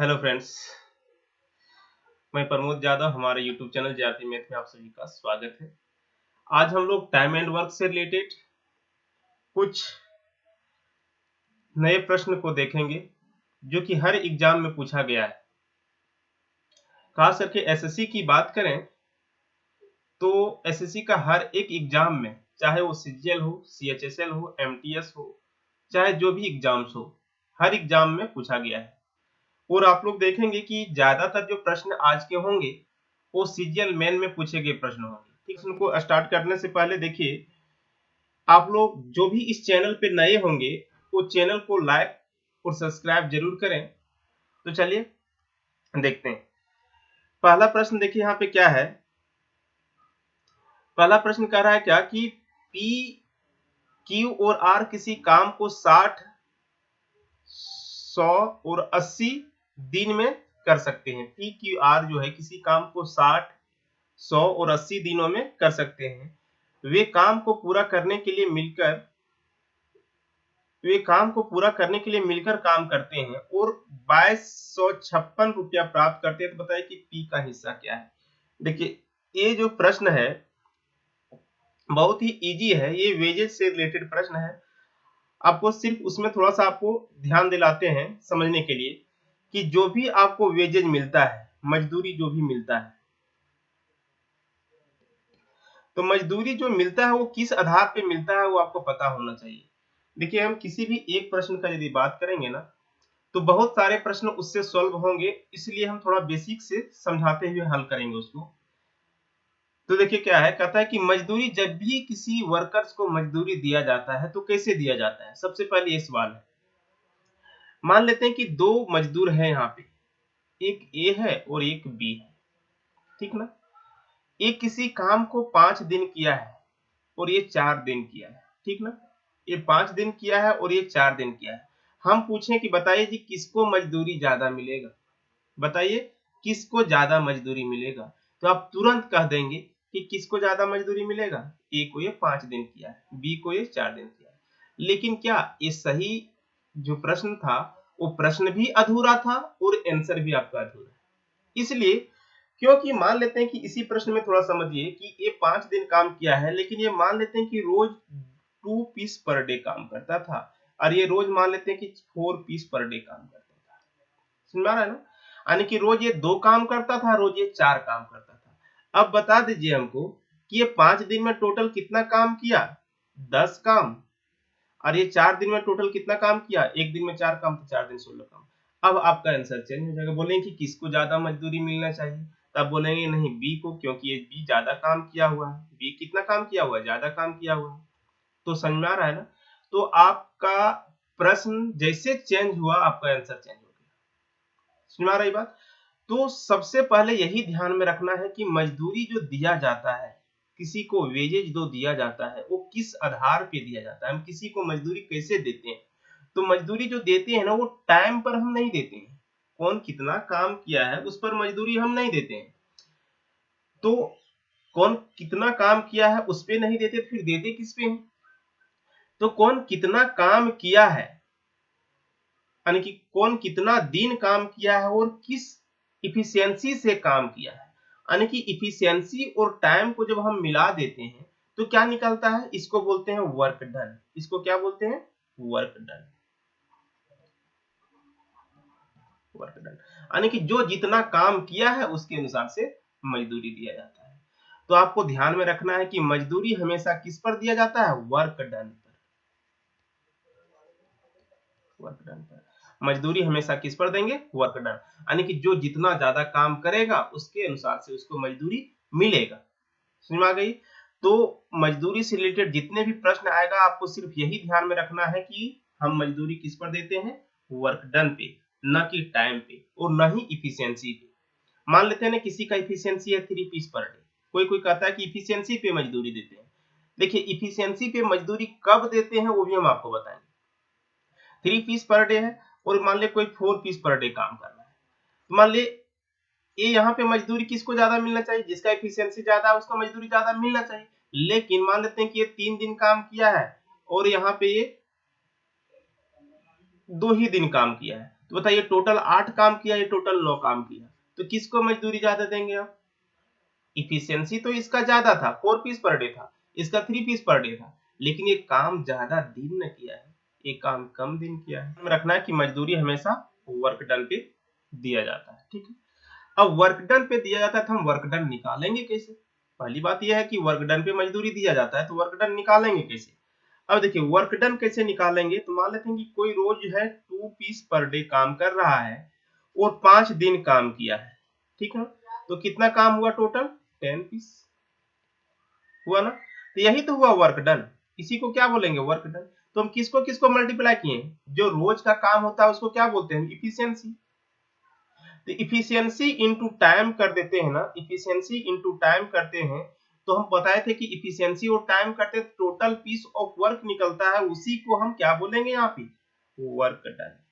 Hello friends, मैं प्रमोद यादव। हमारे YouTube channel GRP math में आप सभी का स्वागत है। आज हम लोग टाइम एंड वर्क से रिलेटेड कुछ नए प्रश्न को देखेंगे जो कि हर एग्जाम में पूछा गया है। खास करके एसएससी की बात करें तो एसएससी का हर एक एग्जाम में, चाहे वो सीजीएल हो, सीएचएसएल हो, एमटीएस हो, चाहे जो भी एग्जाम्स हो, हर एग्जाम में पूछा गया है। और आप लोग देखेंगे कि ज्यादातर जो प्रश्न आज के होंगे वो सीजीएल मेन में पूछे गए प्रश्न होंगे। ठीक, उनको स्टार्ट करने से पहले देखिए, आप लोग जो भी इस चैनल पे नए होंगे वो चैनल को लाइक और सब्सक्राइब जरूर करें। तो चलिए देखते हैं। पहला प्रश्न देखिए यहाँ पे क्या है। पहला प्रश्न कह रहा है क्या कि पी, क्यू और आर किसी काम को 60, 100 और 80 दिन में कर सकते हैं। पी क्यू आर जो है किसी काम को 60, 100 और 80 दिनों में कर सकते हैं। वे काम को पूरा करने के लिए मिलकर काम करते हैं और 2256 रुपया प्राप्त करते हैं। तो बताइए कि पी का हिस्सा क्या है। देखिए, ये जो प्रश्न है बहुत ही इजी है। ये वेजेज से रिलेटेड प्रश्न है। आपको सिर्फ उसमें थोड़ा सा आपको ध्यान दिलाते हैं समझने के लिए कि जो भी आपको वेजेज मिलता है, मजदूरी जो भी मिलता है, तो मजदूरी जो मिलता है वो किस आधार पे मिलता है वो आपको पता होना चाहिए। देखिए, हम किसी भी एक प्रश्न का यदि बात करेंगे ना तो बहुत सारे प्रश्न उससे सॉल्व होंगे, इसलिए हम थोड़ा बेसिक से समझाते हुए हल करेंगे उसको। तो देखिए क्या है, कहता है कि मजदूरी, जब भी किसी वर्कर्स को मजदूरी दिया जाता है तो कैसे दिया जाता है। सबसे पहले ये सवाल है। मान लेते हैं कि दो मजदूर हैं यहाँ पे, एक ए है और एक बी है, ठीक ना। एक किसी काम को 5 दिन किया है और ये 4 दिन किया है, ठीक ना। ये 5 दिन किया है और ये 4 दिन किया है। हम पूछें कि बताइए जी किसको मजदूरी ज्यादा मिलेगा, बताइए किसको ज्यादा मजदूरी मिलेगा। तो आप तुरंत कह देंगे कि किसको ज्यादा मजदूरी मिलेगा। ए को ये 5 दिन किया है, बी को ये 4 दिन किया है। लेकिन क्या ये सही जो प्रश्न था वो प्रश्न भी अधूरा था और आंसर भी आपका अधूरा है। इसलिए क्योंकि मान लेते हैं कि इसी प्रश्न में थोड़ा समझिए कि ये 5 दिन काम किया है, लेकिन ये मान लेते हैं कि रोज 2 पीस पर डे काम करता था और ये रोज मान लेते हैं कि 4 पीस पर डे काम करता था। समझ में आ रहा है ना। यानी कि रोज ये 2 काम करता था, रोज ये 4 काम करता था। अब बता दीजिए हमको कि ये 5 दिन में टोटल कितना काम किया, 10 काम। और ये 4 दिन में टोटल कितना काम किया, एक दिन में 4 काम, तो 4 दिन 16 काम। अब आपका आंसर चेंज हो जाएगा। बोलेंगे कि किसको ज्यादा मजदूरी मिलना चाहिए, तब बोलेंगे नहीं बी को, क्योंकि ये बी ज्यादा काम किया हुआ है। बी कितना काम किया हुआ है, ज्यादा काम किया हुआ है। तो समझ में आ रहा है ना। तो आपका प्रश्न जैसे चेंज हुआ आपका आंसर चेंज हो गया। समझ में आ रही बात। तो सबसे पहले यही ध्यान में रखना है कि मजदूरी जो दिया जाता है, किसी को वेजेज जो दिया जाता है वो किस आधार पे दिया जाता है, हम किसी को मजदूरी कैसे देते हैं। तो मजदूरी जो देते हैं ना वो टाइम पर हम नहीं देते हैं। कौन कितना काम किया है उस पर मजदूरी हम नहीं देते हैं। तो कौन कितना काम किया है उस पे नहीं देते, फिर देते किस पे हैं। तो कौन कितना काम किया है, यानी कि कौन कितना दिन काम किया है और किस इफिशियंसी से काम किया है। यानी कि इफिशियंसी और टाइम को जब हम मिला देते हैं तो क्या निकलता है, इसको बोलते हैं वर्क डन। इसको क्या बोलते हैं, वर्क डन। वर्क डन यानी कि जो जितना काम किया है उसके अनुसार से मजदूरी दिया जाता है। तो आपको ध्यान में रखना है कि मजदूरी हमेशा किस पर दिया जाता है, वर्क डन पर। वर्क डन पर मजदूरी हमेशा किस पर देंगे, वर्क डन। यानी कि जो जितना ज्यादा काम करेगा उसके अनुसार से उसको मजदूरी मिलेगा। समझ में आ गई। तो मजदूरी से रिलेटेड जितने भी प्रश्न आएगा आपको सिर्फ यही ध्यान में रखना है कि हम मजदूरी किस पर देते हैं, वर्क डन पे, न कि टाइम पे और न ही इफिशियंसी पे। मान लेते हैं ना किसी का इफिशियंसी है 3 पीस पर डे, कोई कोई कहता है कि इफिशियंसी पे मजदूरी देते हैं। देखिए, इफिशियंसी पे मजदूरी कब देते हैं वो भी हम आपको बताएंगे। 3 पीस पर डे है और मान ले कोई 4 पीस पर डे काम कर रहा है, तो मान ले ये यहाँ पे मजदूरी किसको ज्यादा मिलना चाहिए, जिसका एफिशिएंसी ज्यादा है उसको मजदूरी ज्यादा मिलना चाहिए। लेकिन मान लेते हैं कि ये 3 दिन काम किया है और यहाँ पे ये 2 ही दिन काम किया है, तो बताइए टोटल 8 काम किया, ये टोटल 9 काम किया, तो किसको मजदूरी ज्यादा देंगे आप? इफिशियंसी तो इसका ज्यादा था, 4 पीस पर डे था, इसका 3 पीस पर डे था, लेकिन ये काम ज्यादा दिन न किया है, ये काम कम दिन किया है। रखना है कि मजदूरी हमेशा वर्क डन पे दिया जाता है, ठीक है। अब वर्क डन पे दिया जाता है तो हम वर्क डन निकालेंगे कैसे? पहली बात यह है कि वर्क डन पे मजदूरी दिया जाता है तो वर्क डन निकालेंगे कैसे? अब देखिए वर्क डन कैसे निकालेंगे, तो मान लेते हैं कि कोई रोज है 2 पीस पर डे काम कर रहा है और 5 दिन काम किया है, ठीक है। तो कितना काम हुआ टोटल? 10 पीस हुआ ना। तो यही तो हुआ वर्क डन, इसी को क्या बोलेंगे? Work done. तो हम किसको किसको मल्टीप्लाई किए? जो रोज का काम होता है उसको क्या बोलते हैं? इफिशियंसी। तो इफिशियंसी इनटू टाइम कर देते हैं ना, इफिशियंसी इनटू टाइम करते हैं, तो हम बताए थे कि इफिशियंसी और टाइम करते टोटल पीस ऑफ वर्क निकलता है, उसी को हम क्या बोलेंगे यहाँ पे? वर्क डन,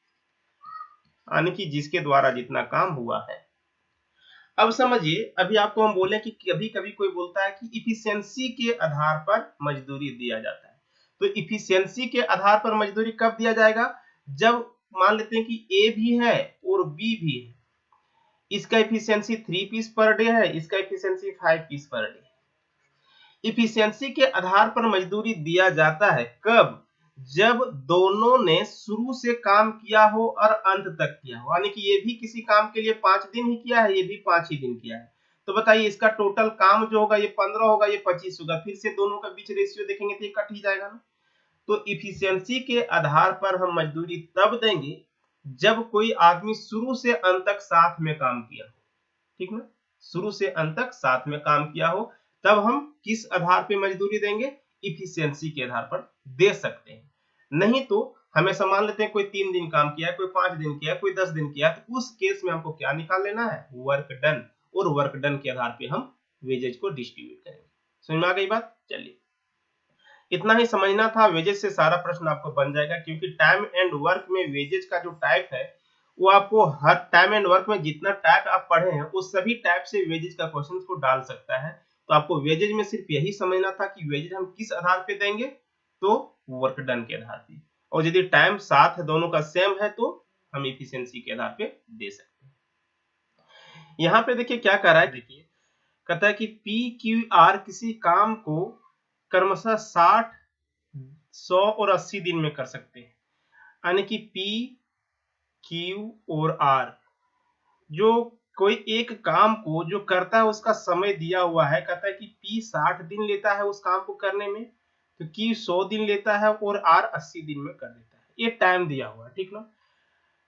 यानी कि जिसके द्वारा जितना काम हुआ है। अब समझिए, अभी आपको हम बोले कि कभी कभी कोई बोलता है कि इफिशियंसी के आधार पर मजदूरी दिया जाता है, तो इफिशियंसी के आधार पर मजदूरी कब दिया जाएगा? जब मान लेते हैं कि ए भी है और बी भी है, इसका इफिशियंसी 3 पीस पर डे है, इसका efficiency 5 piece per day. Efficiency के आधार पर मजदूरी दिया जाता है कब? जब दोनों ने शुरू से काम किया हो और अंत तक किया हो, यानी कि ये भी किसी काम के लिए 5 दिन ही किया है, ये भी 5 ही दिन किया है, तो बताइए इसका टोटल काम जो होगा ये 15 होगा, ये 25 होगा, फिर से दोनों का बीच रेशियो देखेंगे तो ये कट ही जाएगा ना। तो इफिशियंसी के आधार पर हम मजदूरी तब देंगे जब कोई आदमी शुरू से अंत तक साथ में काम किया हो, ठीक ना, शुरू से अंत तक साथ में काम किया हो, तब हम किस आधार पे मजदूरी देंगे? इफिशियंसी के आधार पर दे सकते हैं। नहीं तो हमें मान लेते हैं कोई 3 दिन काम किया है, कोई 5 दिन किया है, कोई 10 दिन किया है, तो उस केस में हमको क्या निकाल लेना है? वर्क डन, और वर्क डन के आधार पे हम वेजेज को डिस्ट्रीब्यूट करेंगे। समझ में आ गई बात? चलिए, इतना ही समझना था, वेजेज से सारा प्रश्न आपको बन जाएगा, क्योंकि टाइम एंड वर्क में वेजेज का जो टाइप है वो आपको हर टाइम एंड वर्क में जितना टाइप आप पढ़े हैं उस सभी टाइप से वेजेज का क्वेश्चन को डाल सकता है। तो आपको वेजेज में सिर्फ यही समझना था कि वेजेज हम किस आधार पे देंगे, तो वर्क डन के आधार पे, और यदि टाइम साथ है, दोनों का सेम है, तो हम इफिशियंसी के आधार पे दे सकते हैं। यहाँ पे देखिए क्या कर रहा है, देखिए कहता है कि पी क्यू आर किसी काम को क्रमशः 60, 100 और 80 दिन में कर सकते हैं, यानी कि पी क्यू और आर जो कोई एक काम को जो करता है उसका समय दिया हुआ है, कहता है कि पी 60 दिन लेता है उस काम को करने में, तो क्यू 100 दिन लेता है और आर 80 दिन में कर देता है, ये टाइम दिया हुआ है, ठीक ना।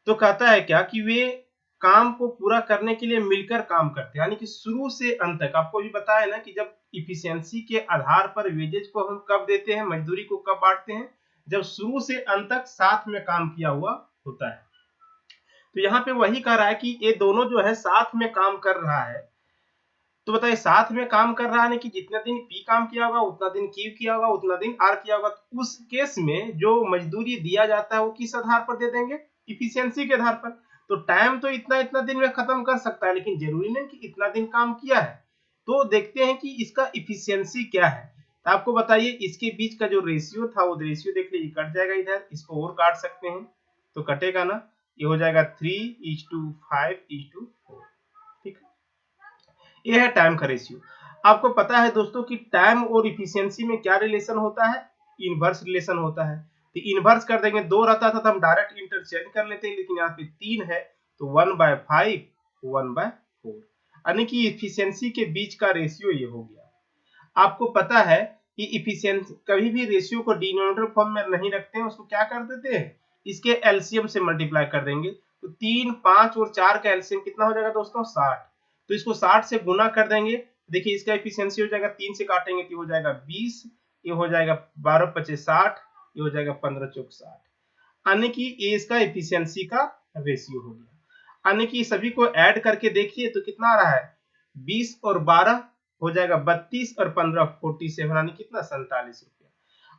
तो कहता है क्या कि वे काम को पूरा करने के लिए मिलकर काम करते हैं, यानी कि शुरू से अंत तक। आपको भी बताया ना कि जब इफिशियंसी के आधार पर वेजेज को हम कब देते हैं, मजदूरी को कब बांटते हैं, जब शुरू से अंत तक साथ में काम किया हुआ होता है। तो यहाँ पे वही कह रहा है कि ये दोनों जो है साथ में काम कर रहा है, तो बताइए साथ में काम कर रहा है कि जितना दिन पी काम किया होगा उतना दिन क्यू किया होगा, उतना दिन आर किया होगा, तो उस केस में जो मजदूरी दिया जाता है वो किस आधार पर दे देंगे? इफिशियंसी के आधार पर। तो टाइम तो इतना इतना दिन में खत्म कर सकता है, लेकिन जरूरी नहीं कि इतना दिन काम किया है। तो देखते हैं कि इसका इफिशियंसी क्या है। तो आपको बताइए इसके बीच का जो रेशियो था वो रेशियो देख लीजिए, कट जाएगा, इधर इसको और काट सकते हैं तो कटेगा ना, ये हो जाएगा 3:5:4, ठीक है। ये है टाइम का रेशियो। आपको पता है दोस्तों कि टाइम और इफिशियंसी में क्या रिलेशन होता है? इनवर्स रिलेशन होता है। तो इनवर्स कर देंगे, 2 रहता था तो हम डायरेक्ट इंटरचेंज कर लेते हैं, लेकिन यहाँ पे 3 है तो 1/5 1/4, यानी कि इफिशियंसी के बीच का रेशियो ये हो गया। आपको पता है कि इफिशियंसी कभी भी रेशियो को डिनोमिनेटर फॉर्म में नहीं रखते हैं, उसको क्या कर देते हैं, इसके एलसीएम से मल्टीप्लाई कर देंगे। तो 3, 5 और 4 का एलसीएम कितना हो जाएगा दोस्तों? 60। तो इसको 60 से गुना कर देंगे, देखिए इसका एफिशिएंसी हो जाएगा, 3 से काटेंगे तो हो जाएगा 20, ये हो जाएगा 12×5 = 60, ये हो जाएगा 15×4 = 60, यानी कि ये इसका एफिशिएंसी का रेशियो हो गया। यानी कि सभी को ऐड करके देखिए तो कितना आ रहा है, 20 और 12 हो जाएगा 32 और 15 47, यानी कितना 47 रुपया।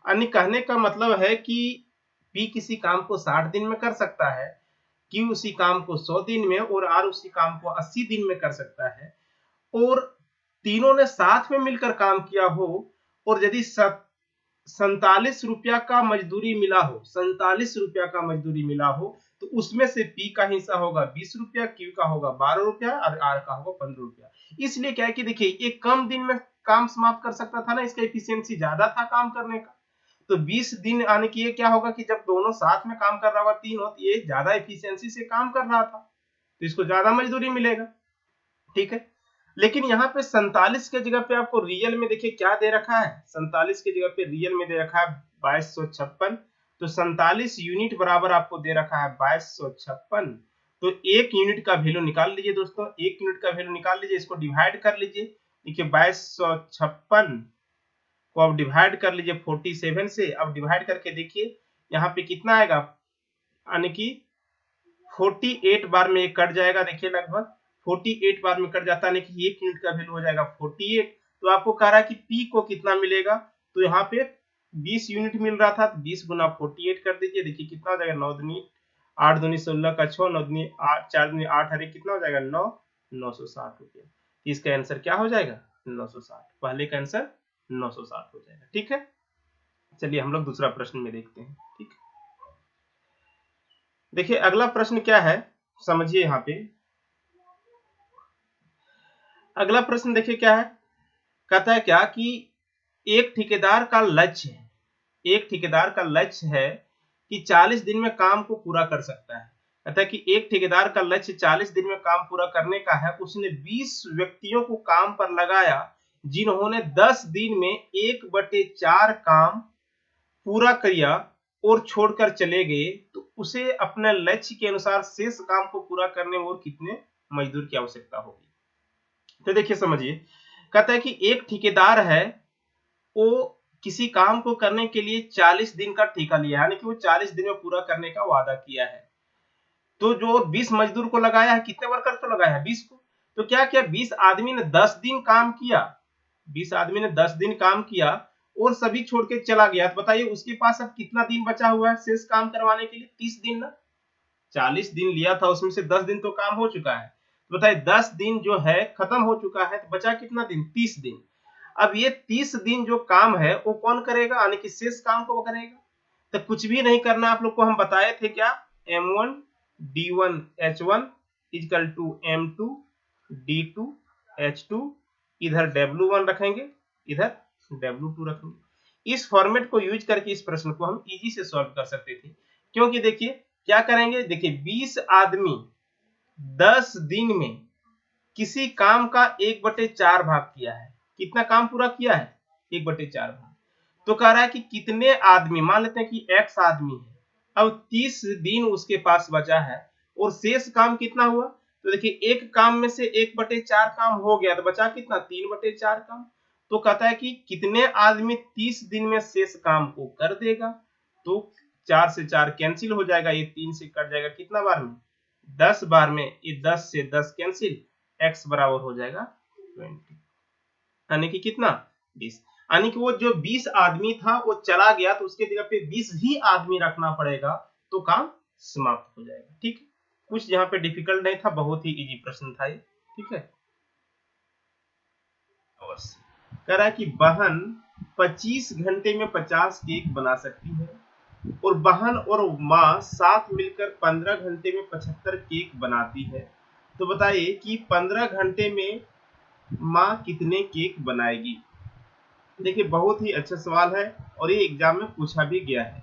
यानी कहने का मतलब है कि पी किसी काम को 60 दिन में कर सकता है, क्यू उसी काम को 100 दिन में, और आर उसी काम को 80 दिन में कर सकता है, और तीनों ने साथ में मिलकर काम किया हो, और यदि सब 47 रुपया का मजदूरी मिला हो, 47 रुपया का मजदूरी मिला हो, तो उसमें से पी का हिस्सा होगा 20 रुपया, क्यू का होगा 12 रुपया और आर का होगा 15 रुपया। इसलिए क्या है कि देखिए ये कम दिन में काम समाप्त कर सकता था ना, इसका एफिशिएंसी ज्यादा था काम करने का। तो 20 दिन आने की ये क्या होगा कि जब दोनों साथ में काम कर रहा होगा तीनों, तो ये ज्यादा एफिशिएंसी से काम कर रहा था, तो इसको ज्यादा मजदूरी मिलेगा। ठीक है, लेकिन यहाँ पे 47 के जगह पे आपको रियल में देखिए क्या दे रखा है, 47 के जगह पे रियल में दे रखा है 2256। तो 47 यूनिट बराबर आपको दे रखा है 2256। तो एक यूनिट का वैल्यू निकाल लीजिए दोस्तों, एक यूनिट का वैल्यू निकाल लीजिए, इसको डिवाइड कर लीजिए। देखिए 2256 को अब डिवाइड कर लीजिए 47 से। अब डिवाइड करके देखिए यहाँ पे कितना आएगा, यानी कि 48 बार में एक कट जाएगा। देखिए लगभग 48 बार में कट जाता है, कि एक यूनिट का वैल्यू हो जाएगा 48। तो आपको कह रहा है कि पी को कितना मिलेगा, तो यहाँ पे 20 यूनिट मिल रहा था, तो 20 गुना 48 कर दीजिए। देखिए कितना हो जाएगा, 9 दूनी 8 दूनी 16 का 6, 9 दूनी 8, 4 दूनी 8, अरे कितना हो जाएगा 9, 960 रुपया। इसका आंसर क्या हो जाएगा 960, पहले का आंसर 960 हो जाएगा। ठीक है, चलिए हम लोग दूसरा प्रश्न में देखते हैं। ठीक, देखिए अगला प्रश्न क्या है, समझिए यहाँ पे। अगला प्रश्न देखिए क्या है, कहता है क्या कि एक ठेकेदार का लक्ष्य है, एक ठेकेदार का लक्ष्य है कि 40 दिन में काम को पूरा कर सकता है। कहता है कि एक ठेकेदार का लक्ष्य 40 दिन में काम पूरा करने का है। उसने 20 व्यक्तियों को काम पर लगाया जिन्होंने 10 दिन में 1/4 काम पूरा किया और छोड़कर चले गए, तो उसे अपने लक्ष्य के अनुसार शेष काम को पूरा करने में और कितने मजदूर की आवश्यकता होगी। तो देखिए समझिए, कहता है कि एक ठेकेदार है, वो किसी काम को करने के लिए 40 दिन का ठेका लिया, यानी कि वो 40 दिन में पूरा करने का वादा किया है। तो जो 20 मजदूर को लगाया है, कितने वर्कर को लगाया है 20 को, तो क्या किया 20 आदमी ने 10 दिन काम किया, 20 आदमी ने 10 दिन काम किया और सभी छोड़ के चला गया। तो बताइए उसके पास अब कितना दिन बचा हुआ है शेष काम करवाने के लिए, 30 दिन ना, 40 दिन लिया था उसमें से 10 दिन तो काम हो चुका है। तो बताइए 10 दिन जो है खत्म हो चुका है, तो बचा कितना दिन, 30 दिन। अब ये 30 दिन जो काम है वो कौन करेगा, यानी कि शेष काम को वो करेगा। तो कुछ भी नहीं करना, आप लोग को हम बताए थे क्या, M1 D1 H1 equal to M2 D2 H2, इधर W1 रखेंगे, इधर W2 रखेंगे। इस फॉर्मेट को यूज करके इस प्रश्न को हम इजी से सॉल्व कर सकते थे, क्योंकि देखिए क्या करेंगे, देखिए 20 आदमी 10 दिन में किसी काम का 1/4 भाग किया है। कितना काम पूरा किया है, 1/4 भाग। तो कह रहा है कि कितने आदमी, मान लेते हैं कि X आदमी है, अब 30 दिन उसके पास बचा है और शेष काम कितना हुआ, तो देखिए एक काम में से 1/4 काम हो गया, तो बचा कितना 3/4 काम। तो कहता है कि कितने आदमी 30 दिन में शेष काम को कर देगा। तो 4 से 4 कैंसिल हो जाएगा, ये 3 से कट जाएगा, कितना बार में 10 बार में, ये 10 से 10 कैंसिल, x बराबर हो जाएगा 20, यानी कि कितना 20। यानी कि वो जो 20 आदमी था वो चला गया, तो उसके जगह पे 20 ही आदमी रखना पड़ेगा, तो काम समाप्त हो जाएगा। ठीक है, कुछ यहाँ पे डिफिकल्ट नहीं था, बहुत ही इजी प्रश्न था ये। ठीक है, कह रहा है कि बहन 25 घंटे में 50 केक बना सकती है और बहन और माँ साथ मिलकर 15 घंटे में 75 केक बनाती है। तो बताइए कि 15 घंटे में माँ कितने केक बनाएगी। देखिए बहुत ही अच्छा सवाल है और ये एग्जाम में पूछा भी गया है।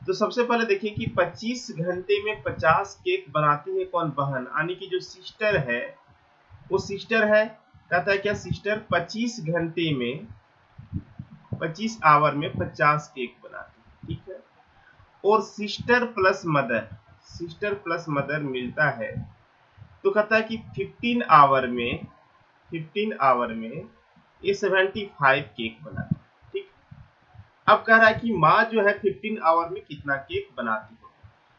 तो सबसे पहले देखिए कि 25 घंटे में 50 केक बनाती है कौन, बहन, यानी कि जो सिस्टर है, वो सिस्टर है। कहता है क्या, सिस्टर 25 घंटे में 25 आवर में 50 केक बनाती है। ठीक है, और sister plus mother, sister plus mother मिलता है, तो कहता है कि 15 आवर में, 15 आवर में ये 75 केक बनाती है। ठीक, अब कह रहा है कि माँ जो है 15 आवर में कितना केक बनाती है।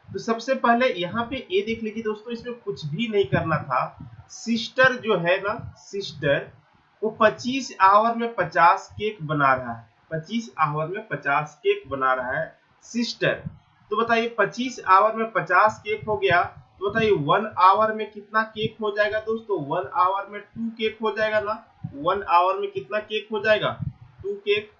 तो सबसे पहले यहाँ पे ये देख लीजिए दोस्तों, इसमें कुछ भी नहीं करना था। सिस्टर जो है ना, सिस्टर वो 25 आवर में 50 केक बना रहा है, 25 आवर में 50 केक बना रहा है सिस्टर। तो बताइए 25 आवर में 50 केक हो गया, तो बताइए 1 आवर में कितना केक हो जाएगा दोस्तों, 1 आवर में 2 केक हो जाएगा ना, 1 आवर में कितना केक हो जाएगा, 2 केक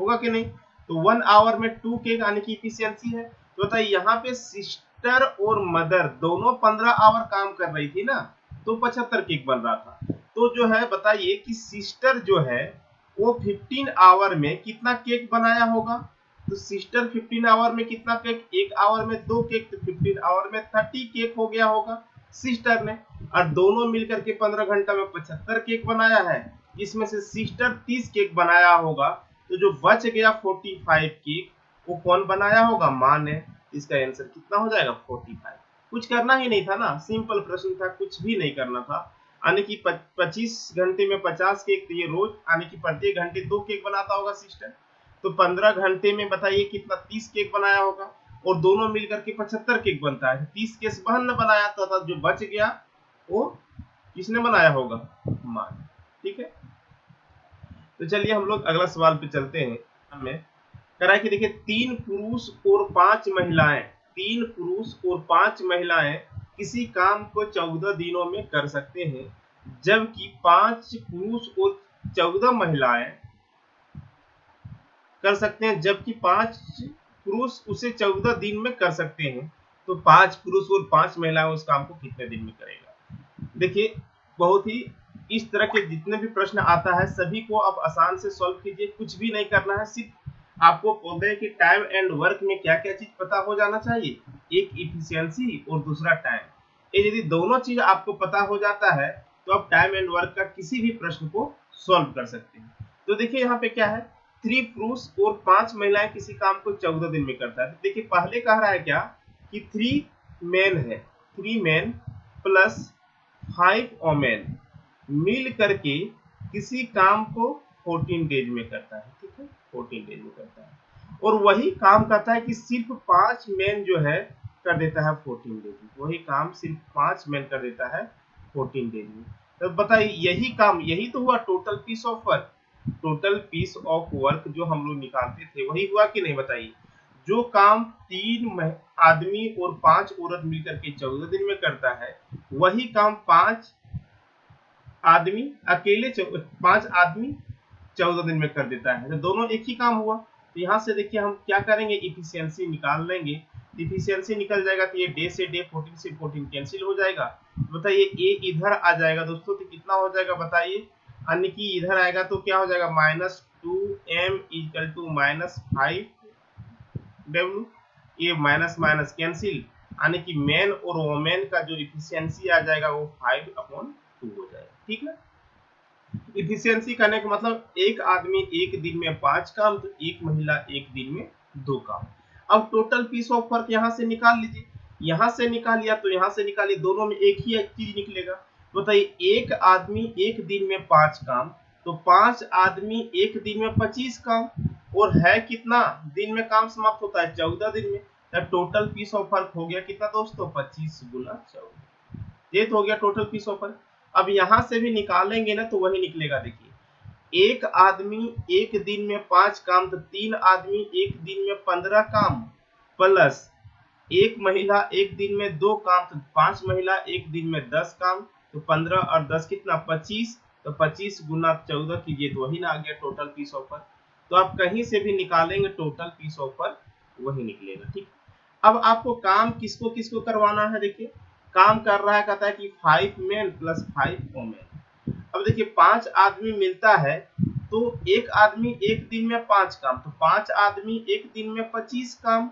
होगा कि नहीं? तो 1 आवर में 2 केक आने की इफिशियंसी है। तो बताइए यहाँ पे सिस्टर और मदर दोनों 15 आवर काम कर रही थी ना, तो 75 केक बन रहा था। तो जो है बताइए कि सिस्टर जो है वो 15 आवर में कितना केक बनाया होगा? तो सिस्टर 15 आवर में कितना केक? 1 आवर में 2 केक, तो 15 आवर में 30 केक हो गया होगा सिस्टर ने, और दोनों मिलकर के 15 घंटा में 75 केक बनाया है। इसमें से सिस्टर 30 केक बनाया होगा, तो जो बच गया 45 केक वो कौन बनाया होगा? माँ ने। इसका आंसर कितना हो जाएगा? 45। कुछ करना ही नहीं था ना, सिंपल प्रश्न था, कुछ भी नहीं करना था। यानी कि 25 घंटे में 50 केक, तो ये रोज यानी कि प्रत्येक घंटे 2 केक बनाता होगा सिस्टर। तो 15 घंटे में बताइए कितना 30 केक बनाया होगा, और दोनों मिलकर के 75 केक बनता है। 30 केक बहन ने बनाया था, जो बच गया वो किसने बनाया होगा? माँ ने। ठीक है, तो चलिए हम लोग अगला सवाल पे चलते हैं। हमें करा कि देखिए 3 पुरुष और 5 महिलाएं, 3 पुरुष और 5 महिलाएं किसी काम को 14 दिनों में कर सकते हैं, जबकि 5 पुरुष और 14 महिलाएं कर सकते हैं, जबकि 5 पुरुष उसे 14 दिन में कर सकते हैं। तो 5 पुरुष और 5 महिलाएं उस काम को कितने दिन में करेगा? देखिए बहुत ही इस तरह के जितने भी प्रश्न आता है सभी को आप आसान से सॉल्व कीजिए, कुछ भी नहीं करना है, सिर्फ आपको पौधे की टाइम एंड वर्क में क्या क्या चीज पता हो जाना चाहिए, एक इफिशियंसी और दूसरा टाइम। ये यदि दोनों चीज आपको पता हो जाता है तो आप टाइम एंड वर्क का किसी भी प्रश्न को सॉल्व कर सकते हैं। तो देखिए यहाँ पे क्या है, 3 पुरुष और 5 महिलाएं किसी काम को 14 दिन में करता है। देखिए पहले कह रहा है क्या कि 3 मेन है, 3 मेन प्लस 5 वोमेन मिल करके किसी काम को 14 डेज में करता है। ठीक है, 14 डेज में करता है, और वही काम करता है कि सिर्फ 5 मेन जो है कर देता है 14 डेज में, वही काम सिर्फ 5 मेन कर देता है 14 डेज में। तो बताइए यही काम, यही तो हुआ total piece of work. Total piece of work जो हम लोग निकालते थे वही हुआ कि नहीं? बताइए जो काम 3 आदमी और 5 औरत मिलकर के 14 दिन में करता है, वही काम 5 आदमी अकेले 5 आदमी 14 दिन में कर देता है। तो दोनों एक ही काम हुआ। तो यहाँ से देखिए हम क्या करेंगे, इफिशियंसी निकाल लेंगे। इफिशियंसी निकल जाएगा तो ये डे से डे 14 से 14 कैंसिल हो जाएगा। बताइए ए इधर आ जाएगा दोस्तों, तो कितना हो जाएगा बताइए, यानी कि इधर आएगा तो क्या हो जाएगा, -2m इक्वल टू -5w। ये माइनस माइनस कैंसिल, यानी कि मैन और वोमेन का जो इफिशियंसी आ जाएगा वो 5/2 हो जाएगा। ठीक है, इफिशियंसी करने का मतलब एक आदमी एक दिन में 5 काम, तो एक महिला एक दिन में 2 काम। अब टोटल पीस ऑफ वर्क यहाँ से निकाल लीजिए, यहाँ से निकालिए तो यहाँ से निकालिए, दोनों में एक ही चीज निकलेगा। बताइए एक आदमी एक दिन में 5 काम, तो 5 आदमी एक दिन में 25 काम, और है कितना दिन में काम समाप्त होता है? 14 दिन में। तो टोटल पीस ऑफ वर्क हो गया कितना दोस्तों, 25 गुना 14, ये तो हो गया टोटल पीस ऑफ वर्क। अब यहां से भी निकालेंगे ना तो वही निकलेगा। देखिए एक आदमी एक दिन में 5 काम, तो 3 आदमी एक दिन में 15 काम, प्लस एक महिला एक दिन में 2 काम, तो 5 महिला एक दिन में 10 काम, तो 15 और 10 कितना 25, तो 25 गुना 14 कीजिए तो वही ना आ गया टोटल पीस ऑफ वर्क। तो आप कहीं से भी निकालेंगे टोटल पीस ऑफ वर्क वही निकलेगा। ठीक, अब आपको काम किसको किसको करवाना है? देखिए काम कर रहा है, कहता है कि 5 मेन प्लस 5 वोमेन। अब देखिए 5 आदमी मिलता है, तो एक आदमी एक दिन में 5 काम, तो 5 आदमी एक दिन में 25 काम,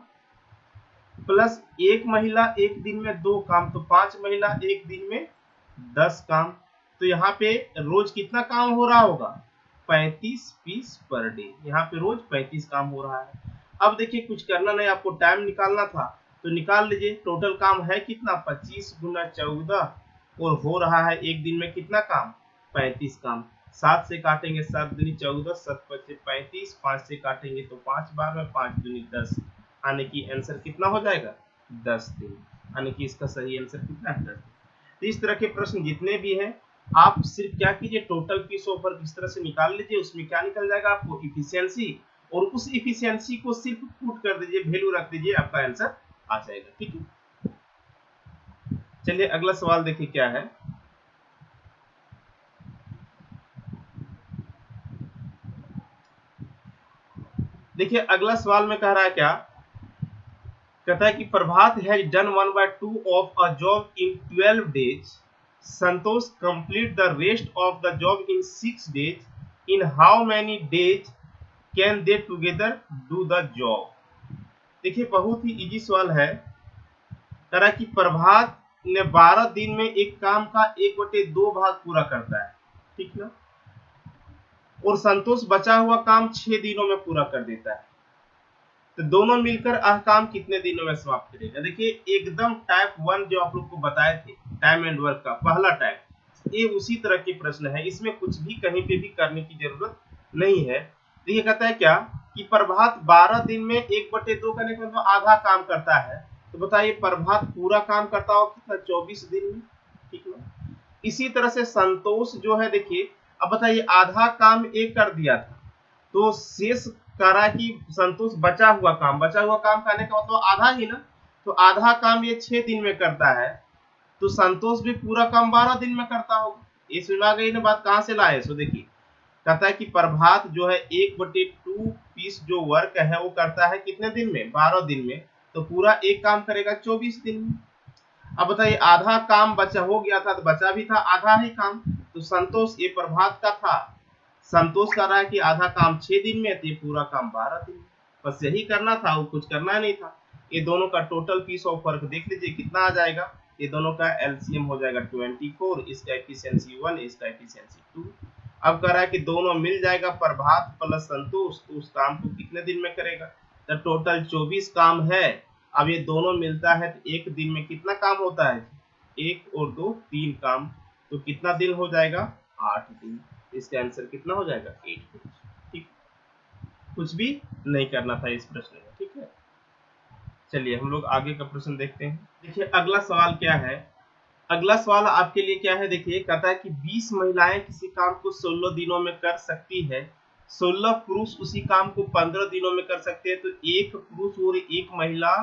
प्लस एक महिला एक दिन में 2 काम, तो 5 महिला एक दिन में 10 काम। तो यहाँ पे रोज कितना काम हो रहा होगा? 35 पीस पर डे। यहाँ पे रोज 35 काम हो रहा है। अब देखिए कुछ करना नहीं, आपको टाइम निकालना था तो निकाल लीजिए। टोटल काम है कितना, 25 गुना 14, और हो रहा है एक दिन में कितना काम, 35 काम। 7 से काटेंगे 7 दूनी 14, 7 पचे 35, 5 से काटेंगे तो 5 बार में 5 दूनी 10, यानी कि आंसर कितना हो जाएगा, 10 दिन। यानी कि इसका सही आंसर कितना है, 10 दिन। तो इस तरह के प्रश्न जितने भी हैं आप सिर्फ क्या कीजिए, टोटल पीस ऑफ वर्क इस तरह से निकाल लीजिए, उसमें क्या निकल जाएगा आपको, इफिशियंसी, और उस इफिशियंसी को सिर्फ पुट कर दीजिए, वैल्यू रख दीजिए, आपका आंसर आ जाएगा। ठीक है, चलिए अगला सवाल देखिए क्या है। देखिए अगला सवाल में कह रहा है क्या, कहता है कि Prabhat has done 1/2 of a job in 12 days, Santosh complete the rest of the job in 6 days, in how many days can they together do the job. देखिए बहुत ही इजी सवाल है। कह रहा है कि प्रभात ने 12 दिन में एक काम का 1/2 भाग पूरा करता है, ठीक ना, और संतोष बचा हुआ काम 6 दिनों में पूरा कर देता है। तो दोनों मिलकर काम कितने दिनों में समाप्त करेगा। देखिए एकदम टाइप 1 जो आप लोग को बताए थे टाइम एंड वर्क का पहला टाइप, ये उसी तरह के प्रश्न है, इसमें कुछ भी कहीं पे भी करने की जरूरत नहीं है। देखिए कहता है क्या कि प्रभात 12 दिन में 1/2 करने का मतलब आधा काम करता है। तो बताइए प्रभात पूरा काम करता हो कितना, 24 दिन में, ठीक ना। इसी तरह से संतोष जो है, देखिए अब बताइए आधा काम एक कर दिया था, तो शेष कह रहा है कि संतोष बचा हुआ काम करने का मतलब आधा ही ना, तो आधा काम ये 6 दिन में करता है, तो संतोष भी पूरा काम 12 दिन में करता होगा। ये सुना गई ना बात, कहां से लाए। सो देखिए कहता है कि प्रभात जो है 1/2 पीस जो वर्क है वो करता है कितने दिन में, 12 दिन में, तो पूरा एक काम करेगा 24 दिन में। अब बताइए आधा काम बचा हो गया था, तो बचा भी था आधा ही काम, तो संतोष ये प्रभात का था, संतोष कर रहा है कि आधा काम 6 दिन में, तो ये पूरा काम 12 दिन में, बस यही करना था, वो कुछ करना नहीं था। ये दोनों का टोटल पीस ऑफ वर्क देख लीजिए कितना आ जाएगा, ये दोनों का एलसीएम हो जाएगा 24, इसका एफिशिएंसी 1, इसका एफिशिएंसी 2। अब कह रहा है कि दोनों मिल जाएगा प्रभात प्लस संतोष, तो उस काम को कितने दिन में करेगा, तो टोटल 24 काम है। अब ये दोनों मिलता है तो एक दिन में कितना काम होता है, 1 और 2 3 काम, तो कितना दिन हो जाएगा, 8 दिन। इसका आंसर कितना हो जाएगा, 8 दिन। ठीक, कुछ भी नहीं करना था इस प्रश्न में, ठीक है। चलिए हम लोग आगे का प्रश्न देखते हैं। देखिए अगला सवाल क्या है, अगला सवाल आपके लिए क्या है, देखिए कहता है कि 20 महिलाएं किसी काम को 16 दिनों में कर सकती है, 16 पुरुष उसी काम को 15 दिनों में कर सकते हैं, तो एक पुरुष और एक महिला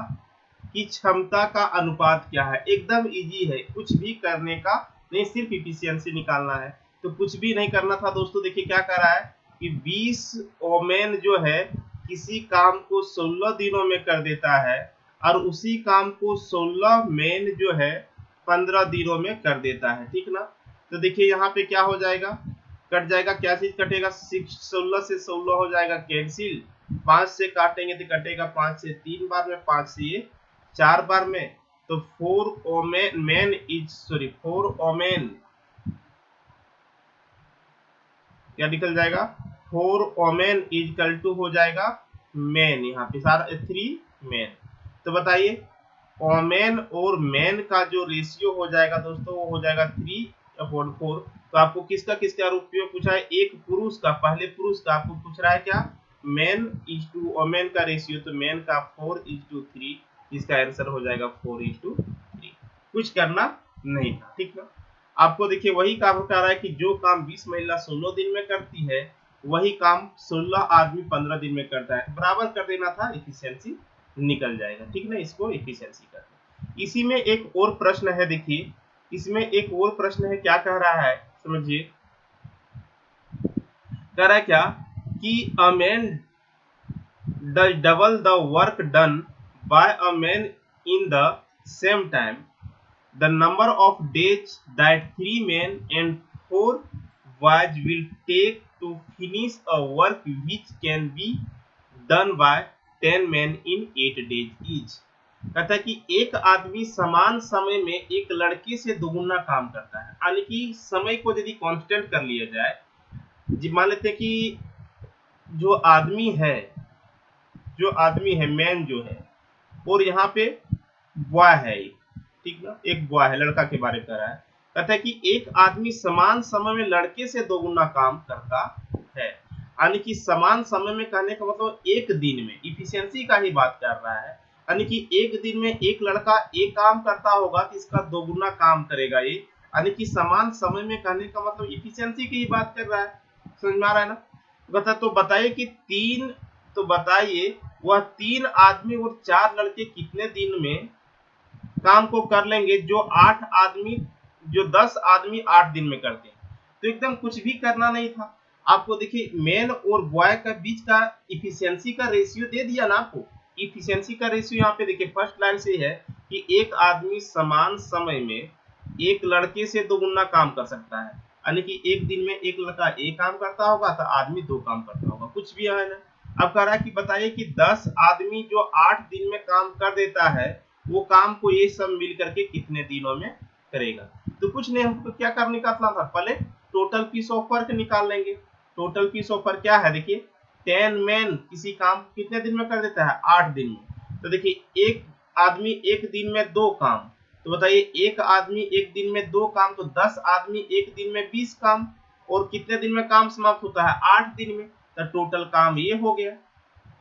की क्षमता का अनुपात क्या है। एकदम इजी है, कुछ भी करने का नहीं, सिर्फ इफिशियंसी निकालना है, तो कुछ भी नहीं करना था दोस्तों। देखिए क्या कर रहा है कि 20 ओमेन जो है किसी काम को 16 दिनों में कर देता है, और उसी काम को 16 मेन जो है 15 दिनों में कर देता है, ठीक ना। तो देखिए यहाँ पे क्या हो जाएगा, कट जाएगा, क्या चीज कटेगा, 16 से 16 हो जाएगा कैंसिल, 5 से काटेंगे तो कटेगा 5 से 3 बार में, 5 से ये 4 बार में, तो 4 ओमेन क्या निकल जाएगा, 4 ओमेन इजकल टू हो जाएगा मैन, यहाँ पे सारा 3 मैन। तो बताइए ओमेन और मैन का जो रेशियो हो जाएगा दोस्तों, वो हो जाएगा 3/4। तो आपको किसका किसका उपयोग पूछा है, एक पुरुष का, पहले पुरुष का आपको पूछ रहा है क्या, मैन इज टू ओमेन का रेशियो, तो मैन का 4:3, इसका आंसर हो जाएगा 4:3। कुछ करना नहीं था, ठीक ना। आपको देखिए वही काम कर रहा है कि जो काम 20 महिला 16 दिन में करती है, वही काम 16 आदमी 15 दिन में करता है, बराबर कर देना था, एफिशिएंसी निकल जाएगा, ठीक ना। इसको एफिशिएंसी करते। इसी में एक और प्रश्न है, देखिए इसमें एक और प्रश्न है, क्या कह रहा है समझिए, कह रहा है क्या कि a man does double the work done by a man in the same time, the number of days that 3 men and 4 boys will take to finish a work which can be done by 10 men in 8 days each। कहता है कि एक आदमी समान समय में एक लड़के से दोगुना काम करता है, यानी कि समय को यदि कांस्टेंट कर लिया जाए, मान लेते हैं कि जो आदमी है मैन जो है, और यहाँ पे बॉय है एक, ठीक ना, एक बॉय है, लड़का के बारे में कह रहा है। कहता है कि एक आदमी समान समय में लड़के से दोगुना काम करता है, यानी कि समान समय में कहने का मतलब एक दिन में, इफिशियंसी का ही बात कर रहा है, यानी कि एक दिन में एक लड़का एक काम करता होगा तो इसका दोगुना काम करेगा ये, यानी कि समान समय में कहने का मतलब इफिशियंसी की ही बात कर रहा है। समझ में आ रहा है ना। तो बताइए कि वह 3 आदमी और 4 लड़के कितने दिन में काम को कर लेंगे, जो 10 आदमी 8 दिन में करते हैं। तो एकदम कुछ भी करना नहीं था, आपको देखिए मैन और बॉय का बीच का इफिशियंसी का रेशियो दे दिया ना आपको। इफिशियंसी का रेशियो यहाँ पे देखिए फर्स्ट लाइन से है कि एक आदमी समान समय में एक लड़के से 2 गुना काम कर सकता है, यानी कि एक दिन में एक लड़का एक काम करता होगा तो आदमी 2 काम करता होगा, कुछ भी है ना। अब कह रहा है कि बताइए कि 10 आदमी जो 8 दिन में काम कर देता है, वो काम को ये सब मिल करके कितने दिनों में करेगा। तो कुछ नहीं, हमको क्या कर निकालना था, पहले टोटल पीस ऑफ वर्क निकाल लेंगे। टोटल पीस ऑफ वर्क क्या है, देखिए 10 मैन किसी काम कितने दिन में कर देता है, 8 दिन में। तो देखिए एक आदमी एक दिन में 2 काम, तो बताइए एक आदमी एक दिन में 2 काम, तो 10 आदमी एक दिन में 20 काम, और कितने दिन में काम समाप्त होता है, 8 दिन में। तो टोटल काम ये हो गया,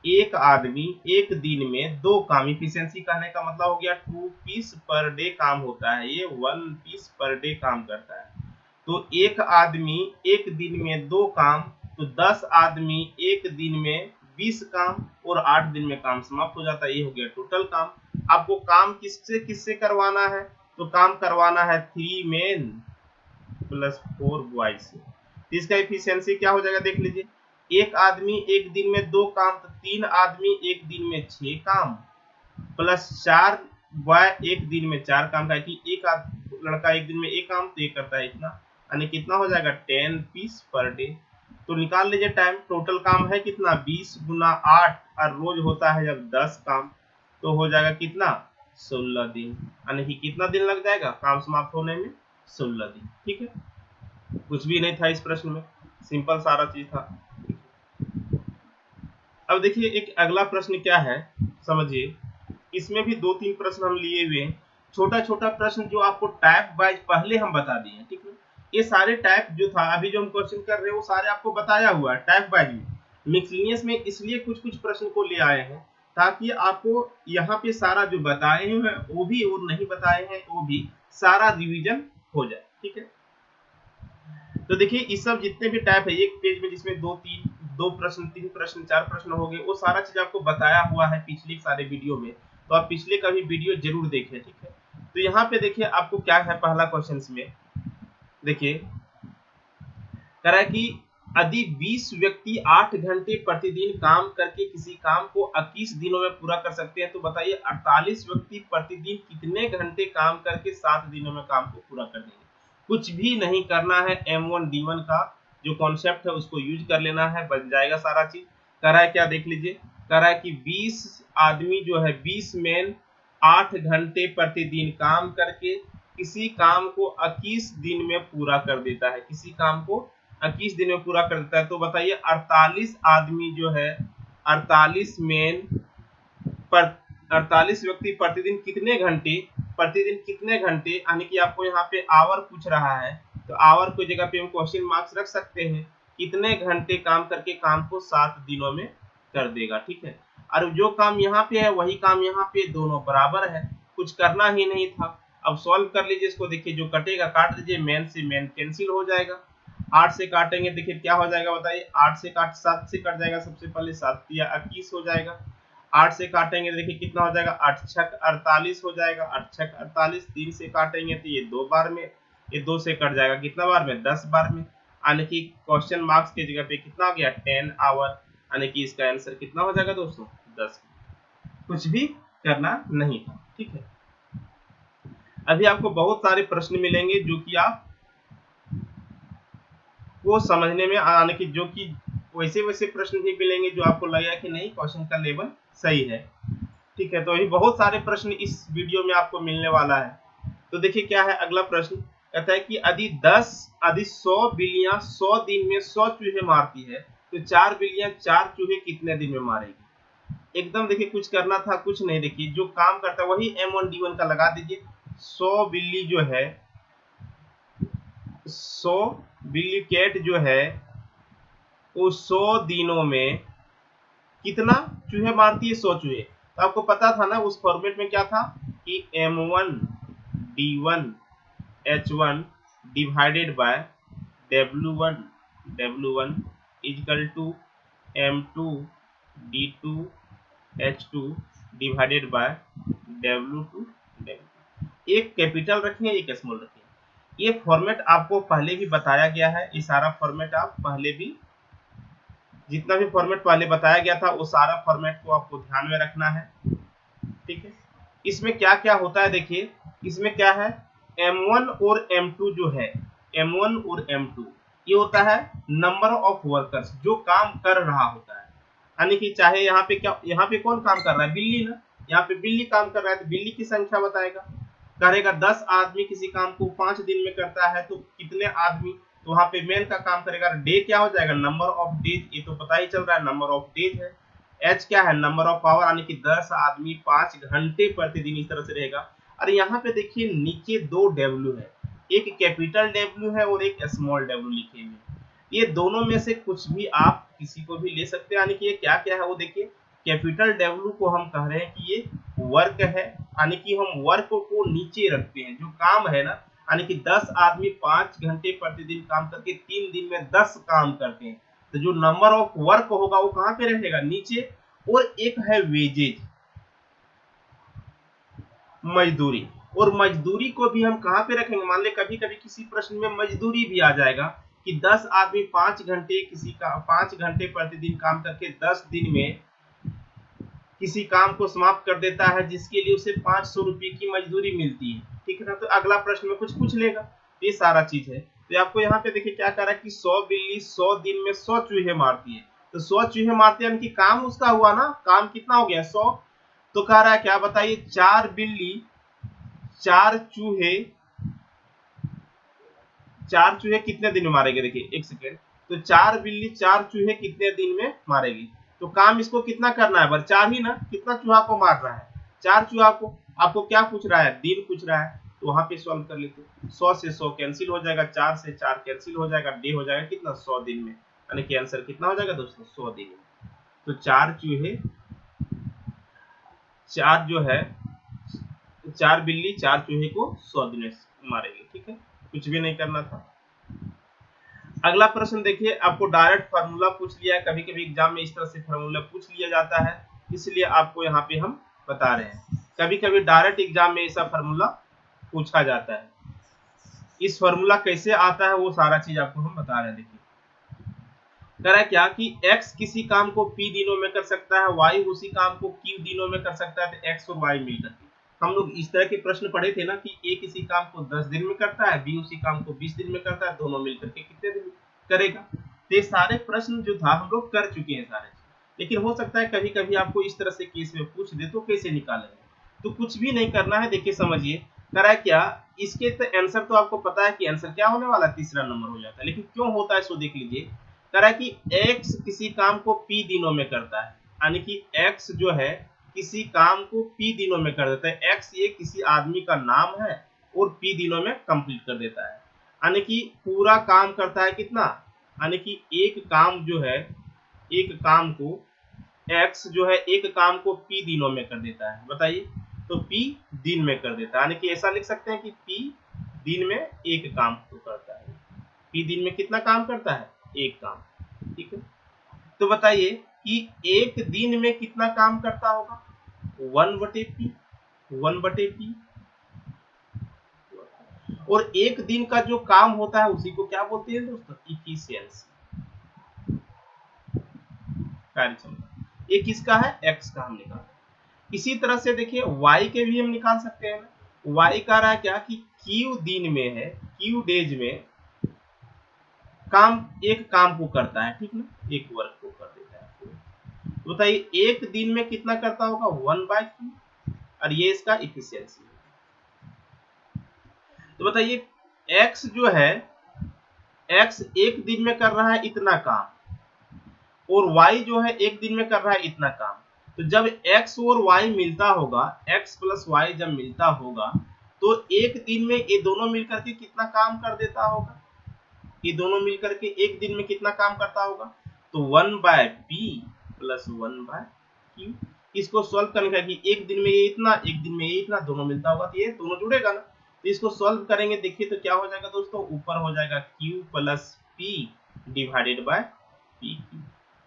एक आदमी एक दिन में 2 काम, इफिशियंसी कहने का मतलब हो गया 2 पीस पर डे काम होता है, ये 1 पीस पर डे काम करता है। तो एक आदमी एक दिन में 2 काम, तो 10 आदमी एक दिन में 20 काम, और 8 दिन में काम समाप्त हो जाता है, ये हो गया टोटल काम। आपको काम किससे किससे करवाना है, तो काम करवाना है 3 मेन प्लस 4 बॉयज से। तो इसका इफिशियंसी क्या हो जाएगा देख लीजिए, एक आदमी एक दिन में 2 काम, तो 3 आदमी एक दिन में 6 काम, प्लस 4 बॉय एक दिन में 4 काम का, कि एक लड़का एक दिन में एक काम, तो ये करता है इतना, यानी कितना हो जाएगा 10 पीस पर डे। तो निकाल लीजिए टाइम, टोटल काम है कितना 20 गुना 8, और रोज होता है जब 10 काम, तो हो जाएगा कितना 16 दिन, यानी कि कितना दिन लग जाएगा काम समाप्त होने में, 16 दिन। ठीक है, कुछ भी नहीं था इस प्रश्न में, सिंपल सारा चीज था। अब देखिए एक अगला प्रश्न क्या है, समझिए, इसमें भी 2-3 प्रश्न हम लिए हुए हैं, छोटा छोटा प्रश्न जो आपको टाइप वाइज पहले हम बता दिए हैं। ठीक है, ये सारे टाइप जो था अभी जो हम क्वेश्चन कर रहे हैं वो सारे आपको बताया हुआ है टाइप वाइज में। मिक्सलिनियस में इसलिए कुछ कुछ प्रश्न को ले आए हैं ताकि आपको यहाँ पे सारा जो बताए हैं वो भी और नहीं बताए हैं वो भी सारा रिवीजन हो जाए। ठीक है, तो देखिए इस सब जितने भी टाइप है एक पेज में, जिसमें 2 प्रश्न 3 प्रश्न 4 प्रश्न हो गए, वो सारा चीज आपको बताया हुआ है पिछले सारे वीडियो में, तो आप पिछले का भी वीडियो जरूर देखें। ठीक है, तो यहाँ पे देखिए आपको क्या है, पहला क्वेश्चन में देखिए कह रहा है कि यदि 20 व्यक्ति 8 घंटे प्रतिदिन काम करके किसी काम को 21 दिनों में पूरा कर सकते हैं, तो बताइए 48 व्यक्ति प्रतिदिन कितने घंटे काम करके 7 दिनों में काम को पूरा कर देंगे। कुछ भी नहीं करना है, M1D1 का जो कॉन्सेप्ट है उसको यूज कर लेना है, बन जाएगा सारा चीज। कह रहा है क्या देख लीजिए, कह रहा है कि 20 आदमी जो है 20 मैन 8 घंटे प्रतिदिन काम करके किसी काम को 21 दिन में पूरा कर देता है, किसी काम को 21 दिन में पूरा कर देता है। तो बताइए 48 आदमी जो है 48 मैन पर 48 व्यक्ति प्रतिदिन कितने घंटे, यानी कि आपको यहाँ पे आवर पूछ रहा है, तो आवर को जगह पे हम क्वेश्चन मार्क्स रख सकते हैं, कितने घंटे काम करके काम को 7 दिनों में कर देगा। ठीक है, और जो काम यहाँ पे है वही काम यहाँ पे, दोनों बराबर है, कुछ करना ही नहीं था। अब सॉल्व कर लीजिए इसको, देखिए जो कटेगा काट दीजिए, मैन से मैन कैंसिल हो जाएगा, 8 से काटेंगे देखिए क्या हो जाएगा, बताइए 8 से काट 7 से कट जाएगा, सबसे पहले 7 या 21 हो जाएगा। 8 से काटेंगे देखिए कितना हो जाएगा, 8 छक 48 हो जाएगा, 8 छक 48। 3 से काटेंगे तो ये 2 बार में, ये 2 से कट जाएगा कितना बार में, 10 बार में, यानी कि क्वेश्चन मार्क्स की जगह पे कितना आ गया 10 आवर, यानी कि इसका आंसर कितना हो जाएगा दोस्तों 10। कुछ भी करना नहीं था। ठीक है, अभी आपको बहुत सारे प्रश्न मिलेंगे जो कि आप वो समझने में आने की, जो कि वैसे प्रश्न भी मिलेंगे जो आपको लगेगा कि नहीं क्वेश्चन का लेवल सही है। ठीक है, तो अभी बहुत सारे प्रश्न इस वीडियो में आपको मिलने वाला है। तो देखिए क्या है अगला प्रश्न, कहता है कि यदि 100 बिल्लियां 100 दिन में 100 चूहे मारती है, तो 4 बिल्लियां 4 चूहे कितने दिन में मारेगी। एकदम देखिए कुछ करना था कुछ नहीं, देखिए जो काम करता है वही M1D1 का लगा दीजिए। 100 बिल्ली जो है 100 बिल्ली कैट जो है वो 100 दिनों में कितना चूहे मारती है, 100 चूहे। तो आपको पता था ना उस फॉर्मेट में क्या था कि M1D1 H1 divided by W1 equal to M2D2 H2 divided by W2। एक कैपिटल रखें एक स्मॉल रखें, ये फॉर्मेट आपको पहले भी बताया गया है, ये सारा फॉर्मेट आप पहले भी जितना भी फॉर्मेट पहले बताया गया था वो सारा फॉर्मेट को आपको ध्यान में रखना है, ठीक है। इसमें क्या क्या होता है देखिए, इसमें क्या है, M1 और M2 जो है, M1 और M2 ये होता है नंबर ऑफ वर्कर्स, जो काम कर रहा होता है। यानी कि चाहे यहाँ पे क्या, यहाँ पे कौन काम कर रहा है, बिल्ली ना, यहाँ पे बिल्ली काम कर रहा है तो बिल्ली की संख्या बताएगा, करेगा 10 आदमी किसी काम को 5 दिन में करता है तो कितने आदमी, तो वहां पे मेन का काम करेगा। डे क्या हो जाएगा, नंबर ऑफ डेज, ये तो पता ही चल रहा है नंबर ऑफ डेज है। एच क्या है, नंबर ऑफ आवर, यानी कि 10 आदमी 5 घंटे प्रतिदिन, इस तरह से रहेगा। और यहाँ पे देखिए नीचे 2 डब्ल्यू है, एक कैपिटल डब्ल्यू है और एक स्मॉल डब्ल्यू लिखे हुए हैं। ये दोनों में से कुछ भी आप किसी को भी ले सकते हैं। यानी कि ये क्या क्या है वो देखिए, कैपिटल डब्ल्यू को हम कह रहे हैं कि ये वर्क है, यानी कि हम वर्क को नीचे रखते हैं, जो काम है ना, यानी कि 10 आदमी 5 घंटे प्रतिदिन काम करके 3 दिन में 10 काम करते हैं, तो जो नंबर ऑफ वर्क होगा वो कहाँ पे रहेगा, नीचे। और एक है वेजेज, मजदूरी, और मजदूरी को भी हम कहाँ पे रखेंगे, मान ले कभी कभी किसी प्रश्न में मजदूरी भी आ जाएगा कि 10 आदमी 5 घंटे किसी का 5 घंटे प्रतिदिन काम करके 10 दिन में किसी काम को समाप्त कर देता है, जिसके लिए उसे 500 रुपये की मजदूरी मिलती है, ठीक है ना। तो अगला प्रश्न में कुछ पूछ लेगा, ये सारा चीज है। तो आपको यहाँ पे देखिए क्या कह रहा है कि 100 बिल्ली 100 दिन में 100 चूहे मारती है, तो 100 चूहे मारते हैं, यानी कि काम उसका हुआ ना, काम कितना हो गया 100। तो कह रहा है क्या बताइए, 4 बिल्ली 4 चूहे, 4 चूहे कितने दिन में मारेंगे, देखिए एक सेकेंड, तो 4 बिल्ली 4 चूहे कितने दिन में मारेगी, तो काम इसको कितना करना है, बस 4 ही ना, कितना चूहा को मार रहा है, 4 चूहा को। आपको क्या पूछ रहा है, दिन पूछ रहा है, तो वहां पे सॉल्व कर लेते, 100 से 100 कैंसिल हो जाएगा, 4 से 4 कैंसिल हो जाएगा, डे हो जाएगा कितना 100 दिन में, यानी कि आंसर कितना हो जाएगा दोस्तों 100 दिन में। तो 4 चूहे, 4 जो है 4 बिल्ली 4 चूहे को 100 दिन में मारेगी, ठीक है, कुछ भी नहीं करना था। अगला प्रश्न देखिए, आपको डायरेक्ट फार्मूला पूछ लिया है, कभी कभी एग्जाम में इस तरह से फार्मूला पूछ लिया जाता है, इसलिए आपको यहाँ पे हम बता रहे हैं। कभी कभी डायरेक्ट एग्जाम में ऐसा फार्मूला पूछा जाता है, इस फार्मूला कैसे आता है वो सारा चीज आपको हम बता रहे हैं। देखिए कह रहा है क्या कि x किसी काम को p दिनों में कर सकता है, y उसी काम को q दिनों में कर सकता है, तो x और y मिलकर के, हम लोग इस तरह के प्रश्न पढ़े थे ना कि a किसी काम को 10 दिन में करता है, b उसी काम को 20 दिन में करता है, दोनों मिलकर के कितने दिन करेगा। तो ये सारे प्रश्न जो था हम लोग कर चुके हैं सारे, लेकिन हो सकता है कभी कभी आपको इस तरह से केस में पूछ दे तो कैसे निकालेंगे, तो कुछ भी नहीं करना है। देखिए समझिए कह रहा है क्या, इसके तो आंसर तो आपको पता है कि आंसर क्या होने वाला है, तीसरा नंबर हो जाता है, लेकिन क्यों होता है सो देख लीजिए। कह रहा है कि x किसी काम को p दिनों में करता है, यानी कि x जो है किसी काम को p दिनों में कर देता है, x ये किसी आदमी का नाम है और p दिनों में कंप्लीट कर देता है, यानी कि पूरा काम करता है कितना, यानी कि एक काम जो है, एक काम को x जो है एक काम को p दिनों में कर देता है, बताइए, तो p दिन में कर देता है, यानी कि ऐसा लिख सकते हैं कि p दिन में एक काम को करता है, p दिन में कितना काम करता है, एक काम, ठीक है। तो बताइए कि एक दिन में कितना काम करता होगा, 1/p, 1/p, और एक दिन का जो काम होता है उसी को क्या बोलते हैं दोस्तों, इफिशियंसी, कार्यक्षमता। ये किसका है, x का हम निकाल। इसी तरह से देखिए y के भी हम निकाल सकते हैं ना, y कह रहा है क्या कि q दिन में है, q डेज में काम एक काम को करता है, ठीक ना, एक वर्क को कर देता है। तो बताइए एक दिन में कितना करता होगा, 1/q, और ये इसका इफिशियंसी है। तो बताइए x जो है, x एक दिन में कर रहा है इतना काम, और y जो है एक दिन में कर रहा है इतना काम, तो जब x और y मिलता होगा, x प्लस y जब मिलता होगा, तो एक दिन में ये दोनों मिलकर के कितना काम कर देता होगा, ये दोनों मिलकर के एक दिन में कितना काम करता होगा, तो 1/p प्लस 1/q। इसको सॉल्व करने का कि एक दिन में ये इतना, एक दिन में ये इतना, दोनों मिलता होगा तो ये दोनों जुड़ेगा ना, तो इसको सॉल्व करेंगे, देखिए तो क्या हो जाएगा दोस्तों, ऊपर हो जाएगा q plus p divided by p,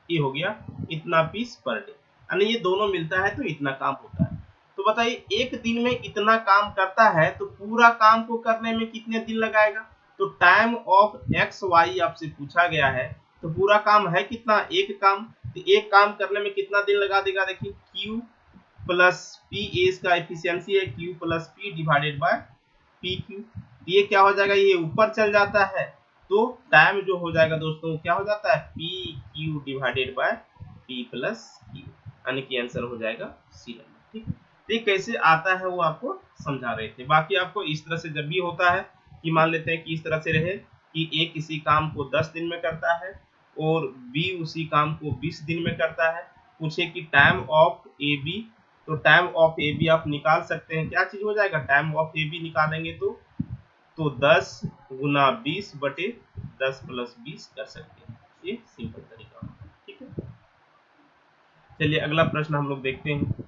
ये हो गया इतना पीस पर डे, यानी ये दोनों मिलता है तो इतना काम होता है। तो बताइए एक दिन में इतना काम करता है तो पूरा काम को करने में कितने दिन लगाएगा, तो टाइम ऑफ एक्स वाई आपसे पूछा गया है तो पूरा काम है कितना, एक काम, तो एक काम करने में कितना दिन लगा देगा, देखिए Q प्लस पी, इसका एफिशिएंसी है Q plus P divided by P Q. ये क्या हो जाएगा, ये ऊपर चल जाता है तो टाइम जो हो जाएगा दोस्तों क्या हो जाता है, P Q divided by P plus Q, यानी कि आंसर हो जाएगा सी नंबर। ठीक है, तो ये कैसे आता है वो आपको समझा रहे थे। बाकी आपको इस तरह से जब भी होता है कि मान लेते हैं कि इस तरह से रहे कि ए किसी काम को 10 दिन में करता है और बी उसी काम को 20 दिन में करता है, पूछे कि टाइम ऑफ ए बी, तो टाइम ऑफ ए बी आप निकाल सकते हैं, क्या चीज हो जाएगा, टाइम ऑफ ए बी निकालेंगे तो 10 गुना 20 बटे 10 प्लस 20 कर सकते हैं। ये सिंपल तरीका है। ठीक है, चलिए अगला प्रश्न हम लोग देखते हैं।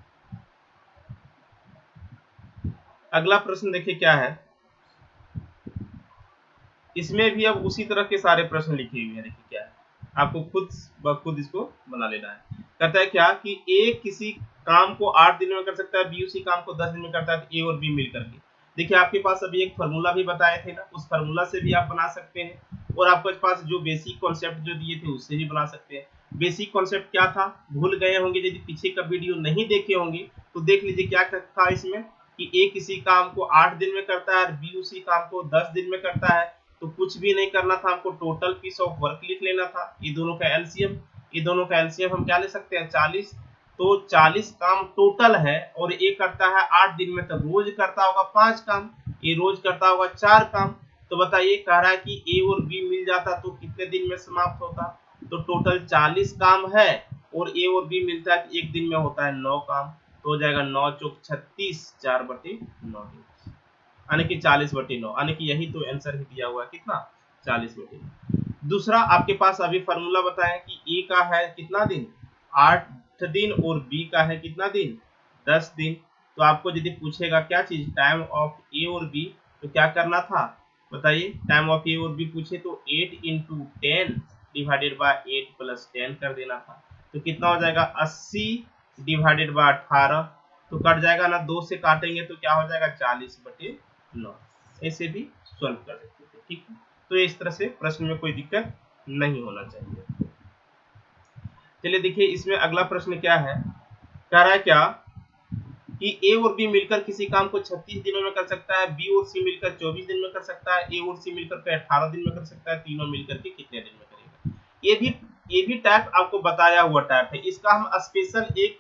अगला प्रश्न देखिए क्या है, इसमें भी अब उसी तरह के सारे प्रश्न लिखे हुए हैं। देखिए क्या है, आपको खुद इसको बना लेना है। कहता है क्या कि ए किसी काम को 8 दिन में कर सकता है, बी उसी काम को 10 दिन में करता है, तो ए और बी मिल करके। देखिए आपके पास अभी एक फार्मूला भी बताए थे ना, उस फार्मूला से भी आप बना सकते हैं और आपके पास जो बेसिक कॉन्सेप्ट जो दिए थे उससे भी बना सकते हैं। बेसिक कॉन्सेप्ट क्या था, भूल गए होंगे, यदि पीछे का वीडियो नहीं देखे होंगे तो देख लीजिए क्या था इसमें कि ए किसी काम को 8 दिन में करता है और बी उसी काम को 10 दिन में करता है, तो कुछ भी नहीं करना था, हमको टोटल पीस ऑफ वर्क लिख लेना था। ये दोनों का एलसीएम, ये दोनों का एलसीएम हम क्या ले सकते हैं, 40। तो 40 काम टोटल है और ये करता है 8 दिन में, तो रोज करता होगा 5 काम, ये रोज करता होगा 4 काम। तो बताइए, कह रहा है कि ए और बी मिल जाता तो कितने दिन में समाप्त होता, तो टोटल 40 काम है और ए और बी मिलता है एक दिन में होता है 9 काम, तो हो जाएगा 9 चौक 36, 4/9, यानी कि 40/9, यानी कि यही तो आंसर ही दिया हुआ है, कितना, 40/9। दूसरा आपके पास अभी फार्मूला बताया कि ए का है कितना दिन, 8 दिन और बी का है कितना दिन, 10 दिन। तो आपको यदि पूछेगा क्या चीज, टाइम ऑफ ए और बी, तो क्या करना था बताइए, टाइम ऑफ ए और बी पूछे तो 8 × 10 डिवाइडेड बाय 8 + 10 कर देना था, तो कितना हो जाएगा 80 डिवाइडेड बाय 18, तो कट जाएगा ना, 2 से काटेंगे तो क्या हो जाएगा 40/9। ऐसे भी सॉल्व कर देते थे। ठीक है, तो इस तरह से प्रश्न में कोई दिक्कत नहीं होना चाहिए। चलिए देखिए इसमें अगला प्रश्न क्या है, कह रहा है क्या कि ए और बी मिलकर किसी काम को 36 दिनों में कर सकता है, बी और सी मिलकर 24 दिन में कर सकता है, ए और सी मिलकर के 18 दिन में कर सकता है, तीनों मिलकर के कितने दिन में करेगा। ये भी टाइप आपको बताया हुआ टाइप है, इसका हम स्पेशल एक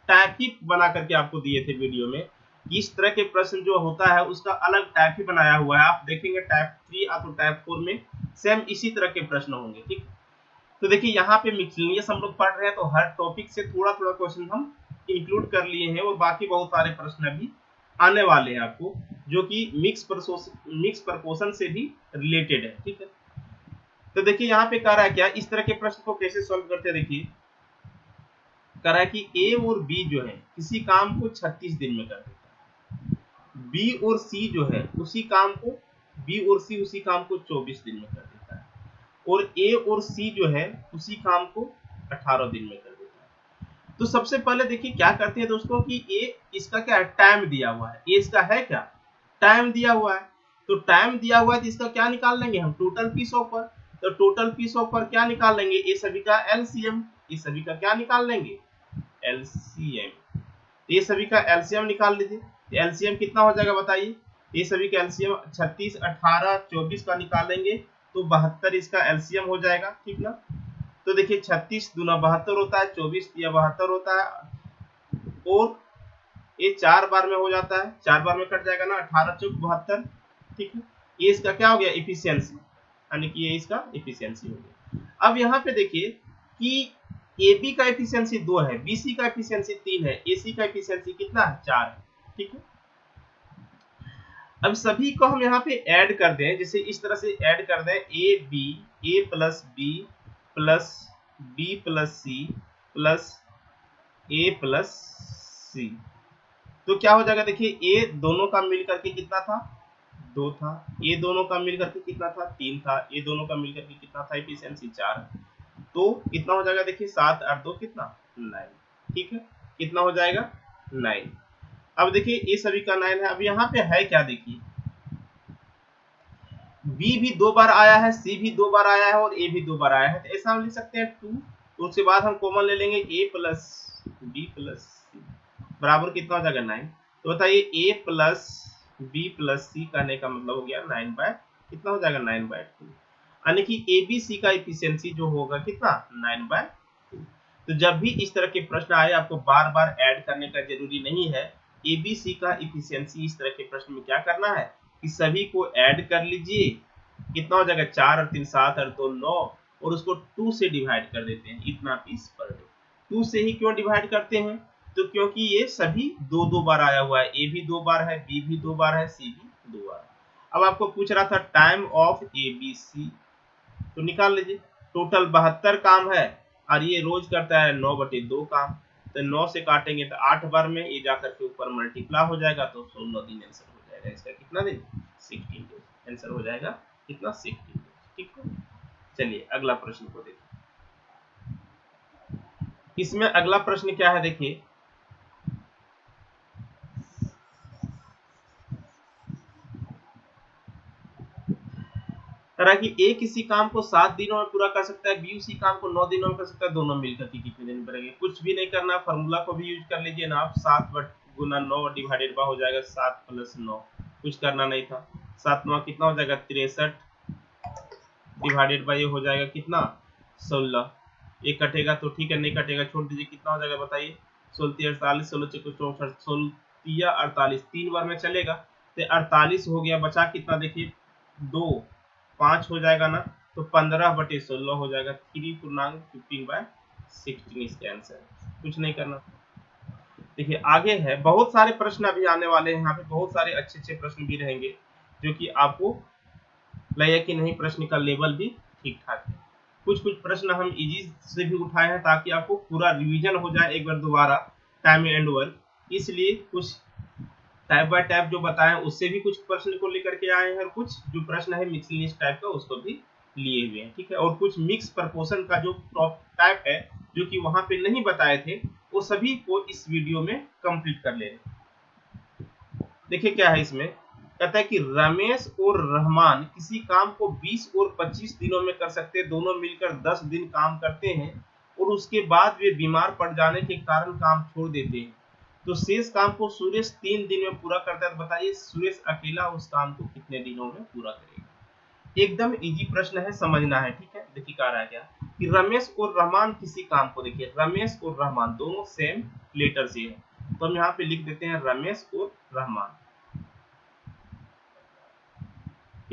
टाइप ही बना करके आपको दिए थे वीडियो में। इस तरह के प्रश्न जो होता है उसका अलग टाइप ही बनाया हुआ है, आप देखेंगे टाइप 3 अथवा टाइप 4 में सेम इसी तरह के प्रश्न होंगे। ठीक, तो देखिए यहाँ पे मिसलेनियस हम लोग पढ़ रहे हैं तो हर टॉपिक से थोड़ा थोड़ा क्वेश्चन हम इंक्लूड कर लिए हैं और बाकी बहुत सारे प्रश्न अभी आने वाले हैं आपको, जो कि मिक्स प्रपोर्शन से भी रिलेटेड है। ठीक है, तो देखिए यहाँ पे कह रहा है क्या, इस तरह के प्रश्न को कैसे सॉल्व करते हैं। देखिए कह रहा है कि ए और बी जो है किसी काम को 36 दिन में कर देता है, बी और सी जो है उसी काम को 24 दिन में कर देता है, और ए और सी जो है उसी काम को 18 दिन में कर देता है। तो सबसे पहले देखिए क्या करते हैं दोस्तों कि ए इसका क्या है, टाइम दिया हुआ है, ए इसका है क्या, टाइम दिया हुआ है, तो टाइम दिया हुआ है तो इसका क्या निकाल लेंगे हम, टोटल पीस ऑफ वर्क। तो टोटल पीस ऑफ वर्क क्या निकाल लेंगे, ये सभी का एलसीएम, ये सभी का क्या निकाल लेंगे, एलसीएम। ये सभी का एलसीएम निकाल लीजिए, तो एलसीएम कितना हो जाएगा बताइए, ये सभी का एलसीएम 36, 18, 24 का निकालेंगे तो 72 इसका एलसीएम हो जाएगा। ठीक ना, तो देखिए 36 दूना 72 होता है, 24 या 72 होता है, और ये 4 बार में हो जाता है, 4 बार में कट जाएगा ना, 18 चौक 72। ठीक है, ये इसका क्या हो गया, इफिशियंसी, यानी कि ये इसका इफिशियंसी हो गया। अब यहाँ पे देखिए कि AB का एफिशिएंसी 2 है, BC का एफिशिएंसी 3 है, AC का एफिशिएंसी कितना है, 4 है। ठीक है, अब सभी को हम यहाँ पे ऐड कर दें, जैसे इस तरह से ऐड कर दें, A plus B plus B plus C plus A plus C, तो क्या हो जाएगा, देखिए A दोनों का मिल करके कितना था, 2 था, A दोनों का मिल करके कितना था, 3 था, A दोनों का मिल करके कितना था, एफिशिएंसी 4, तो कितना हो जाएगा, देखिए 7 और 2 कितना, 9। ठीक है, कितना हो जाएगा, 9। अब देखिए ये सभी का 9 है। अब यहाँ पे है क्या, देखिए बी भी 2 बार आया है, सी भी 2 बार आया है और ए भी 2 बार आया है, तो ऐसा हम लिख सकते हैं 2। तो उसके बाद हम कॉमन ले लेंगे a प्लस बी प्लस सी बराबर कितना हो जाएगा 9। तो बताइए a प्लस बी प्लस सी कहने का मतलब हो गया 9 बाय कितना हो जाएगा 9/2, यानी कि ए बी सी का इफिशियंसी जो होगा कितना 9/2। तो जब भी इस तरह के प्रश्न आए आपको बार बार ऐड करने का जरूरी नहीं है, ए बी सी का इफिशियंसी इस तरह के प्रश्न में क्या करना है कि सभी को ऐड कर लीजिए, कितना हो जाएगा 4 और 3 7 और 2 9 और उसको 2 से डिवाइड कर देते हैं, इतना पीस पर डे। 2 से ही क्यों डिवाइड करते हैं, तो क्योंकि ये सभी 2 बार आया हुआ है, ए भी 2 बार है, बी भी 2 बार है, सी भी 2 बार है। अब आपको पूछ रहा था time of A B C, तो निकाल लीजिए। टोटल 72 काम है और ये रोज करता है 9/2 काम, तो 9 से काटेंगे तो 8 बार में ये जाकर के ऊपर मल्टीप्लाई हो जाएगा, तो 16 दिन आंसर हो जाएगा। इसका कितना दिन 16 डेज आंसर हो जाएगा, कितना 16 डेज। ठीक है, चलिए अगला प्रश्न को देखिए। इसमें अगला प्रश्न क्या है देखिए, तरह कि ए किसी काम को 7 दिनों में पूरा कर सकता है, बी उसी काम को 9 दिनों में कर सकता है, दोनों मिलकर के कितने दिन करेंगे। कुछ भी नहीं करना, फार्मूला को भी यूज कर लीजिए ना आप, 7 गुना 9 डिवाइडेड बाय हो जाएगा 7 प्लस 9, कुछ करना नहीं था। 7 9 कितना हो जाएगा 63 डिवाइडेड बाय हो जाएगा कितना 16। ये कटेगा तो ठीक है, नहीं कटेगा छोड़ दीजिए। कितना हो जाएगा बताइए 16 48 16 64 16 48, 3 बार में चलेगा तो 48 हो गया। बचा कितना देखिए 2 5 हो जाएगा ना, तो 15/16 हो जाएगा, 3×15/16 इसका आंसर। कुछ नहीं करना। देखिए आगे है, बहुत सारे प्रश्न अभी आने वाले हैं, यहाँ पे बहुत सारे अच्छे प्रश्न भी रहेंगे जो कि आपको लगेगा कि नहीं प्रश्न का लेवल भी ठीक ठाक है। कुछ प्रश्न हम इजी से भी उठाए हैं ताकि आपको पूरा रिवीजन हो जाए एक बार दोबारा टाइम एंड वर्क, इसलिए कुछ टाइप बाय टाइप जो बताएं उससे भी कुछ प्रश्न को लेकर के आए हैं, और कुछ जो प्रश्न है मिसलिनियस टाइप का उसको भी लिए हुए हैं। ठीक है, और कुछ मिक्स प्रपोर्शन का जो टॉप टाइप है जो कि वहां पे नहीं बताए थे, वो सभी को इस वीडियो में कंप्लीट कर ले रहे। देखिए क्या है इसमें, कहता है कि रमेश और रहमान किसी काम को 20 और 25 दिनों में कर सकते हैं, दोनों मिलकर 10 दिन काम करते हैं और उसके बाद वे बीमार पड़ जाने के कारण काम छोड़ देते हैं, तो शेष काम को सुरेश 3 दिन में पूरा करता है। तो बताइए सुरेश अकेला उस काम को कितने दिनों में पूरा करेगा। एकदम इजी प्रश्न है, समझना है। ठीक है, देखिए कह रहा है क्या कि रमेश और रहमान किसी काम को, देखिए रमेश और रहमान दोनों सेम लेटर से है, तो हम यहाँ पे लिख देते हैं रमेश और रहमान,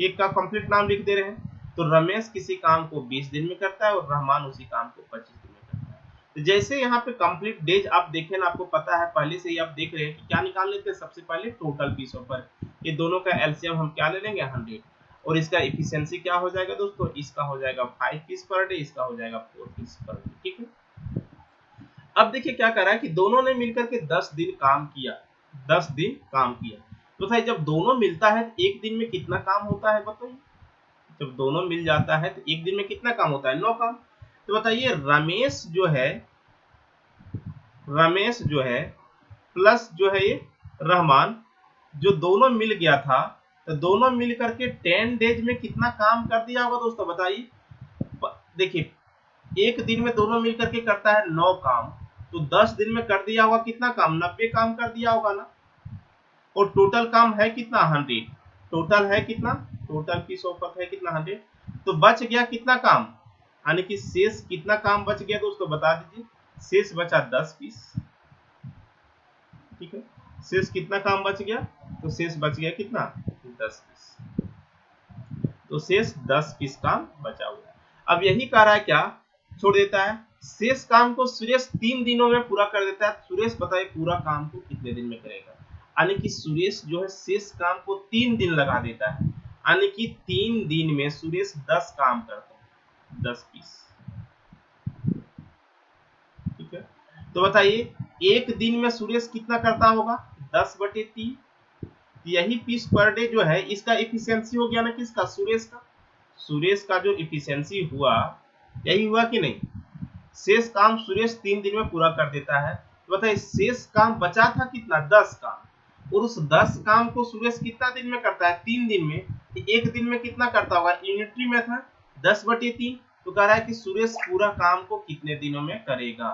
एक का कंप्लीट नाम लिख दे रहे हैं। तो रमेश किसी काम को 20 दिन में करता है और रहमान उसी काम को 25 दिन में करता है। तो जैसे यहाँ पे कंप्लीट डेज आप देखें ना, आपको पता है पहले से ही आप देख रहे हैं कि क्या निकाल लेते हैं, सबसे पहले टोटल पीस ऑफ वर्क, ये दोनों का एलसीएम हम क्या ले लेंगे 100, और इसका एफिशिएंसी क्या हो जाएगा दोस्तों, इसका हो जाएगा 5 पीस पर डे, इसका हो जाएगा 4 पीस पर डे। ठीक है, अब देखिए क्या कर रहा है कि दोनों ने मिलकर के 10 दिन काम किया, 10 दिन काम किया। तो भाई जब दोनों मिलता है तो एक दिन में कितना काम होता है बताइए, जब दोनों मिल जाता है तो एक दिन में कितना काम होता है 9 काम। तो बताइए रमेश जो है प्लस जो है ये रहमान, जो दोनों मिल गया था, तो दोनों मिल करके 10 डेज में कितना काम कर दिया होगा दोस्तों बताइए। देखिए एक दिन में दोनों मिल करके करता है 9 काम, तो 10 दिन में कर दिया होगा कितना काम, 90 काम कर दिया होगा ना, और टोटल काम है कितना 100, टोटल है कितना, टोटल पीस ऑफ वर्क है कितना 100, तो बच गया कितना काम, यानी कि शेष कितना काम बच गया दोस्तों बता दीजिए। शेष बचा 10 पीस। ठीक है, शेष कितना काम बच गया, तो शेष बच गया कितना 10 पीस, तो शेष 10 पीस काम बचा हुआ है। अब यही कह रहा है क्या, छोड़ देता है, शेष काम को सुरेश 3 दिनों में पूरा कर देता है। सुरेश बताइए पूरा काम को कितने दिन में करेगा, यानी कि सुरेश जो है शेष काम को 3 दिन लगा देता है, यानी कि 3 दिन में सुरेश 10 काम करता है, 10 पीस। ठीक है, तो बताइए एक दिन में सुरेश कितना करता होगा 10/3, यही पीस पर डे जो है इसका एफिशिएंसी हो गया ना किसका, सुरेश का। सुरेश का जो एफिशिएंसी हुआ यही हुआ कि नहीं, शेष काम सुरेश 3 दिन में पूरा कर देता है। तो बताइए शेष काम बचा था कितना 10 काम, और उस 10 काम को सुरेश कितना दिन में करता है? 3 दिन में। एक दिन में कितना करता होगा? Unitary method 10/3। तो कह रहा है कि सुरेश पूरा काम को कितने दिनों में करेगा?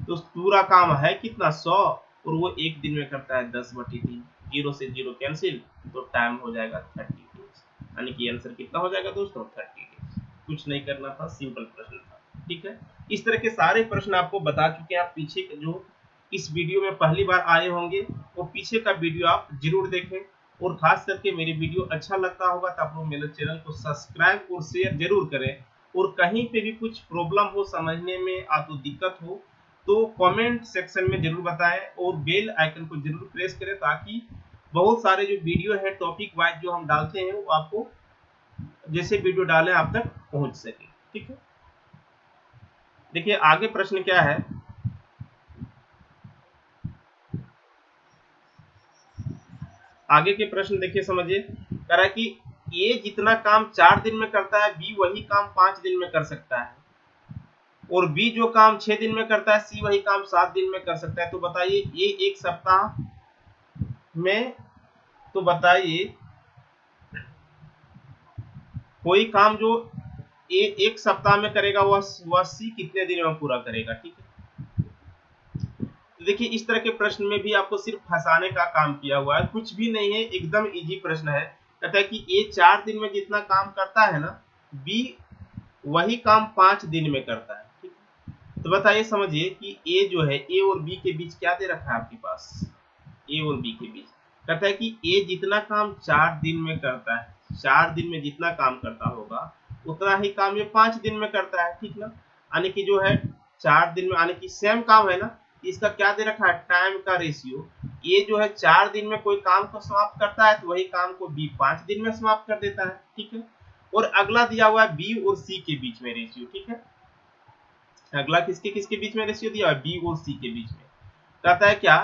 तो पूरा काम है कितना? 100, और वो एक दिन में करता है 10/3। 0 से 0 कैंसिल, तो टाइम हो जाएगा 30 डेज। यानी कि आंसर कितना हो जाएगा दोस्तों? 30 डेज। कुछ नहीं करना था, सिंपल प्रश्न था। ठीक है, इस तरह के सारे प्रश्न आपको बता चुके हैं। आप पीछे जो इस वीडियो में पहली बार आए होंगे वो पीछे का वीडियो आप जरूर देखें, और खास करके मेरी वीडियो अच्छा लगता होगा तो आप लोग मेरे चैनल को सब्सक्राइब और शेयर जरूर करें। और कहीं पे भी कुछ प्रॉब्लम हो, समझने में आपको दिक्कत हो, तो कमेंट सेक्शन में जरूर बताएं, और बेल आइकन को जरूर प्रेस करें, ताकि बहुत सारे जो वीडियो है टॉपिक वाइज जो हम डालते हैं वो आपको जैसे वीडियो डालें आप तक पहुंच सके। ठीक है, देखिए आगे प्रश्न क्या है। आगे के प्रश्न देखिए, समझिए। कह रहा है कि ए जितना काम 4 दिन में करता है, बी वही काम 5 दिन में कर सकता है, और बी जो काम 6 दिन में करता है, सी वही काम 7 दिन में कर सकता है। तो बताइए ए एक सप्ताह में, तो बताइए कोई काम जो ए एक सप्ताह में करेगा वह सी कितने दिन में पूरा करेगा? ठीक है, तो देखिए इस तरह के प्रश्न में भी आपको सिर्फ फंसाने का काम किया हुआ है, कुछ भी नहीं है, एकदम इजी प्रश्न है। कहता है कि ए 4 दिन में जितना काम करता है ना, बी वही काम 5 दिन में करता है। ठीक है, तो बताइए, समझिए कि ए जो है, ए और बी के बीच क्या दे रखा है आपके पास? ए और बी के बीच कहता है कि ए जितना काम 4 दिन में करता है, 4 दिन में जितना काम करता होगा उतना ही काम ये 5 दिन में करता है। ठीक ना, यानी कि जो है 4 दिन में, यानी कि सेम काम है ना, इसका क्या दे रखा है? टाइम का रेशियो। ये जो है 4 दिन में कोई काम को समाप्त करता है, तो वही काम को बी 5 दिन में समाप्त कर देता है। ठीक है, और अगला दिया हुआ है बी और सी के बीच में रेशियो। ठीक है, अगला किसके किसके बीच में रेशियो दिया है? बी और सी के बीच में। कहता है क्या?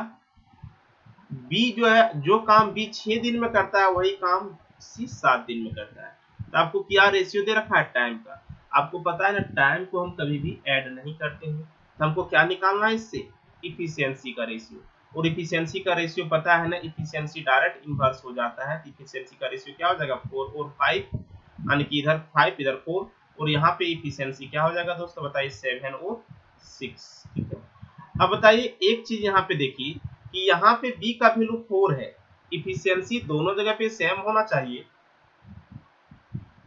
बी जो है, जो काम बी 6 दिन में करता है वही काम सी 7 दिन में करता है। तो आपको क्या रेशियो दे रखा है? टाइम का। आपको पता है ना, टाइम को हम कभी भी ऐड नहीं करते हैं, तो हमको क्या निकालना है इससे? इफिशियंसी का रेशियो। और इफिशियंसी का रेशियो पता है ना, इफिशियंसी डायरेक्ट इनवर्स हो जाता है। इफिशियंसी का रेशियो क्या हो जाएगा? 4 और 5, यानी कि इधर 5 इधर 4, और यहाँ पे इफिशियंसी क्या हो जाएगा दोस्तों? बताइए 7 और 6। ठीक है, अब बताइए एक चीज यहाँ पे देखिए कि यहाँ पे बी का वैल्यू 4 है, इफिशियंसी दोनों जगह पे सेम होना चाहिए।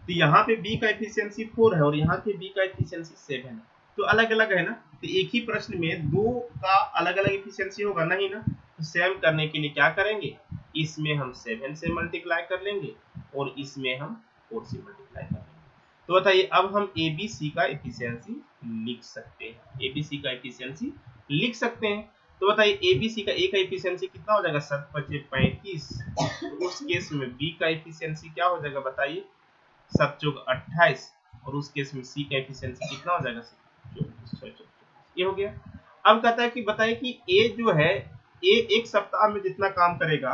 तो यहाँ पे बी का एफिशिएंसी 4 है और यहाँ पे बी का एफिशिएंसी 7 है, तो अलग अलग है ना। तो एक ही प्रश्न में दो का अलग अलग एफिशिएंसी होगा नहीं ना, तो सेम करने के लिए क्या करेंगे? इसमें हम 7 से मल्टीप्लाई कर लेंगे और इसमें हम 4 से मल्टीप्लाई कर लेंगे। तो बताइए अब हम एबीसी का एफिशिएंसी लिख सकते हैं, एबीसी का एफिशिएंसी लिख सकते हैं। तो बताइए एबीसी का ए का एफिशिएंसी कितना हो जाएगा? 7 5 35। तो उस केस में बी का एफिशिएंसी क्या हो जाएगा? बताइए 7 चौक 28, और उस केस में सी का एफिशिएंसी कितना हो जाएगा? 24। ये हो गया। अब कहता है कि बताइए कि ए जो है, ए एक सप्ताह में जितना काम करेगा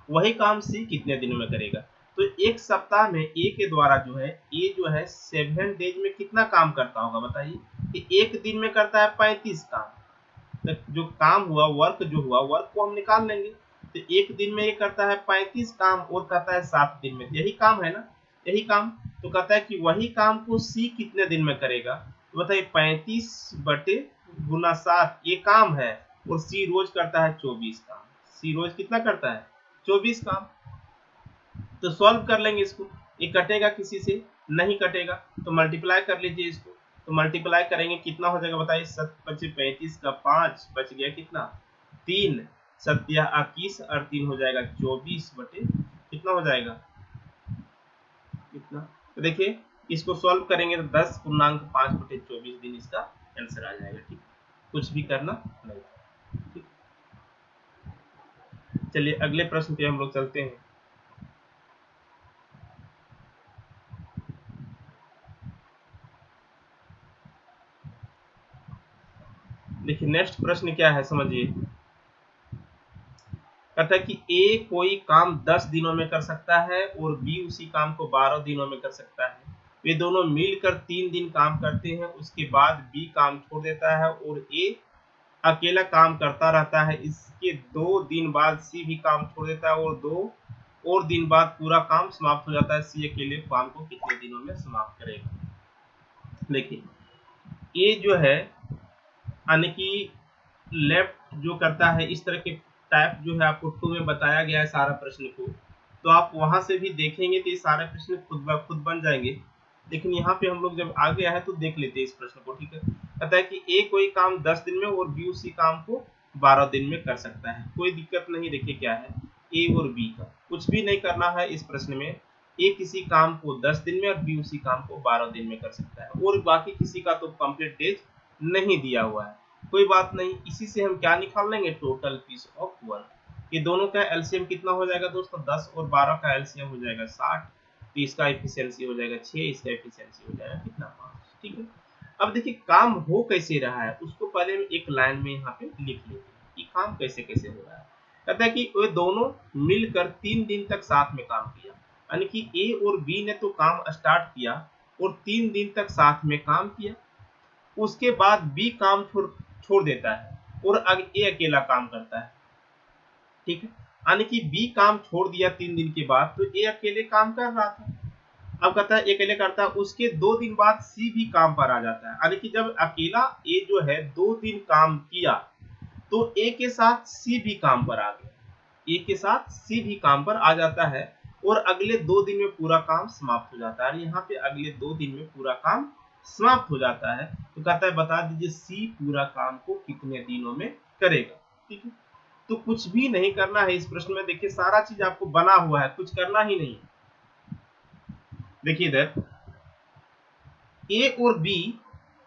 वही काम सी कितने दिन में करेगा? तो एक सप्ताह में ए के द्वारा जो है, ए जो है 7 डेज में कितना काम करता होगा? बताइए कि एक दिन में करता है 35 काम। तो जो काम हुआ, वर्क जो हुआ, वर्क को हम निकाल लेंगे। तो एक दिन में ये करता है 35 काम और करता है 7 दिन में, यही काम है ना, यही काम। तो कहता है कि वही काम को सी कितने दिन में करेगा? तो बताइए 35 बटे गुना 7 ये काम है, और सी रोज करता है 24 काम। सी रोज कितना करता है? 24 काम। तो सॉल्व कर लेंगे इसको, ये कटेगा किसी से? नहीं कटेगा, तो मल्टीप्लाई कर लीजिए इसको। तो मल्टीप्लाई करेंगे कितना हो जाएगा? बताइए 7 5 35 का 5 बच गया कितना? 3 7 21 और 3 हो जाएगा 24 बटे कितना हो जाएगा? कितना? तो देखिए इसको सॉल्व करेंगे तो 10.5 बटे 24 दिन इसका आंसर आ जाएगा। ठीक, कुछ भी करना नहीं। ठीक, चलिए अगले प्रश्न पे हम लोग चलते हैं। देखिए नेक्स्ट प्रश्न क्या है, समझिए। कहता है कि ए कोई काम 10 दिनों में कर सकता है और बी उसी काम को 12 दिनों में कर सकता है। वे दोनों मिलकर 3 दिन काम करते हैं, उसके बाद बी काम छोड़ देता है और ए अकेला काम करता रहता है, इसके 2 दिन बाद सी भी काम छोड़ देता है और 2 और दिन बाद पूरा काम समाप्त हो जाता है। सी अकेले काम को कितने दिनों में समाप्त करेगा? देखिए ए जो है यानी कि लेफ्ट जो करता है, इस तरह के टाइप जो है आपको 2 में बताया गया है सारा प्रश्न को, तो आप वहां से भी देखेंगे तो ये सारे प्रश्न खुद ब खुद बन जाएंगे। लेकिन यहाँ पे हम लोग जब आ गया है तो देख लेते हैं इस प्रश्न को। ठीक है, कहता है कि ए कोई काम 10 दिन में और बी उसी काम को 12 दिन में कर सकता है। कोई दिक्कत नहीं। देखिए क्या है, ए और बी का कुछ भी नहीं करना है इस प्रश्न में। ए किसी काम को 10 दिन में और बी उसी काम को 12 दिन में कर सकता है, और बाकी किसी का तो कंप्लीट डेज नहीं दिया हुआ है। कोई बात नहीं, इसी से हम क्या निकाल लेंगे, टोटल पीस ऑफ वर्क। ये दोनों का एलसीएम कितना हो जाएगा दोस्तों, 10 और 12 का एलसीएम हो जाएगा 60, तो इसका एफिशिएंसी हो जाएगा 6, इसका एफिशिएंसी हो जाएगा कितना, 5। ठीक है, अब देखिए काम हो कैसे रहा है उसको पहले हम एक लाइन में यहाँ पे लिख लेते हैं कि काम कैसे कैसे हो रहा है। कहता है कि वे दोनों मिलकर 3 दिन तक साथ में काम किया, यानी कि ए और बी ने तो काम स्टार्ट किया और 3 दिन तक साथ में काम किया। उसके बाद बी काम छोड़ देता है और ए अकेला काम करता है। ठीक है, यानी कि बी काम छोड़ दिया 3 दिन के बाद, तो ए अकेले काम कर रहा था। अब कहता है अकेले करता है, उसके 2 दिन बाद सी भी काम पर आ जाता है, यानी कि जब अकेला ए जो है 2 दिन काम किया तो ए के साथ सी भी काम पर आ गया, ए के साथ सी भी काम पर आ जाता है और अगले 2 दिन में पूरा काम समाप्त हो जाता है। यहाँ पे अगले 2 दिन में पूरा काम समाप्त हो जाता है। तो कहता है बता दीजिए सी पूरा काम को कितने दिनों में करेगा। ठीक है, तो कुछ भी नहीं करना है इस प्रश्न में। देखिए सारा चीज आपको बना हुआ है, कुछ करना ही नहीं। देखिए इधर ए और बी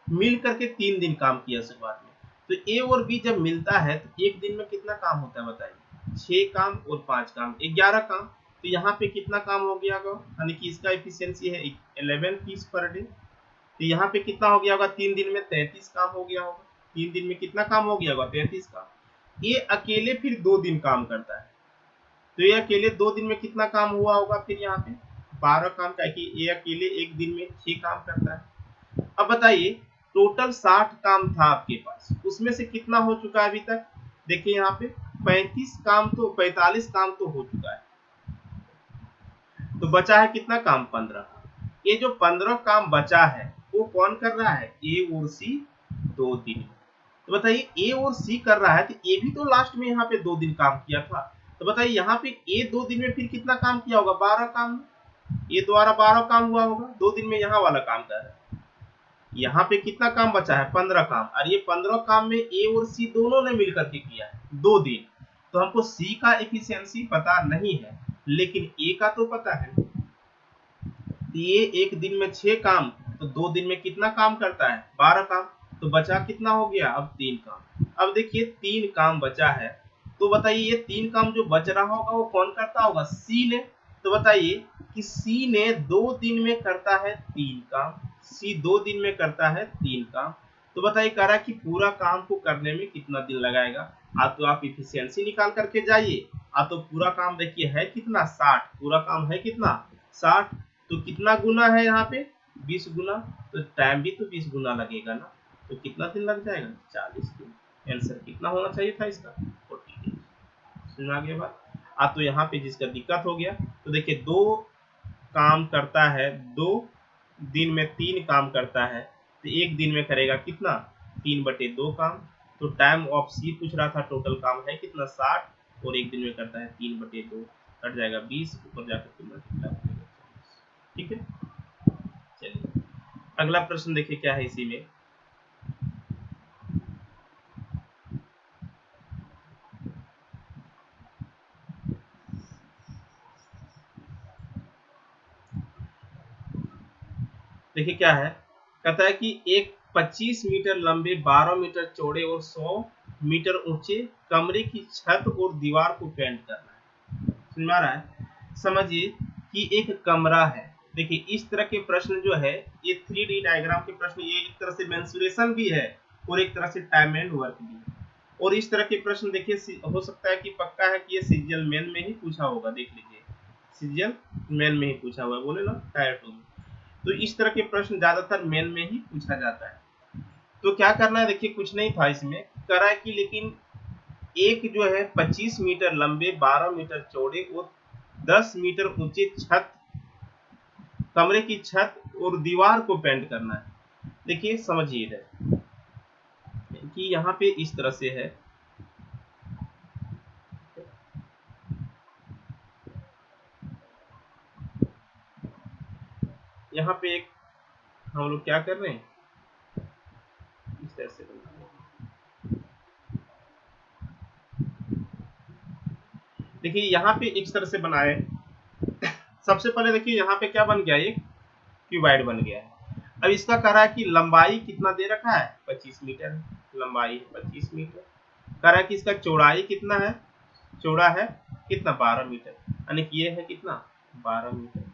मिल करके 3 दिन काम किया शुरुआत में, तो ए और बी जब मिलता है तो एक दिन में कितना काम होता है बताइए, 6 काम और 5 काम 11 काम। तो यहाँ पे कितना काम हो गया होगा, यानी कि इसका एफिशिएंसी है 11 पीस पर डे। तो यहाँ पे कितना हो गया होगा, 3 दिन में 33 काम हो गया होगा। 3 दिन में कितना काम हो गया होगा, 33 काम। ये अकेले फिर 2 दिन काम करता है, तो ये अकेले 2 दिन में कितना काम हुआ होगा, फिर यहाँ पे 12 काम का, कि ये अकेले एक दिन में 6 काम करता है। अब बताइए टोटल 60 काम था आपके पास, उसमें से कितना हो चुका है अभी तक, देखिए यहाँ पे 45 काम तो हो चुका है, तो बचा है कितना काम, 15। ये जो 15 काम बचा है वो कौन कर रहा है, ए और सी 2 दिन। तो बताइए ए और सी कर रहा है, तो ए भी तो लास्ट में यहाँ पे 2 दिन काम किया था। तो बताइए यहाँ पे ए 2 दिन में फिर कितना काम किया होगा, 12 काम। ए द्वारा 12 काम हुआ होगा, 2 दिन में यहाँ वाला काम कर रहा है। यहाँ पे कितना काम बचा है, 15 काम, और ये 15 काम में ए और सी दोनों ने मिलकर के किया है 2 दिन। तो हमको सी का एफिशिएंसी पता नहीं है, लेकिन ए का तो पता है। ये एक दिन में 6 काम, तो 2 दिन में कितना काम करता है, 12 काम। तो बचा कितना हो गया, अब 3 काम। अब देखिए 3 काम बचा है, तो बताइए ये 3 काम जो बच रहा होगा वो कौन करता होगा, सी ने। तो बताइए कि सी ने 2 दिन में करता है 3 काम, सी 2 दिन में करता है 3 काम। तो बताइए कह रहा है कि पूरा काम को करने में कितना दिन लगाएगा। तो आप इफिशियंसी निकाल करके जाइए, तो पूरा काम देखिए है कितना, 60। पूरा काम है कितना, 60। तो कितना गुना है यहाँ पे, 20 गुना, तो टाइम भी तो 20 गुना लगेगा ना। तो कितना दिन लग जाएगा, 40 दिन। आंसर कितना होना चाहिए था इसका, 40 दिन। सुना आगे बात। तो यहाँ पे जिसका दिक्कत हो गया, तो देखिए 2 काम करता है, 2 दिन में 3 काम करता है, तो एक दिन में करेगा कितना, 3/2 काम। तो टाइम ऑफ सी पूछ रहा था, टोटल काम है कितना, 60, और एक दिन में करता है 3/2, कट जाएगा 20, ऊपर जाकर मल्टीप्लाई हो जाएगा। ठीक है, चलिए अगला प्रश्न देखिए क्या है इसी में। देखिए क्या है, कहता है कि एक 25 मीटर लंबे, 12 मीटर चौड़े और 100 मीटर ऊंचे कमरे की छत और दीवार को पेंट करना है। समझ में आ रहा है, समझिए कि एक कमरा है। देखिए इस तरह के प्रश्न जो है ये 3D डायग्राम के प्रश्न, ये एक तरह से मेंसुरेशन भी है और एक तरह से टाइम एंड वर्क भी है। और इस तरह के प्रश्न देखिए हो सकता है कि पक्का है कि ये सीजीएल मेन में ही पूछा होगा। देख लीजिए सीजीएल मेन में ही पूछा हुआ है, बोले ना टायर 2 में। तो इस तरह के प्रश्न ज्यादातर मेन में ही पूछा जाता है। तो क्या करना है, देखिए कुछ नहीं था इसमें। कह रहा है कि लेकिन एक जो है 25 मीटर लंबे, 12 मीटर चौड़े और 10 मीटर ऊंचे छत, कमरे की छत और दीवार को पेंट करना है। देखिए समझिए इधर कि यहाँ पे इस तरह से है, यहाँ पे एक हम लोग क्या कर रहे हैं, इस तरह से बना रहे हैं। देखिए यहाँ पे इस तरह से बनाए। सबसे पहले देखिए यहाँ पे क्या बन गया, एक क्यूबाइड बन गया है। अब इसका कह रहा है कि लंबाई कितना दे रखा है, 25 मीटर, लंबाई 25 मीटर। कह रहा है कि इसका चौड़ाई कितना है, चौड़ा है कितना, 12 मीटर, यानी कि ये है कितना, 12 मीटर।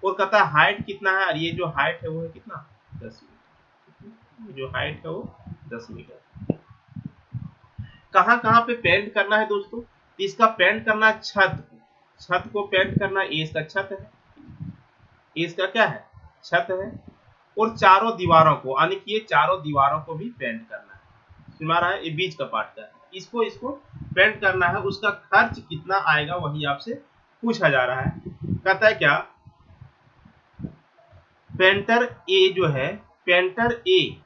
और कहता है हाइट कितना है, और ये जो हाइट है वो है कितना, 10 मीटर। जो हाइट है वो 10 मीटर। कहाँ कहाँ पे पेंट करना है दोस्तों, इसका पेंट करना है छत को पेंट करना है। ये इसका छत है, ये इसका क्या है, छत है। और चारों दीवारों को, यानी कि ये चारों दीवारों को भी पेंट करना है। सुना रहा है, ये बीच का पार्ट का है, इसको पेंट करना है। उसका खर्च कितना आएगा वही आपसे पूछा जा रहा है। कहता है क्या, पेंटर ए जो है, पेंटर ए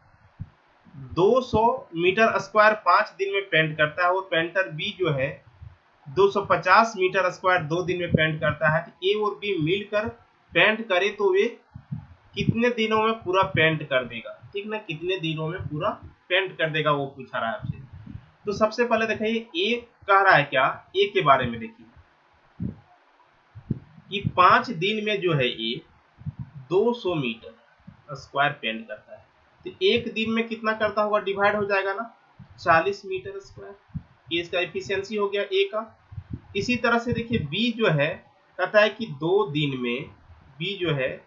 200 मीटर स्क्वायर 5 दिन में पेंट करता है, और पेंटर बी जो है 250 मीटर स्क्वायर 2 दिन में पेंट करता है। तो ए और बी मिलकर पेंट करे तो वे कितने दिनों में पूरा पेंट कर देगा, ठीक ना, कितने दिनों में पूरा पेंट कर देगा वो पूछा रहा है आपसे। तो सबसे पहले देखिए ए कह रहा है क्या, ए के बारे में देखिए कि 5 दिन में जो है ए 200 मीटर स्क्वायर पेंट करता है। तो एक दिन में कितना करता होगा, डिवाइड हो जाएगा ना, 40 मीटर स्क्वायर। ये इसका एफिशिएंसी हो गया ए का। इसी तरह से देखिए बी जो है, कहता है कि 2 दिन में, बी जो है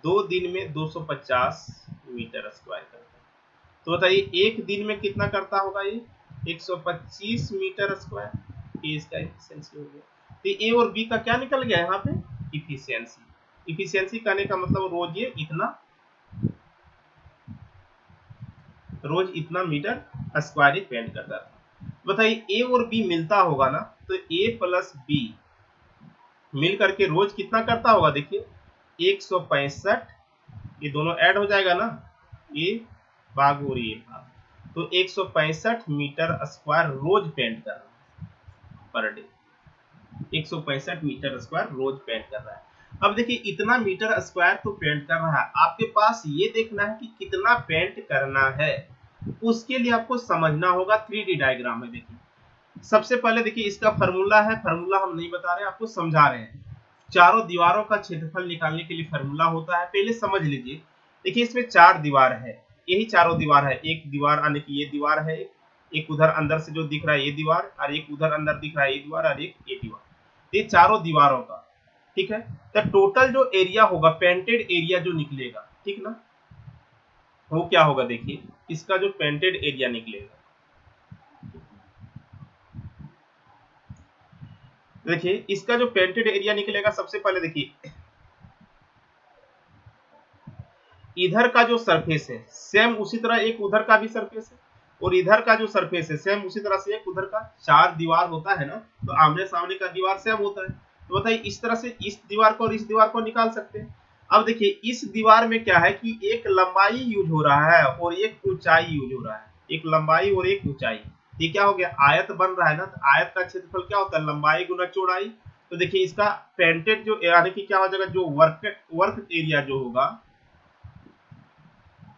2 दिन में 250 मीटर स्क्वायर करता है। तो बताइए एक दिन में कितना करता होगा ये, 125 मीटर स्क्वायर। ये इसका एफिशिएंसी हो गया। तो ए और बी का क्या निकल गया यहाँ पे, इफिशियंसी। इफिशियंसी करने का मतलब रोज ये इतना मीटर स्क्वायर पेंट करता था। बताइए ए और बी मिलता होगा ना, तो ए प्लस बी मिल करके रोज कितना करता होगा, देखिए 165, ये दोनों ऐड हो जाएगा ना, ये भाग और ये भाग, तो 165 मीटर स्क्वायर रोज पेंट कर रहा है पर डे। 165 मीटर स्क्वायर रोज पेंट कर रहा है। अब देखिए इतना मीटर स्क्वायर तो पेंट कर रहा है, आपके पास ये देखना है कि कितना पेंट करना है। उसके लिए आपको समझना होगा 3D डायग्राम में। देखिए सबसे पहले देखिए इसका फार्मूला है, फार्मूला हम नहीं बता रहे, आपको समझा रहे हैं। चारों दीवारों का क्षेत्रफल निकालने के लिए फार्मूला होता है, पहले समझ लीजिए। देखिए इसमें 4 दीवार है, यही चारों दीवार है। एक दीवार यानी कि ये दीवार है, एक उधर अंदर से जो दिख रहा है ये दीवार, और एक उधर अंदर दिख रहा है ये दीवार, और एक ये दीवार, ये चारों दीवारों का, ठीक है। तो टोटल जो एरिया होगा, पेंटेड एरिया जो निकलेगा, ठीक ना, वो क्या होगा, देखिए इसका जो पेंटेड एरिया निकलेगा, देखिए इसका जो पेंटेड एरिया निकलेगा, सबसे पहले देखिए इधर का जो सरफेस है सेम उसी तरह एक उधर का भी सरफेस है, और इधर का जो सरफेस है सेम उसी तरह से एक उधर का। 4 दीवार होता है ना, तो आमने सामने का दीवार सेम होता है। तो बताइए इस तरह से इस दीवार को और इस दीवार को निकाल सकते हैं। अब देखिए इस दीवार में क्या है कि एक लंबाई यूज हो रहा है और एक ऊंचाई यूज हो रहा है, एक लंबाई और एक ऊंचाई। ये क्या हो गया, आयत बन रहा है ना, तो आयत का क्षेत्रफल क्या होता है, लंबाई गुना चौड़ाई। तो देखिए इसका पेंटेड जो यानी कि क्या हो जाएगा, जो वर्क एरिया जो होगा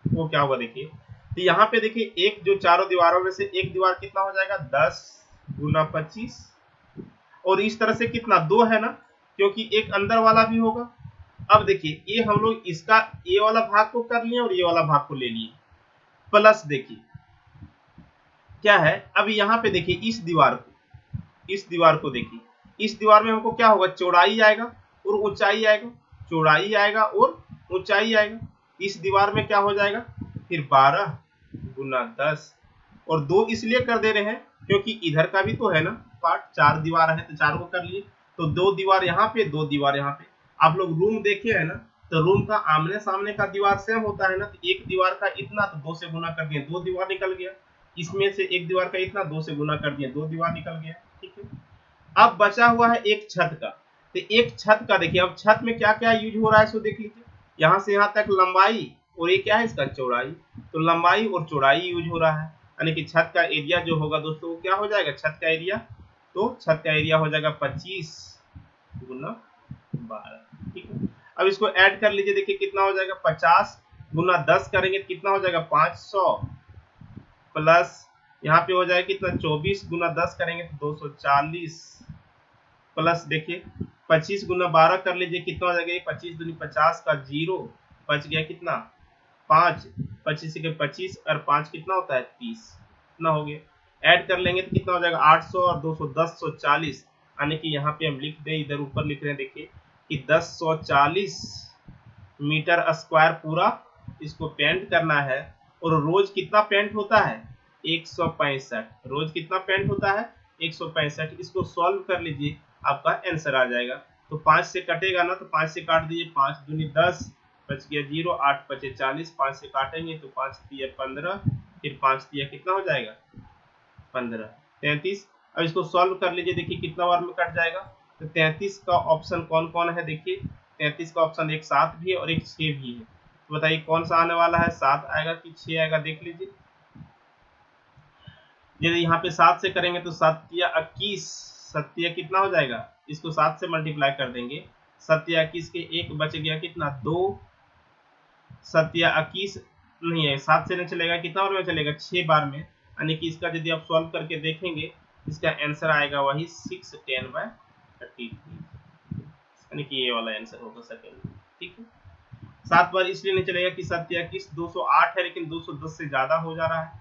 वो क्या होगा, देखिए तो यहाँ पे देखिए एक जो चारों दीवारों में से एक दीवार कितना हो जाएगा, 10 गुना 25, और इस तरह से कितना 2 है ना, क्योंकि एक अंदर वाला भी होगा। अब देखिए ये हम लोग इसका ये वाला भाग को कर लिए और ये वाला भाग को ले लिए, प्लस देखिए क्या है, अब यहाँ पे देखिए इस दीवार को देखिए, इस दीवार में हमको क्या होगा, चौड़ाई आएगा और ऊंचाई आएगा, चौड़ाई आएगा और ऊंचाई आएगा। इस दीवार में क्या हो जाएगा, फिर 12 गुना 10, और 2 इसलिए कर दे रहे हैं क्योंकि इधर का भी तो है ना पार्ट, 4 दीवार है तो 4 को कर लिए, तो 2 दीवार यहाँ पे 2 दीवार यहाँ पे। आप लोग रूम देखे है ना, तो रूम का आमने सामने का दीवार सेम होता है ना, तो एक दीवार का इतना, तो 2 से गुना कर दिए 2 दीवार निकल गया। इसमें से एक दीवार का इतना 2 से गुना कर दिया, 2 दीवार निकल गया। ठीक है, अब बचा हुआ है एक छत का। तो एक छत का देखिए, अब छत में क्या क्या यूज हो रहा है सो देख लीजिए। यहाँ से यहाँ तक लंबाई और ये क्या है इसका चौड़ाई, तो लंबाई और चौड़ाई यूज हो रहा है, यानी कि छत का एरिया जो होगा दोस्तों वो क्या हो जाएगा, छत का एरिया, तो छत का एरिया हो जाएगा 25 गुना 12। ठीक है, अब इसको ऐड कर लीजिए, देखिए कितना हो जाएगा, 50 गुना 10 करेंगे तो कितना हो जाएगा 500, प्लस यहाँ पे हो जाएगा कितना 24 गुना 10 करेंगे तो 240, प्लस देखिए 25 गुना 12 कर लीजिए कितना हो जाएगा, 25 दूनी 50 का 0 बच गया कितना 5, 25 के 25 और 5 कितना होता है 30, कितना हो गया, ऐड कर लेंगे तो कितना हो जाएगा 800 और 210 140, यानी कि यहाँ पे हम लिख दें, इधर ऊपर लिख रहे हैं देखिए कि 1040 मीटर स्क्वायर पूरा इसको पेंट करना है। और रोज कितना पेंट होता है 165, रोज कितना पेंट होता है 165। इसको सॉल्व कर लीजिए, आपका आंसर आ जाएगा। तो 5 से कटेगा ना, तो 5 से काट दीजिए, 5 दूनी 10 बच गया 0, 8 बचे 40, 5 से काटेंगे तो 5 दिया 15, फिर 5 दिया कितना हो जाएगा 15, 33। अब इसको सॉल्व कर लीजिए, देखिए कितना बार में कट जाएगा, तो 33 का ऑप्शन कौन कौन है, देखिए 33 का ऑप्शन एक 7 भी है और एक 6 भी है। तो बताइए कौन सा आने वाला है, 7 आएगा कि 6 आएगा, देख लीजिए। यदि यहाँ पे 7 से करेंगे तो 7 या 21, 7 या कितना हो जाएगा, इसको 7 से मल्टीप्लाई कर देंगे, 7 या 21 के एक बच गया कितना 2, 7 या 21 नहीं है, 7 से नहीं चलेगा, कितना बार में चलेगा 6 बार में, यानी कि इसका यदि आप सॉल्व करके देखेंगे इसका आंसर आएगा वही 610/33, यानी कि ये वाला आंसर होगा सेकंड। ठीक है, 7 बार इसलिए नहीं चलेगा कि 7 या 21 208 है, लेकिन 210 से ज्यादा हो जा रहा है,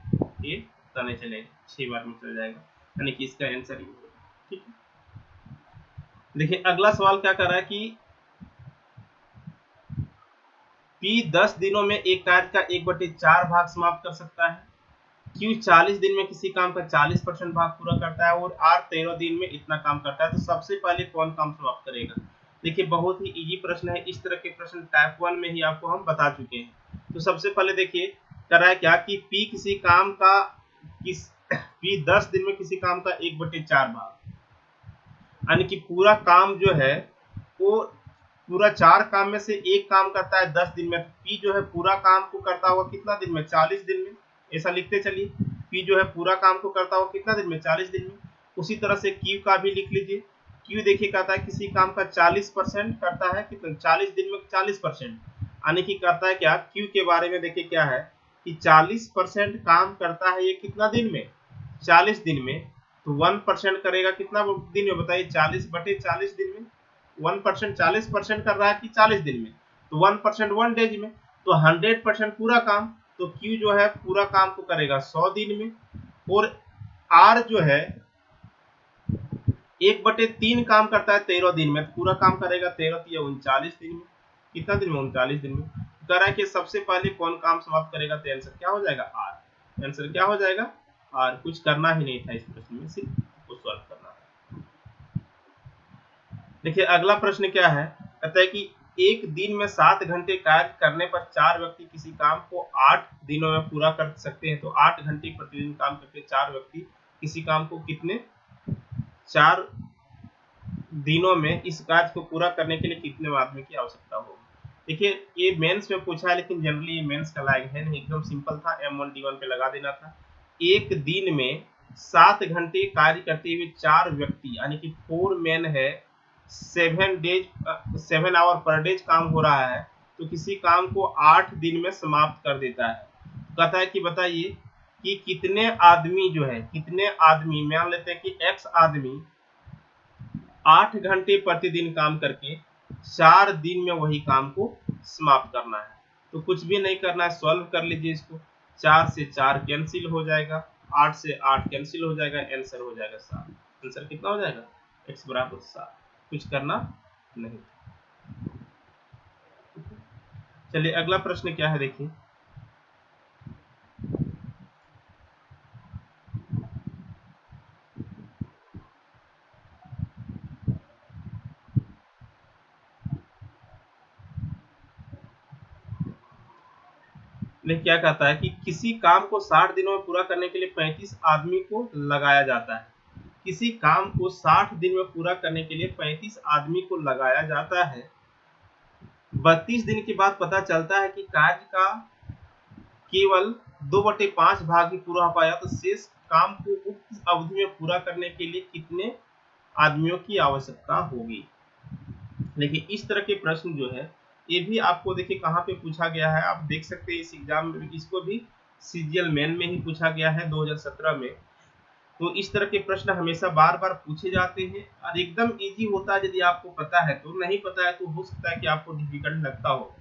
ये तो नहीं चलेगा, 6 बार में चल जाएगा, यानी कि इसका आंसर ये होगा। ठीक है, देखिए अगला सवाल क्या कर रहा है कि P 10 दिनों में एक कार्य का 1/4 भाग समाप्त कर सकता है, Q 40 दिन में किसी काम का 40% भाग पूरा करता है और R 13 दिन में इतना काम करता है, तो सबसे पहले कौन काम समाप्त करेगा। देखिए बहुत ही इजी प्रश्न है, इस तरह के प्रश्न टाइप 1 में ही आपको हम बता चुके हैं। तो सबसे पहले देखिए कर रहा है क्या कि P किसी काम का P 10 दिन में किसी काम का 1/4 भाग, यानी कि पूरा काम जो है वो पूरा 4 काम में से एक काम करता है 10 दिन में, तो P जो है पूरा काम को करता हुआ कितना दिन में 40 दिन में, ऐसा लिखते चलिए। P जो है पूरा काम को करता हुआ कितना दिन में 40 दिन में। उसी तरह से Q का भी लिख लीजिए, Q देखिए कहता है किसी काम का 40% करता है, कितना 40 दिन में 40%, यानी कि कहता है क्या Q के बारे में देखिए क्या है कि 40% काम करता है ये कितना दिन में 40 दिन में, तो 1% करेगा कितना दिन में बताइए 40/40 दिन में, 1% 40% कर रहा है कि 40 दिन में, तो 1% 1 डेज में, तो 100% पूरा काम, तो Q जो है पूरा काम को करेगा 100 दिन में। और R जो है 1/3 काम करता है 13 दिन में, तो पूरा काम करेगा 13 या 39 दिन में, कितना दिन में 39 दिन में। कह रहा है कि सबसे पहले कौन काम समाप्त करेगा, तो आंसर क्या हो जाएगा R, आंसर क्या हो जाएगा R। कुछ करना ही नहीं था इस प्रश्न में, सिर्फ उसको सॉल्व करना था। देखिए अगला प्रश्न क्या है, कहता है कि एक दिन में 7 घंटे कार्य करने पर 4 व्यक्ति किसी काम को 8 दिनों में पूरा कर सकते हैं, तो 8 घंटे प्रतिदिन काम करके 4 व्यक्ति किसी काम को कितने 4 दिनों में इस कार्य को पूरा करने के लिए कितने आदमी की आवश्यकता होगी। देखिए ये मेंस में पूछा है, लेकिन जनरली ये मेंस का लायक है नहीं, एकदम सिंपल था, M1D1 पे लगा देना था। एक दिन में 7 घंटे कार्य करते हुए 4 व्यक्ति, यानी कि 4 मैन है, 7 आवर पर डेज काम हो रहा है, तो किसी काम को 8 दिन में समाप्त कर देता है। कहता है कि बताइए कि कितने आदमी जो है, कितने आदमी मान लेते हैं कि X आदमी 8 घंटे प्रतिदिन काम करके 4 दिन में वही काम को समाप्त करना है। तो कुछ भी नहीं करना है, सॉल्व कर लीजिए इसको, 4 से 4 कैंसिल हो जाएगा, 8 से 8 कैंसिल हो जाएगा, आंसर हो जाएगा 7। आंसर कितना हो जाएगा x बराबर 7, कुछ करना नहीं। चलिए अगला प्रश्न क्या है देखिए, लेकिन क्या कहता है कि किसी काम को 60 दिनों में पूरा करने के लिए 35 आदमी को लगाया जाता है। किसी काम को 60 दिन में पूरा करने के लिए 35 आदमी को लगाया जाता है। 32 दिन के बाद पता चलता है कि कार्य का केवल 2/5 भाग ही पूरा हो पाया, तो शेष काम को उक्त अवधि में पूरा करने के लिए कितने आदमियों की आवश्यकता होगी। देखिए इस तरह के प्रश्न जो है ये भी आपको देखिए कहाँ पे पूछा गया है, आप देख सकते हैं इस एग्जाम में, इसको भी सीजीएल मेन में ही पूछा गया है 2017 में। तो इस तरह के प्रश्न हमेशा बार बार पूछे जाते हैं और एकदम इजी होता है यदि आपको पता है, तो नहीं पता है तो हो सकता है कि आपको डिफिकल्ट लगता हो।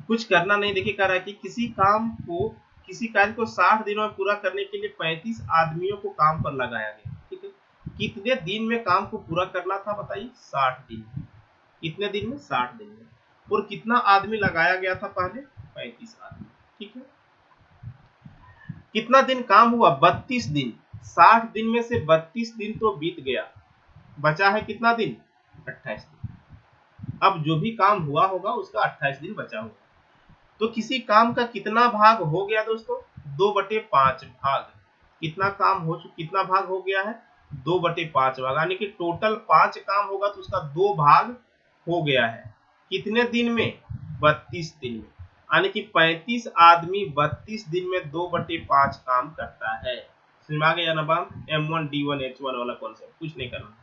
कुछ करना नहीं, देखिए कह रहा है कि किसी कार्य को 60 दिनों में पूरा करने के लिए 35 आदमियों को काम पर लगाया गया। ठीक है, कितने दिन में काम को पूरा करना था बताइए, 60 दिन। कितने दिन में, 60 दिन में। और कितना आदमी लगाया गया था पहले, 35 आदमी। ठीक है, कितना दिन काम हुआ, 32 दिन। 60 दिन में से 32 दिन तो बीत गया, बचा है कितना दिन, 28 दिन। अब जो भी काम हुआ होगा उसका 28 दिन बचा होगा। तो किसी काम का कितना भाग हो गया दोस्तों, 2/5 भाग। कितना काम हो, कितना भाग हो गया है, 2/5 भाग, यानी कि टोटल 5 काम होगा तो उसका 2 भाग हो गया है। कितने दिन में, 32 दिन में, यानी कि 35 आदमी 32 दिन में 2/5 काम करता है। समझ आ गया ना बात, M1 D1 H1 वाला कॉन्सेप्ट, कुछ नहीं करना।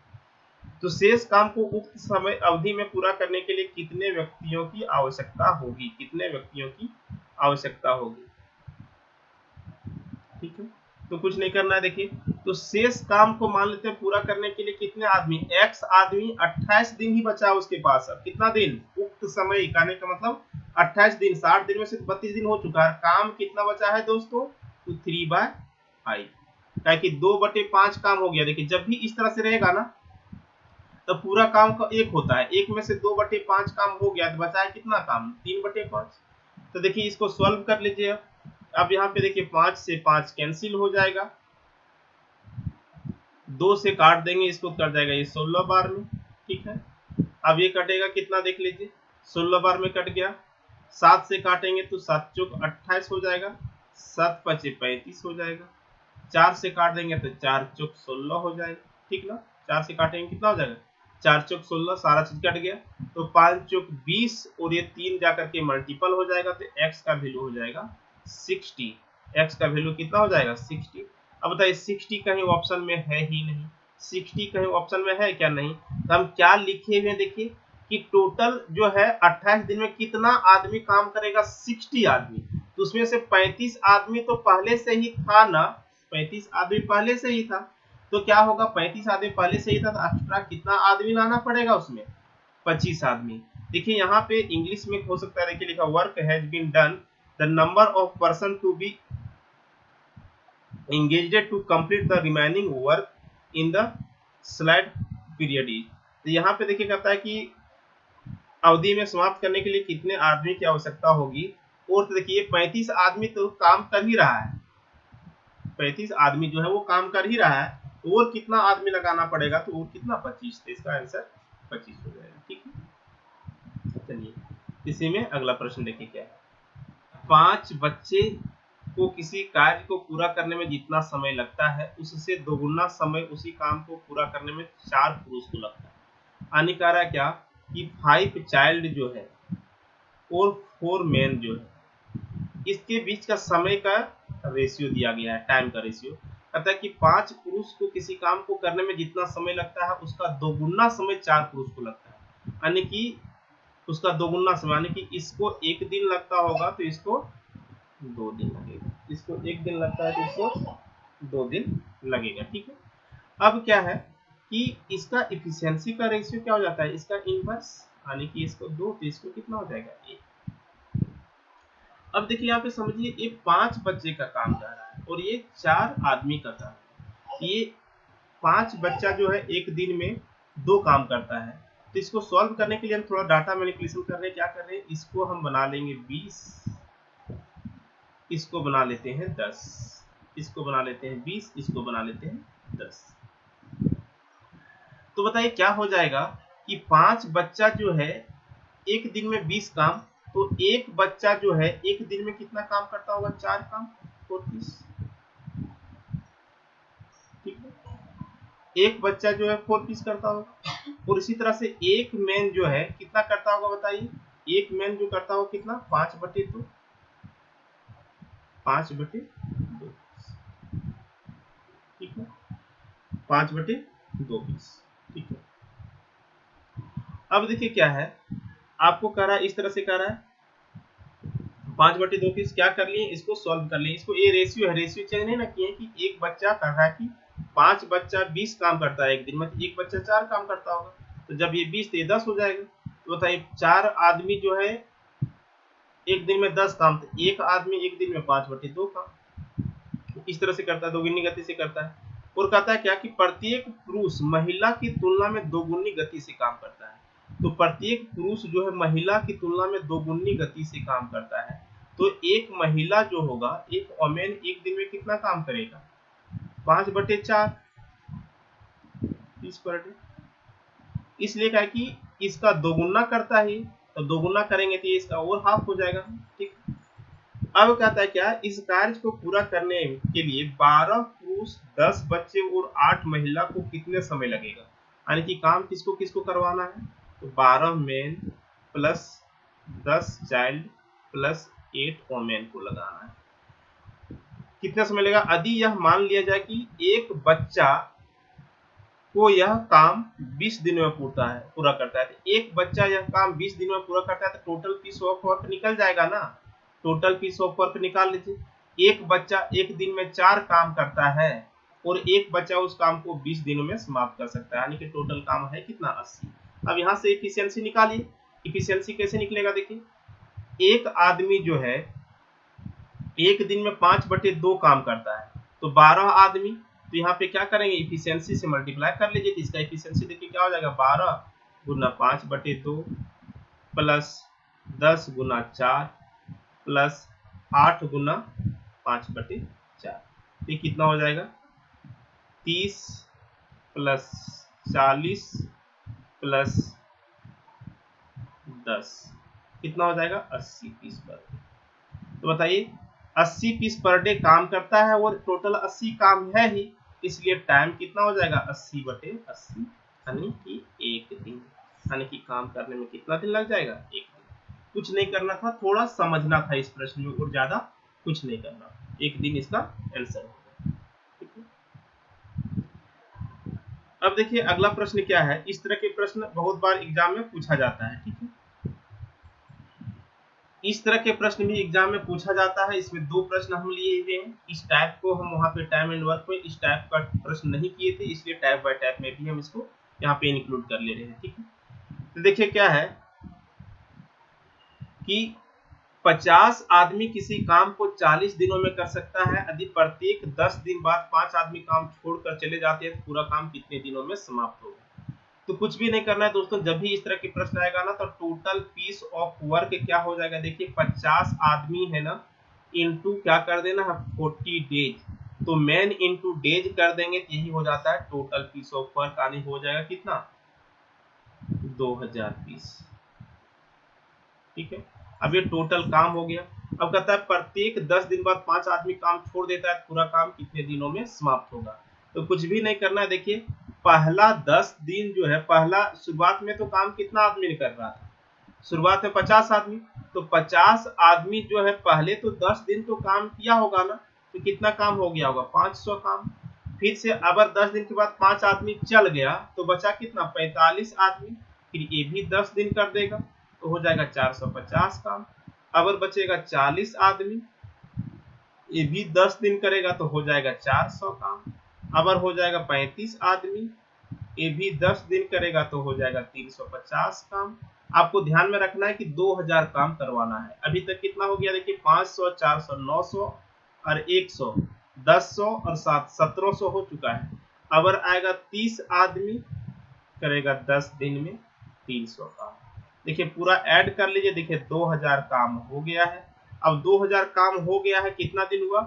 तो शेष काम को उक्त समय अवधि में पूरा करने के लिए कितने व्यक्तियों की आवश्यकता होगी, कितने व्यक्तियों की आवश्यकता होगी। ठीक है, तो कुछ नहीं करना है। देखिए तो शेष काम को मान लेते हैं पूरा करने के लिए कितने आदमी, x आदमी, 28 दिन ही बचा उसके पास। अब कितना दिन, उक्त समय, कहने का मतलब 28 दिन। 60 दिन में से 32 दिन हो चुका है, काम कितना बचा है दोस्तों, तो 3/5, क्या कि 2/5 काम हो गया। देखिए जब भी इस तरह से रहेगा ना तो पूरा काम का 1 होता है, 1 में से 2/5 काम हो गया तो बचा है कितना काम, 3/5। तो देखिए इसको सॉल्व कर लीजिए। अब यहाँ पे देखिए 5 से 5 कैंसिल हो जाएगा, 2 से काट देंगे इसको, कर जाएगा ये 16 बार में। ठीक है, अब ये कटेगा कितना, देख लीजिए 16 बार में कट गया। 7 से काटेंगे तो 7 चौक 28 हो जाएगा, 7 पचे 35 हो जाएगा। 4 से काट देंगे तो 4 चौक 16 हो जाएगा। ठीक ना, 4 से काटेंगे कितना हो जाएगा, 4 चौक 16, सारा चीज कट गया। तो 5 चौक 20 और ये 3 जाकर के मल्टीपल हो जाएगा, तो x का वैल्यू हो जाएगा 60। x का वैल्यू कितना हो जाएगा, 60। अब बताइए 60 कहीं ऑप्शन में है ही नहीं, 60 कहीं ऑप्शन में है क्या, नहीं। तो हम क्या लिखे हुए, देखिए कि टोटल जो है 28 दिन में कितना आदमी काम करेगा, 60 आदमी। तो उसमें से 35 आदमी तो पहले से ही था ना, 35 आदमी पहले से ही था। तो क्या होगा, 35 आदमी पहले से ही था, तो एक्स्ट्रा कितना आदमी लाना पड़ेगा उसमें, 25 आदमी। देखिए यहाँ पे इंग्लिश में हो सकता है, देखिए लिखा work has been done, the number of person to be engaged to complete the remaining work in the slide period is। तो यहाँ पे देखिए कहता है कि अवधि में समाप्त करने के लिए कितने आदमी की आवश्यकता होगी। और तो देखिए 35 आदमी तो काम कर ही रहा है, 35 आदमी जो है वो काम कर ही रहा है, और कितना आदमी लगाना पड़ेगा, तो और कितना, 25। तो इसका आंसर 25 हो जाएगा। ठीक है, चलिए इसी में अगला प्रश्न देखिए क्या है। 5 बच्चे को किसी कार्य को पूरा करने में जितना समय लगता है उससे दोगुना समय उसी काम को पूरा करने में 4 पुरुष को लगता है। यानी कह रहा है क्या कि 5 चाइल्ड जो है और 4 मेन जो है, इसके बीच का समय का रेशियो दिया गया है, टाइम का रेशियो। कहता है कि 5 पुरुष को किसी काम को करने में जितना समय लगता है उसका दोगुना समय 4 पुरुष को लगता है। यानी कि उसका दोगुना समय, यानी कि इसको 1 दिन लगता होगा तो इसको 2 दिन लगेगा, इसको 1 दिन लगता है तो इसको 2 दिन लगेगा। ठीक है, अब क्या है कि इसका इफिशियंसी का रेशियो क्या हो जाता है, इसका इनवर्स, यानी कि इसको 2 तो इसको कितना हो जाएगा, 1। अब देखिए यहाँ पे समझिए ये 5 बच्चे का काम कर रहा है और ये 4 आदमी का काम है। ये 5 बच्चा जो है 1 दिन में 2 काम करता है। तो इसको सॉल्व करने के लिए हम थोड़ा डाटा मैनिपुलेशन कर रहे हैं। क्या कर रहे हैं, इसको हम बना लेंगे 20, इसको बना लेते हैं 10, इसको बना लेते हैं 20, इसको बना लेते हैं 10। तो बताइए क्या हो जाएगा कि 5 बच्चा जो है 1 दिन में 20 काम तो एक बच्चा जो है एक दिन में कितना काम करता होगा, 4 काम, 4 पीस। ठीक है, एक बच्चा जो है 4 पीस करता होगा। और इसी तरह से एक मैन जो है कितना करता होगा बताइए, एक मैन जो करता होगा कितना, 5/2, 5/2, ठीक है, 5/2 पीस। ठीक है, अब देखिए क्या है, आपको कह रहा है इस तरह से कह रहा है 5/2 पीस, क्या कर लिए, इसको सॉल्व कर लिए। इसको ये रेशियो है, रेशियो चेंज नहीं ना किए कि एक बच्चा कर रहा है कि 5 बच्चा 20 काम करता है एक दिन में, एक बच्चा 4 काम करता होगा, तो जब ये 20 तो ये 10 हो जाएगा। तो बताइए 4 आदमी जो है एक दिन में 10 काम, तो एक आदमी एक दिन में 5/2 काम इस तरह से करता है, दोगुनी गति से करता है। और कहता है क्या कि प्रत्येक पुरुष महिला की तुलना में दोगुनी गति से काम करता है। तो प्रत्येक पुरुष जो है महिला की तुलना में दोगुनी गति से काम करता है। तो एक महिला जो होगा, एक वोमेन एक दिन में कितना काम करेगा, 5/4 पीस पर डे। इसलिए क्या कि इसका दोगुना करता है, तो दोगुना करेंगे तो इसका और हाफ हो जाएगा। ठीक, अब कहता है क्या, इस कार्य को पूरा करने के लिए 12 पुरुष 10 बच्चे और 8 महिला को कितने समय लगेगा, यानी कि काम किसको किसको करवाना है, तो 12 main plus 10 child plus 8 women को लगाना है। कितना समय लगेगा, यदि यह मान लिया जाए कि एक बच्चा को यह काम 20 दिन में पूरा करता है, तो एक बच्चा यह काम 20 दिन में पूरा करता है, तो टोटल पीस ऑफ वर्क निकल जाएगा ना, टोटल पीस ऑफ वर्क निकाल लीजिए। एक बच्चा एक दिन में 4 काम करता है और एक बच्चा उस काम को 20 दिनों में समाप्त कर सकता है, यानी कि टोटल काम है कितना, 80। अब यहाँ से इफिशियंसी निकालिए, इफिशियंसी कैसे निकलेगा, देखिए एक आदमी जो है एक दिन में 5/2 काम करता है, तो 12 आदमी, तो यहाँ पे क्या करेंगे, इफिशियंसी से मल्टीप्लाई कर लीजिए, तो इसका इफिशियंसी देखिए क्या हो जाएगा, 12 गुना 5/2 प्लस 10 गुना 4 प्लस 8 गुना 5/4, ये कितना हो जाएगा, 30 प्लस 40 प्लस 10 कितना हो जाएगा, 80 पीस पर डे। तो बताइए 80 पीस पर डे काम करता है और टोटल 80 काम है ही, इसलिए टाइम कितना हो जाएगा, 80/80, यानी कि एक दिन, यानी कि काम करने में कितना दिन लग जाएगा, एक दिन। कुछ नहीं करना था, थोड़ा समझना था इस प्रश्न में और ज्यादा कुछ नहीं करना, एक दिन इसका आंसर होगा। ठीक है, अब देखिए अगला प्रश्न क्या है, इस तरह के प्रश्न बहुत बार एग्जाम में पूछा जाता है। ठीक है, इस तरह के प्रश्न भी एग्जाम में पूछा जाता है, इसमें 2 प्रश्न हम लिए हुए हैं। इस टाइप को हम वहां पे टाइम एंड वर्क में इस टाइप का प्रश्न नहीं किए थे, इसलिए टाइप बाय टाइप में भी हम इसको यहाँ पे इंक्लूड कर ले रहे हैं। ठीक है, तो देखिए क्या है कि 50 आदमी किसी काम को 40 दिनों में कर सकता है, यदि प्रत्येक 10 दिन बाद 5 आदमी काम छोड़कर चले जाते हैं, तो पूरा काम कितने दिनों में समाप्त होगा। तो कुछ भी नहीं करना है दोस्तों, जब भी इस तरह के प्रश्न आएगा ना, तो टोटल पीस ऑफ वर्क क्या हो जाएगा, देखिए 50 आदमी है ना, इनटू क्या कर देना है, 40 डेज, तो मैन इनटू डेज कर देंगे, तो यही हो जाता है टोटल पीस ऑफ वर्क, यानी हो जाएगा कितना, 2000 पीस। ठीक है, अब ये टोटल काम हो गया। अब कहता है प्रत्येक 10 दिन बाद 5 आदमी काम छोड़ देता है, पूरा काम कितने दिनों में समाप्त होगा। तो कुछ भी नहीं करना है, देखिए पहला 10 दिन जो है, पहला शुरुआत में तो काम कितना आदमी कर रहा था, शुरुआत में 50 आदमी, तो 50 आदमी जो है पहले तो 10 दिन तो काम किया होगा ना, तो कितना काम हो गया होगा, 500 काम। फिर से अगर 10 दिन के बाद 5 आदमी चल गया, तो बचा कितना, 45 आदमी, फिर ये भी 10 दिन कर देगा, तो हो जाएगा 450 काम। अगर बचेगा 40 आदमी, ये भी 10 दिन करेगा, तो हो जाएगा 400 काम। अगर हो जाएगा 35 आदमी, ये भी 10 दिन करेगा, तो हो जाएगा 350 काम। आपको ध्यान में रखना है कि 2000 काम करवाना है। अभी तक कितना हो गया, देखिए 500 400 900 और 100 1100 और 7 1700 हो चुका है। अगर आएगा 30 आदमी, करेगा 10 दिन में 300 काम। देखिए पूरा ऐड कर लीजिए, देखिए 2000 काम हो गया है। अब 2000 काम हो गया है, कितना दिन हुआ,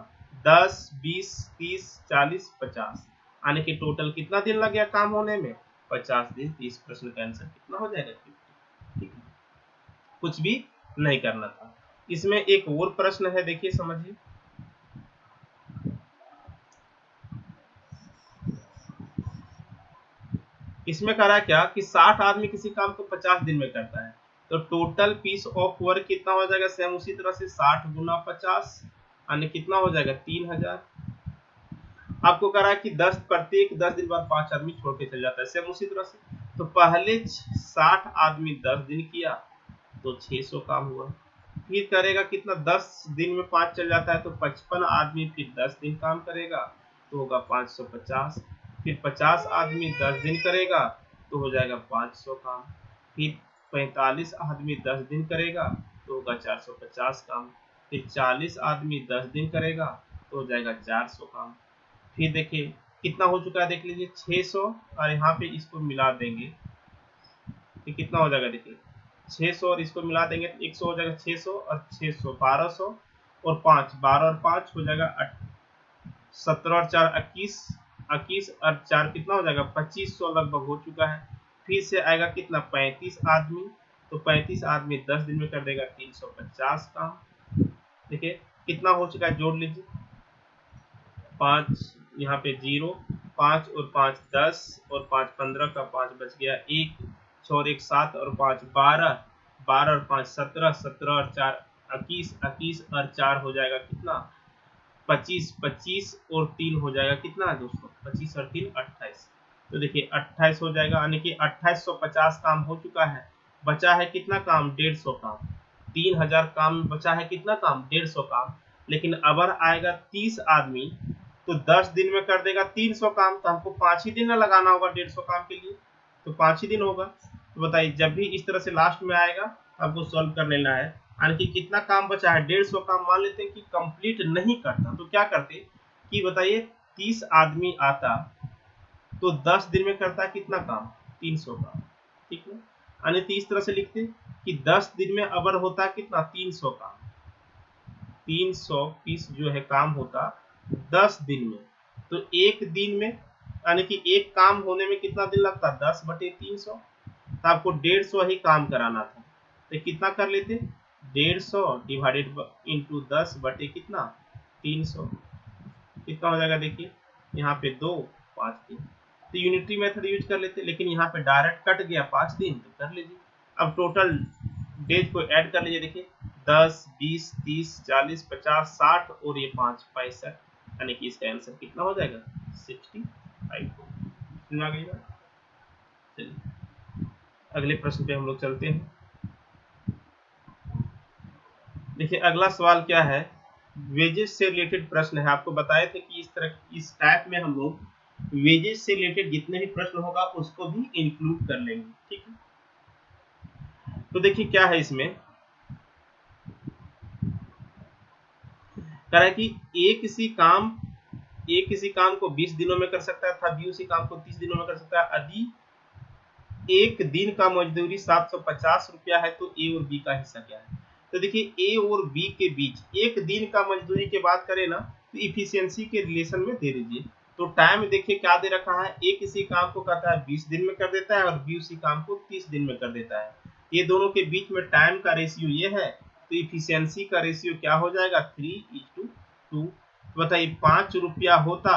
10 20 30 40 50, यानी कि टोटल कितना दिन लग गया काम होने में, 50 दिन। इस प्रश्न का आंसर कितना हो जाएगा, 50। ठीक है, कुछ भी नहीं करना था। इसमें एक और प्रश्न है, देखिए समझिए। इसमें कह रहा है क्या कि 60 आदमी किसी काम को 50 दिन में करता है, तो टोटल पीस ऑफ वर्क कितना हो जाएगा, सेम उसी तरह से 60 गुना 50 यानी कितना हो जाएगा 3000। आपको कह रहा है कि प्रत्येक 10 दिन बाद 5 आदमी छोड़ के चल जाता है, सेम उसी तरह से। तो पहले 60 आदमी 10 दिन किया तो 600 काम हुआ। फिर करेगा कितना, 10 दिन में 5 चल जाता है तो 55 आदमी फिर 10 दिन काम करेगा तो होगा 550। फिर 50 आदमी 10 दिन करेगा तो हो जाएगा 500 काम। फिर 45 आदमी 10 दिन करेगा तो होगा 450 काम। फिर 40 आदमी 10 दिन करेगा तो हो जाएगा 400 काम। फिर देखिए कितना हो चुका है, देख लीजिए 600, और यहाँ पे इसको मिला देंगे तो कितना हो जाएगा, देखिए 600 और इसको मिला देंगे तो 100 हो जाएगा, 600 और 600 1200 और 5 12 और 5 हो जाएगा 17 और 4 21 21 और 4 कितना हो जाएगा 2500 लगभग हो चुका है। फिर से आएगा कितना 35 आदमी, तो 35 आदमी 10 दिन में कर देगा 350 काम। देखिए कितना हो चुका है, जोड़ लीजिए 5 यहाँ पे 0 5 और 5 10 और 5 15 का 5 बच गया 1 6 और 1 7 और 5 12 12 और 5 17 17 और 4 21 21 और 4 हो जाएगा कितना 25 25 और 3 हो जाएगा कितना दोस्तों 25 और 3 28। तो देखिए 28 हो जाएगा, यानी कि 2850 काम हो चुका है। बचा है कितना काम 150 काम। 3000 काम बचा है, कितना काम 150 काम। लेकिन अगर आएगा 30 आदमी तो 10 दिन में कर देगा 300 काम, तो हमको 5 ही दिन ना लगाना होगा 150 काम के लिए, तो 5 ही दिन होगा। तो बताइए जब भी इस तरह से लास्ट में आएगा आपको सॉल्व कर लेना है। यानी कि कितना काम बचा है 150 काम। मान लेते हैं कि कंप्लीट नहीं करता तो क्या करते कि बताइए 30 आदमी आता तो 10 दिन में करता कितना काम 300 काम, ठीक है। यानी कि इस तरह से लिखते कि 10 दिन में अबर होता कितना 300 काम, 300 पीस जो है काम होता 10 दिन में। तो एक दिन में यानी कि एक काम होने में कितना दिन लगता 10/300, तो आपको 150 ही काम कराना था, तो कितना कर लेते 150 डिवाइडेड इंटू 10 बटे कितना 300, कितना हो जाएगा देखिए यहाँ पे 2 5 दिन। तो यूनिटरी मेथड यूज कर लेते, लेकिन यहाँ पे डायरेक्ट कट गया 5 दिन, तो कर लीजिए। अब टोटल डेज को ऐड कर लीजिए, देखिए 10 20 30 40 50 60 और ये 5 65, यानी कि इसका आंसर कितना हो जाएगा 65। सुना गई बात। चलिए अगले प्रश्न पे हम लोग चलते हैं। देखिए अगला सवाल क्या है, वेजेस से रिलेटेड प्रश्न है। आपको बताए थे कि इस टाइप में हम लोग वेजेस से रिलेटेड जितने भी प्रश्न होगा उसको भी इंक्लूड कर लेंगे, ठीक है। तो देखिए क्या है इसमें, कह रहा है कि ए किसी काम को 20 दिनों में कर सकता है तथा बी उसी काम को 30 दिनों में कर सकता है। यदि एक दिन का मजदूरी 750 रुपया है तो ए और बी का हिस्सा क्या है। तो देखिए ए और बी के बीच एक दिन का मजदूरी की बात करें ना तो इफिशियंसी के रिलेशन में दे दीजिए। तो टाइम देखिए क्या दे रखा है, ए किसी काम को कहता है 20 दिन में कर देता है और बी उसी काम को 30 दिन में कर देता है। ये दोनों के बीच में टाइम का रेशियो ये है, तो इफिशियंसी का रेशियो क्या हो जाएगा 3:2। बताइए 5 रुपया होता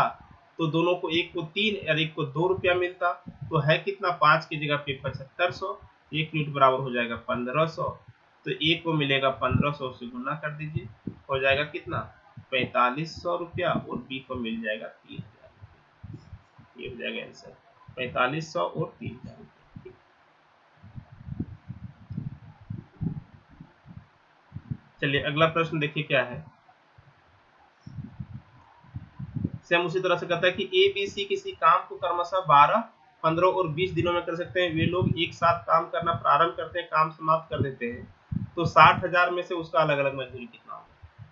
तो दोनों को, एक को 3 और एक को 2 रुपया मिलता, तो है कितना 5 की जगह पे 7500, 1 यूनिट बराबर हो जाएगा 1500। तो ए को मिलेगा 1500 से गुना कर दीजिए, हो जाएगा कितना 4500 रुपया, और बी को मिल जाएगा 3000। ये हो जाएगा आंसर 4500 और 3000। चलिए अगला प्रश्न देखिए क्या है। सेम उसी तरह से कहता है कि ए बी सी किसी काम को क्रमशः 12 15 और 20 दिनों में कर सकते हैं। वे लोग एक साथ काम करना प्रारंभ करते हैं, काम समाप्त कर देते हैं, तो 60,000 में से उसका अलग अलग मजदूरी कितना होगा।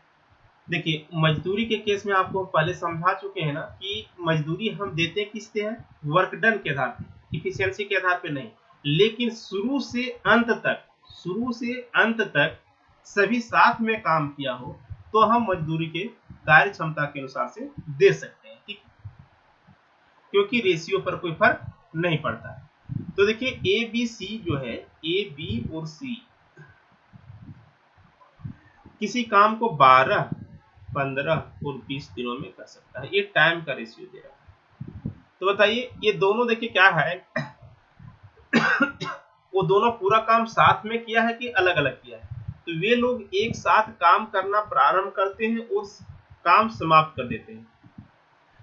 देखिए मजदूरी के केस में आपको पहले समझा चुके हैं ना कि मजदूरी हम देते किससे है, वर्क डन के आधार पे, इफिशियंसी के आधार पे नहीं। लेकिन शुरू से अंत तक सभी साथ में काम किया हो तो हम मजदूरी के कार्य क्षमता के अनुसार से दे सकते हैं, ठीक, क्योंकि रेशियो पर कोई फर्क नहीं पड़ता है। तो देखिए ए बी सी जो है, ए बी और सी किसी काम को 12, 15 और 20 दिनों में कर सकता है। ये टाइम का रेशियो दे रहा है। तो बताइए ये दोनों देखिए क्या है वो दोनों पूरा काम साथ में किया है कि अलग अलग किया है। तो वे लोग एक साथ काम करना प्रारंभ करते हैं और काम समाप्त कर देते हैं,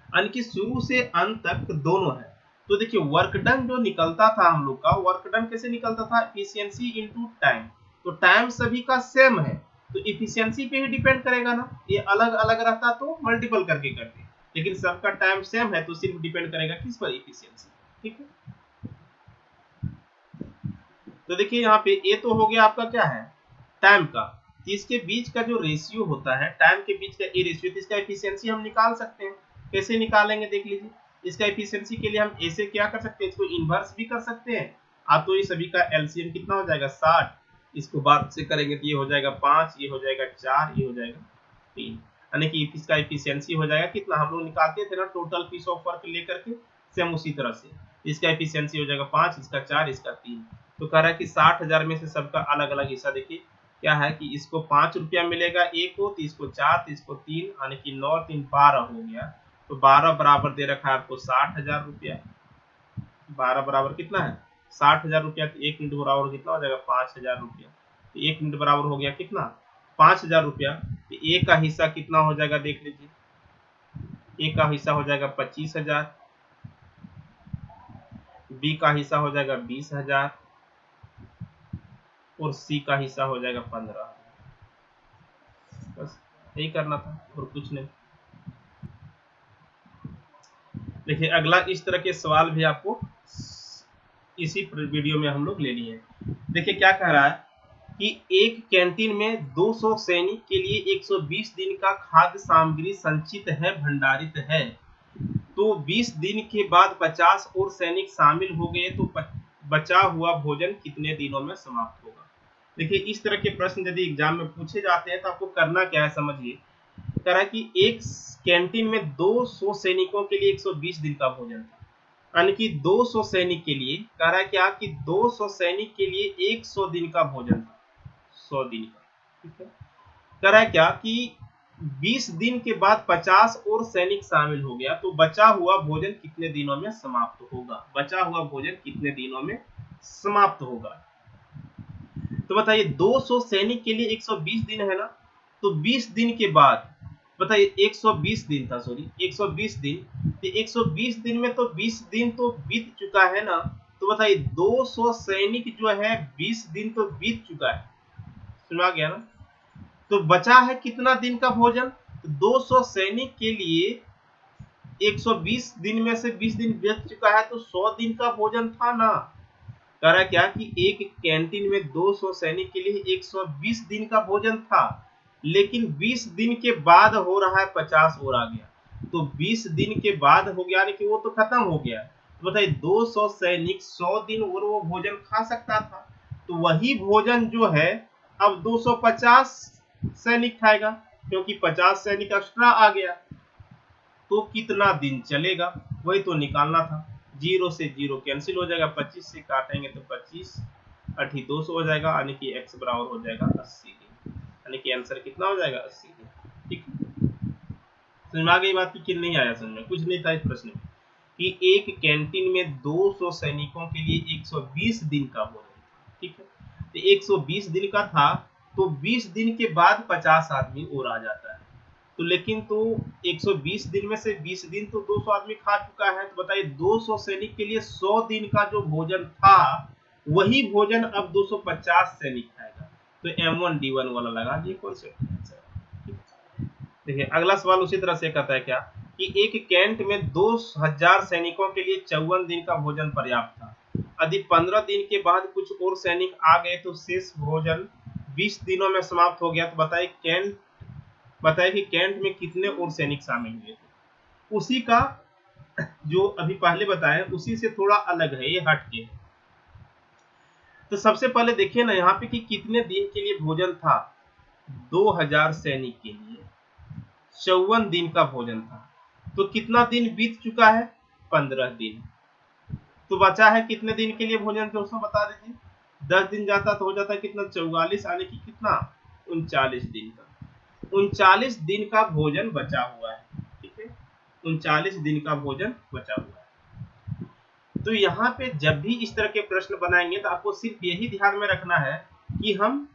यानी कि शुरू से अंत तक दोनों है। तो देखिए वर्क डन जो निकलता था हम लोग का, वर्क डन कैसे निकलता था, एफिशिएंसी इनटू टाइम। तो टाइम सभी का सेम है तो एफिशिएंसी पे ही डिपेंड करेगा ना। ये अलग अलग रहता तो मल्टीपल करके करते, लेकिन सबका टाइम सेम है तो सिर्फ डिपेंड करेगा किस पर, एफिशिएंसी। ठीक है, तो देखिए यहाँ पे ये तो हो गया आपका क्या है, टाइम का। इसके बीच का जो रेशियो होता है, टाइम के बीच का ये रेशियो, तो इसका एफिशिएंसी हम निकाल सकते हैं। कैसे निकालेंगे देख लीजिए। इसका एफिशिएंसी के लिए हम ऐसे क्या कर सकते हैं, इसको इनवर्स भी कर सकते हैं। आप तो ये सभी का एलसीएम कितना हो जाएगा 60, इसको बाद से करेंगे तो ये हो जाएगा 5, ये हो जाएगा 4, ये हो जाएगा 3, यानी कि इसका एफिशिएंसी हो जाएगा कितना, हम लोग निकालते थे ना टोटल पीस ऑफ वर्क लेकर के, सेम उसी तरह से इसका एफिशिएंसी हो जाएगा 5, इसका 4, इसका 3। तो कह रहा है कि 60,000 में से सबका अलग अलग हिस्सा देखिए क्या है कि इसको 5 रुपया मिलेगा एक को, तो इसको 4, तो इसको 3, यानी कि 9 3 12 हो गया। तो 12 बराबर दे रखा है आपको 60,000 रुपया। 12 बराबर कितना है 60,000 रुपया, तो 1 मिनट बराबर कितना हो जाएगा 5,000 रुपया। तो 1 मिनट बराबर हो गया कितना 5,000 रुपया। तो ए का हिस्सा कितना हो जाएगा देख लीजिए, ए का हिस्सा हो जाएगा 25,000, बी का हिस्सा हो जाएगा 20,000 और सी का हिस्सा हो जाएगा 15,000। बस यही करना था और कुछ नहीं। देखिए अगला इस तरह के सवाल भी आपको इसी वीडियो में हम लोग ले लिए। देखिए क्या कह रहा है कि एक कैंटीन में 200 सैनिक के लिए 120 दिन का खाद्य सामग्री संचित है, भंडारित है। तो 20 दिन के बाद 50 और सैनिक शामिल हो गए तो बचा हुआ भोजन कितने दिनों में समाप्त होगा। देखिए इस तरह के प्रश्न यदि एग्जाम में पूछे जाते हैं तो आपको करना क्या है समझिए। कह रहा है कि एक कैंटीन में 200 सैनिकों के लिए 120 दिन का भोजन था, यानी कि 200 सैनिक के लिए, कह रहा है क्या कि 200 सैनिक के लिए 100 दिन का भोजन था, 100 दिन का। ठीक है, कह रहा है क्या कि 20 दिन के बाद 50 और सैनिक शामिल हो गया तो बचा हुआ भोजन कितने दिनों में समाप्त होगा, बचा हुआ भोजन कितने दिनों में समाप्त होगा। तो बताइए 200 सैनिक के लिए 120 दिन है ना, तो 20 दिन के बाद बताइए 120 दिन था, सॉरी 120 दिन, तो 120 दिन में तो 20 दिन तो बीत चुका है ना। तो बताइए 200 सैनिक जो है 20 दिन तो बीत चुका है, सुना गया ना। तो बचा है कितना दिन का भोजन, तो 200 सैनिक के लिए 120 दिन में से 20 दिन बीत चुका है तो 100 दिन का भोजन था ना। कह रहा क्या कि एक कैंटीन में 200 सैनिक के लिए 120 दिन का भोजन था, लेकिन 20 दिन के बाद हो रहा है 50 और आ गया, तो 20 दिन के बाद हो गया यानी कि वो तो खत्म हो गया। तो बताइए 200 सैनिक 100 दिन और वो भोजन खा सकता था, तो वही भोजन जो है अब 250 सैनिक खाएगा, क्योंकि 50 सैनिक एक्स्ट्रा आ गया। तो कितना दिन चलेगा वही तो निकालना था। 0 से 0 कैंसिल हो जाएगा, 25 से काटेंगे तो 25 80 200 हो जाएगा, यानी कि x बराबर हो जाएगा 80 दिन, यानी कि आंसर कितना हो जाएगा 80 दिन। ठीक, समझ में आ गई बात की नहीं आया समझ में, कुछ नहीं था इस प्रश्न में कि एक कैंटीन में 200 सैनिकों के लिए 120 दिन का भोजन। ठीक है, तो 120 दिन का था तो 20 दिन के बाद 50 आदमी और आ जाता है, तो लेकिन तो 120 दिन में से 20 दिन तो 200 आदमी खा चुका है। तो बताइए 200 सैनिक के लिए 100 दिन का जो भोजन था वही भोजन अब 250 सैनिक खाएगा, तो M1D1 वाला लगा दिए कॉन्सेप्ट आंसर। देखिए अगला सवाल उसी तरह से कहता है क्या कि एक कैंट में 2000 सैनिकों के लिए 54 दिन का भोजन पर्याप्त था, यदि 15 दिन के बाद कुछ और सैनिक आ गए तो शेष भोजन 20 दिनों में समाप्त हो गया। तो बताइए कि कैंट में कितने और सैनिक शामिल हुए थे। उसी का जो अभी पहले बताया उसी से थोड़ा अलग है, ये हट के। तो सबसे पहले देखिए ना यहाँ पे कि कितने दिन के लिए भोजन था, 2000 सैनिक के लिए 54 दिन का भोजन था, तो कितना दिन बीत चुका है 15 दिन, तो बचा है कितने दिन के लिए भोजन दोस्तों बता दीजिए। 10 दिन जाता तो हो जाता कितना 44, यानी कि कितना 39 दिन का। 39 दिन का भोजन बचा हुआ है, ठीक है, 39 दिन का भोजन बचा हुआ है। तो यहाँ पे जब भी इस तरह के प्रश्न बनाएंगे तो आपको सिर्फ यही ध्यान में रखना है कि हम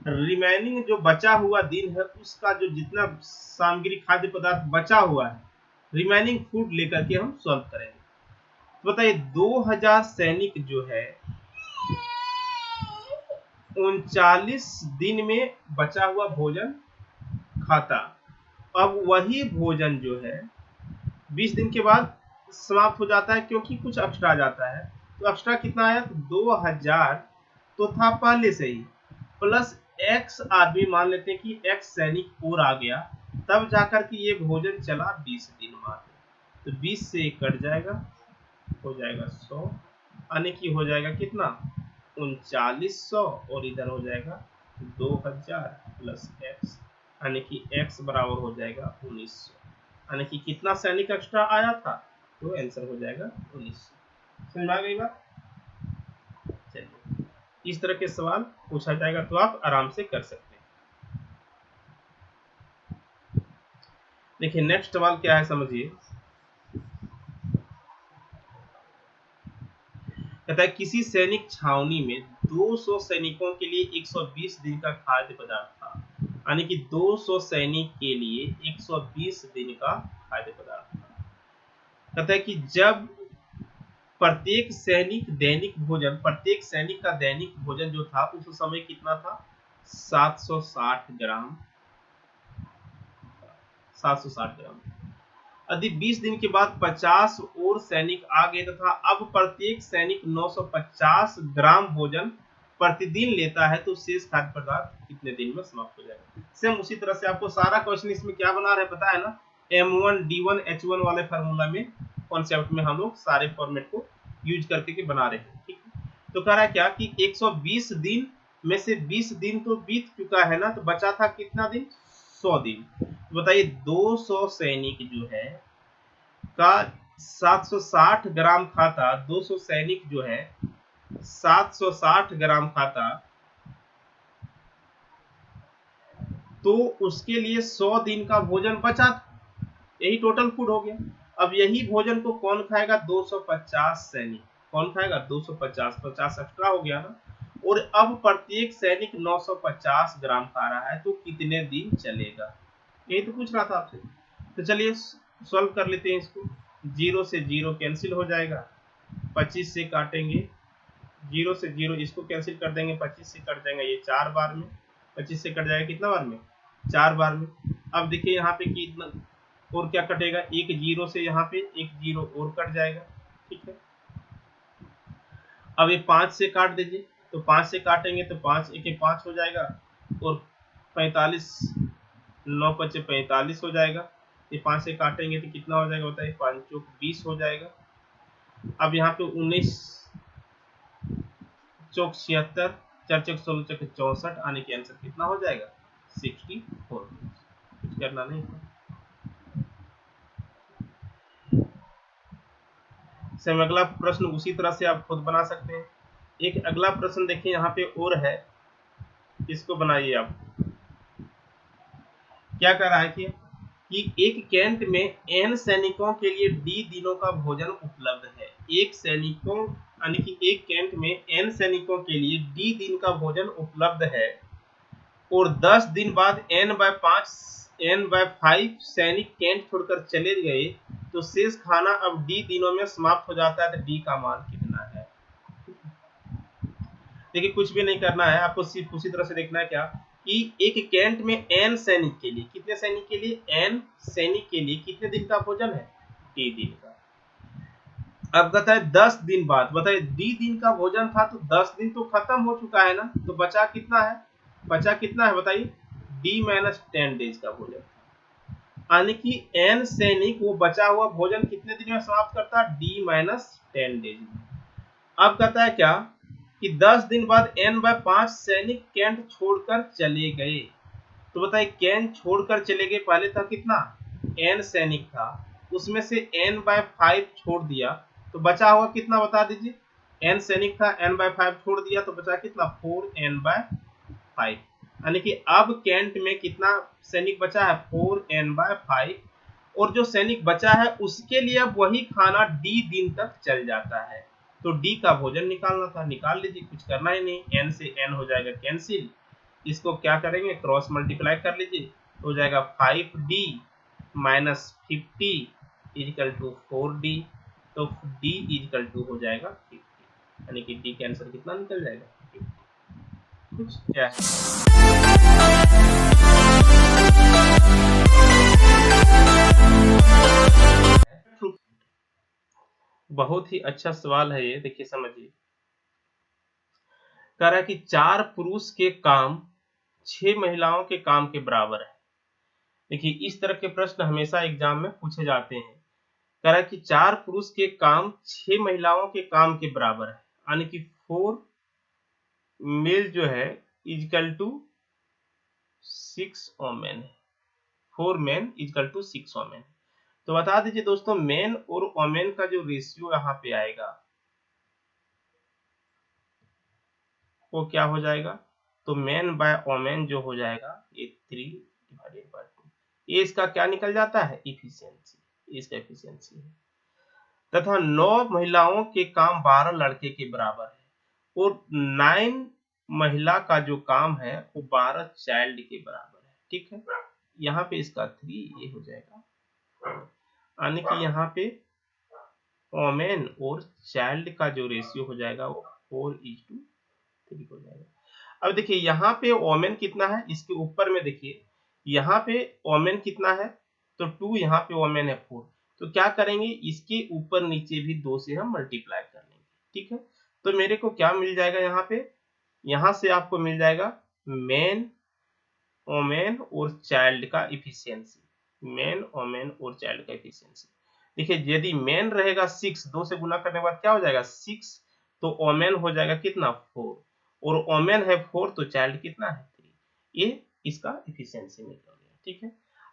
रिमेनिंग जो बचा हुआ दिन है उसका जो जितना सामग्री खाद्य पदार्थ बचा हुआ है रिमेनिंग फूड लेकर के हम सॉल्व करेंगे। तो बताइए 2000 सैनिक जो है 39 दिन में बचा हुआ भोजन खाता, अब वही भोजन जो है 20 दिन के बाद समाप्त हो जाता है क्योंकि कुछ एक्स्ट्रा आ जाता है। तो एक्स्ट्रा कितना आया? 2000 तो था पहले से ही, प्लस x आदमी मान लेते हैं कि x सैनिक और आ गया, तब जाकर के ये भोजन चला 20 दिन मात्र। तो 20 से एक कट जाएगा, हो जाएगा 100, यानी कि हो जाएगा कितना? 3900, और इधर हो जाएगा 2000 प्लस x, यानी कि x बराबर हो जाएगा 1900। यानी कि कितना सैनिक एक्स्ट्रा आया था? तो आंसर हो जाएगा 1900। समझ आ गई बात? चलिए, इस तरह के सवाल पूछा जाएगा तो आप आराम से कर सकते हैं। देखिए नेक्स्ट सवाल क्या है, समझिए। कहता है किसी सैनिक छावनी में 200 सैनिकों के लिए 120 दिन का खाद्य पदार्थ था, यानी कि 200 सैनिक के लिए 120 दिन का खाद्य पदार्थ था। कहता है कि जब प्रत्येक सैनिक का दैनिक भोजन जो था उस समय कितना था? 760 ग्राम। 760 ग्राम। यदि 20 दिन के बाद 50 और सैनिक आ गए तथा अब प्रत्येक सैनिक 950 ग्राम भोजन प्रतिदिन लेता है तो शेष खाद्य पदार्थ कितने दिन में समाप्त हो जाएगा? सेम उसी तरह से आपको सारा क्वेश्चन इसमें क्या बना रहे पता है ना, M1 D1 H1 वाले फार्मूला में, कॉन्सेप्ट में हम लोग सारे फॉर्मेट को यूज करके के बना रहे हैं, ठीक है। तो कह रहा है क्या कि 120 दिन में से 20 दिन तो बीत चुका है ना, तो बचा था कितना दिन? 100 दिन। तो बताइए 200 सैनिक जो है का 760 ग्राम खाता, 200 सैनिक जो है 760 ग्राम खाता, तो उसके लिए 100 दिन का भोजन बचा, यही टोटल फूड हो गया। अब यही भोजन को कौन खाएगा? 250 सैनिक। कौन खाएगा? 250, 50 एक्स्ट्रा हो गया ना। और अब प्रत्येक सैनिक 950 ग्राम खा रहा है तो कितने दिन चलेगा? यही तो पूछ रहा था आपसे। तो चलिए सॉल्व कर लेते हैं इसको। 0 से 0 कैंसिल हो जाएगा, 25 से काटेंगे, 0 से 0 इसको कैंसिल कर देंगे, 25 से कट जाएगा ये 4 बार में, 25 से कट जाएगा कितना बार में? 4 बार में। अब देखिए यहाँ पे कितना और क्या कटेगा? एक 0 से यहाँ पे एक 0 और कट जाएगा, ठीक है। अब ये 5 से काट दीजिए, तो 5 से काटेंगे तो 5 1 5 हो जाएगा, और 45 9 5 45 हो जाएगा। ये 5 से काटेंगे तो कितना हो जाएगा? बताइए, 5 चौक 20 हो जाएगा। अब यहाँ पे 19 चौक 76, 4 चौक 16 चौक 64, आने के आंसर कितना हो जाएगा? 64। कुछ करना नहीं था। सेम अगला प्रश्न उसी तरह से आप खुद बना सकते हैं। एक अगला प्रश्न देखिए यहाँ पे और है, इसको बनाइए आप। क्या कर रहा है कि एक कैंट में n सैनिकों के लिए d दिनों का भोजन उपलब्ध है। एक सैनिकों यानी कि एक कैंट में n सैनिकों के लिए d दिन का भोजन उपलब्ध है, और 10 दिन बाद n/5 सैनिक कैंट छोड़कर चले गए तो शेष खाना अब d दिनों में समाप्त हो जाता है, तो d का मान कितना है? देखिए कुछ भी नहीं करना है आपको, सिर्फ उसी तरह से देखना है क्या कि एक कैंट में n सैनिक के लिए, कितने सैनिक के लिए? n सैनिक के लिए कितने दिन का भोजन है? d दिन का। अब कहता है 10 दिन बाद, बताइए d दिन का भोजन था तो 10 दिन तो खत्म हो चुका है ना, तो बचा कितना है? बचा कितना है बताइए? d-10 डेज का भोजन, यानी कि n सैनिक वो बचा हुआ भोजन कितने दिन में समाप्त करता है? d-10 डेज में। अब कहता है क्या कि 10 दिन बाद n/5 सैनिक कैंट छोड़कर चले गए, तो बताइए कैंट छोड़कर चले गए, पहले था कितना? n सैनिक था, उसमें से n/5 छोड़ दिया तो बचा हुआ कितना बता दीजिए? n सैनिक था, n/5 छोड़ दिया तो बचा कितना? 4n/5। यानी कि अब कैंट में कितना सैनिक बचा है 4n/5 और जो सैनिक बचा है उसके लिए अब वही खाना डी दिन तक चल जाता है। तो डी का भोजन निकालना था, निकाल लीजिए, कुछ करना ही नहीं, एन से एन हो जाएगा कैंसिल, इसको क्या करेंगे क्रॉस मल्टीप्लाई कर लीजिए, तो हो जाएगा 5d minus 50 is equal to 4d, तो d इजिकल टू हो जाएगा 50, यानी कि d का आंसर कितना निकल जाएगा 50। कुछ क्या है बहुत ही अच्छा सवाल है ये, देखिए समझिए। कह रहा है कि 4 पुरुष के काम 6 महिलाओं के काम के बराबर है। देखिए इस तरह के प्रश्न हमेशा एग्जाम में पूछे जाते हैं। कह रहा है कि 4 पुरुष के काम 6 महिलाओं के काम के बराबर है, यानी कि 4 मेल जो है इजकल टू 6 वोमेन है, 4 मेन इजकल टू 6 वोमेन। तो बता दीजिए दोस्तों मेन और वोमेन का जो रेशियो यहाँ पे आएगा वो क्या हो जाएगा, तो मेन बाय वोमेन जो हो जाएगा ये 3/2, ये इसका क्या निकल जाता है इफिशियंसी, इसका इफिशियंसी है। तथा 9 महिलाओं के काम 12 लड़के के बराबर है और 9 महिला का जो काम है वो 12 चाइल्ड के बराबर है। ठीक है, यहाँ पे इसका 3 ये हो जाएगा, यानी कि यहाँ पे वोमेन और चाइल्ड का जो रेशियो हो जाएगा वो 4:3 हो जाएगा। अब देखिए यहाँ पे वोमेन कितना है, इसके ऊपर में देखिए यहाँ पे वोमेन कितना है, तो 2, यहाँ पे वोमेन है 4, तो क्या करेंगे इसके ऊपर नीचे भी 2 से हम मल्टीप्लाई कर लेंगे। ठीक है, तो मेरे को क्या मिल जाएगा यहाँ पे, यहाँ से आपको मिल जाएगा मेन वोमेन और चाइल्ड का इफिशियंसी, मेन वोमेन और चाइल्ड का इफिशियंसी। देखिए यदि मेन रहेगा 6, 2 से गुना करने के बाद क्या हो जाएगा 6, तो वोमेन हो जाएगा कितना 4, और वोमेन है 4 तो चाइल्ड कितना है 3, ये इसका इफिशियंसी निकल गया। ठीक है,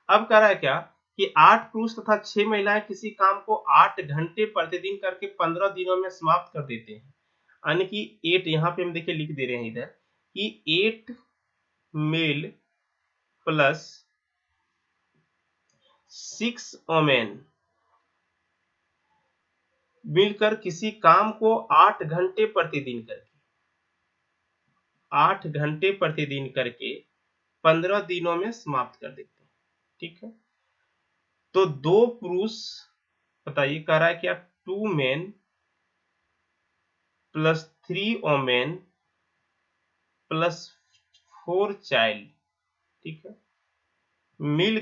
अब कह रहा है क्या कि 8 पुरुष तथा 6 महिलाएं किसी काम को 8 घंटे प्रतिदिन करके 15 दिनों में समाप्त कर देते हैं, यानी कि 8 यहाँ पे हम देखिए लिख दे रहे हैं इधर कि 8 मेल प्लस 6 वोमेन मिलकर किसी काम को 8 घंटे प्रतिदिन करके 8 घंटे प्रतिदिन करके 15 दिनों में समाप्त कर देते हैं। ठीक है, तो 2 पुरुष बताइए कह रहा है क्या 2 main plus 3 women plus 4 child, ठीक है, मिल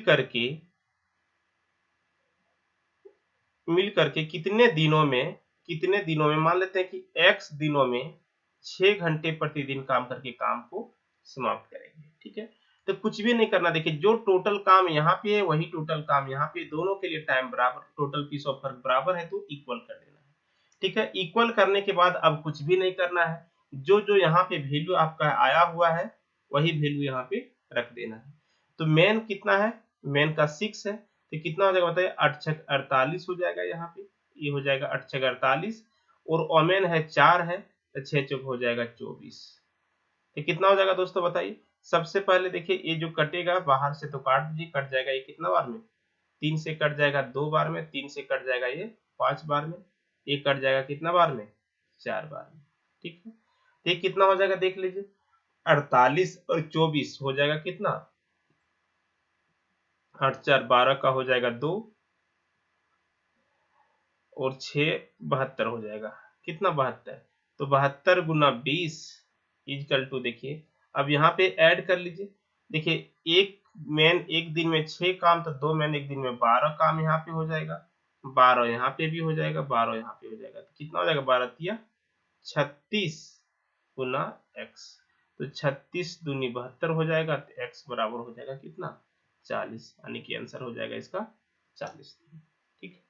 करके कितने दिनों में मान लेते हैं कि x दिनों में 6 घंटे प्रतिदिन काम करके काम को समाप्त करेंगे। ठीक है, तो कुछ भी नहीं करना, देखिए जो टोटल काम यहाँ पे है वही टोटल काम यहाँ पे, दोनों के लिए टाइम बराबर, टोटल पीस ऑफ वर्क बराबर है तो इक्वल कर देना है। ठीक है, इक्वल करने के बाद अब कुछ भी नहीं करना है, जो जो यहाँ पे वैल्यू आपका आया हुआ है वही वैल्यू यहाँ पे रख देना है। तो मेन कितना है, मेन का 6 है, तो कितना हो जाएगा बताइए 8 छक 48 हो जाएगा, यहाँ पे ये हो जाएगा 8 छक 48, और ओमेन है 4 है तो 6 चौक हो जाएगा 24, तो कितना हो जाएगा दोस्तों बताइए। सबसे पहले देखिए ये जो कटेगा बाहर से तो काट दीजिए, कट जाएगा ये कितना बार में 3 से कट जाएगा 2 बार में, 3 से कट जाएगा ये 5 बार में, ये कट जाएगा कितना बार में 4 बार में। ठीक है, तो ये कितना हो जाएगा देख लीजिए 48 और 24 हो जाएगा कितना 8 4 12 का हो जाएगा 2 और 6 72 हो जाएगा, कितना 72, तो 72 गुना 20 इजकल टू, देखिए अब यहाँ पे ऐड कर लीजिए, देखिए एक मैन एक दिन में 6 काम तो 2 मैन एक दिन में 12 काम यहाँ पे हो जाएगा, 12 यहाँ पे भी हो जाएगा, 12 यहाँ पे हो जाएगा, तो कितना हो जाएगा 12 तिया 36 गुना x, तो 36 दूनी 72 हो जाएगा, तो x बराबर हो जाएगा कितना 40, यानी कि आंसर हो जाएगा इसका 40 दिन। ठीक है,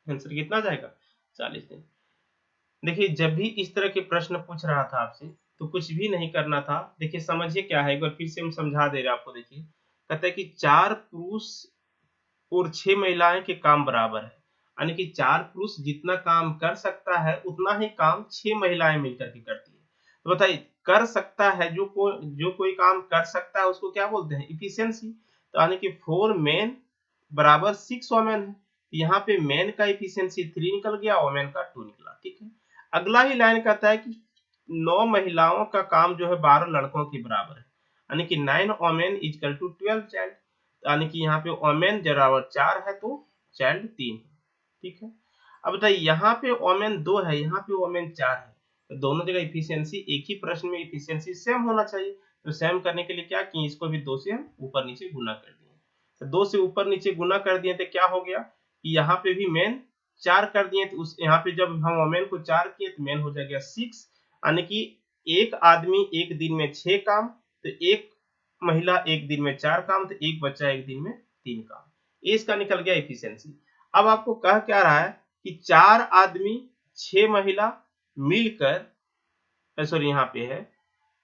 आंसर कितना जाएगा 40 दिन। देखिए जब भी इस तरह के प्रश्न पूछ रहा था आपसे तो कुछ भी नहीं करना था, देखिए समझिए क्या है, एक बार फिर से हम समझा दे रहे हैं आपको। देखिए कहता है कि 4 पुरुष और 6 महिलाएं के काम बराबर है, यानी कि 4 पुरुष जितना काम कर सकता है उतना ही काम 6 महिलाएं मिलकर के करती है। तो बताइए कर सकता है, जो कोई काम कर सकता है उसको क्या बोलते हैं, इफिशियंसी। तो यानी कि 4 मेन बराबर 6 वोमेन है। यहाँ पे मेन का इफिशियंसी 3 निकल गया, वोमेन का 2 निकला। ठीक है, अगला ही लाइन कहता है कि 9 महिलाओं का काम जो है 12 लड़कों के बराबर है, यानी कि 9 वोमेन इक्वल टू 12 चाइल्ड। यानी कि यहाँ पे वोमेन बराबर 4 है तो चाइल्ड 3 है। ठीक है, अब बताइए यहाँ पे वोमेन 2 है, यहाँ पे वोमेन 4 है, तो दोनों जगह इफिशियंसी, एक ही प्रश्न में इफिशियंसी सेम होना चाहिए। तो सेम करने के लिए क्या किए, इसको भी 2 से हम ऊपर नीचे गुना कर दिए। तो 2 से ऊपर नीचे गुना कर दिए तो क्या हो गया कि यहाँ पे भी मेन 4 कर दिए, तो उस यहाँ पे जब हम वोमेन को 4 किए तो मेन हो जाएगा 6, यानी कि एक आदमी एक दिन में 6 काम, तो एक महिला एक दिन में 4 काम, तो एक बच्चा एक दिन में 3 काम। ये इसका निकल गया इफिशियंसी। अब आपको कह क्या रहा है कि 4 आदमी 6 महिला मिलकर, सॉरी यहाँ पे है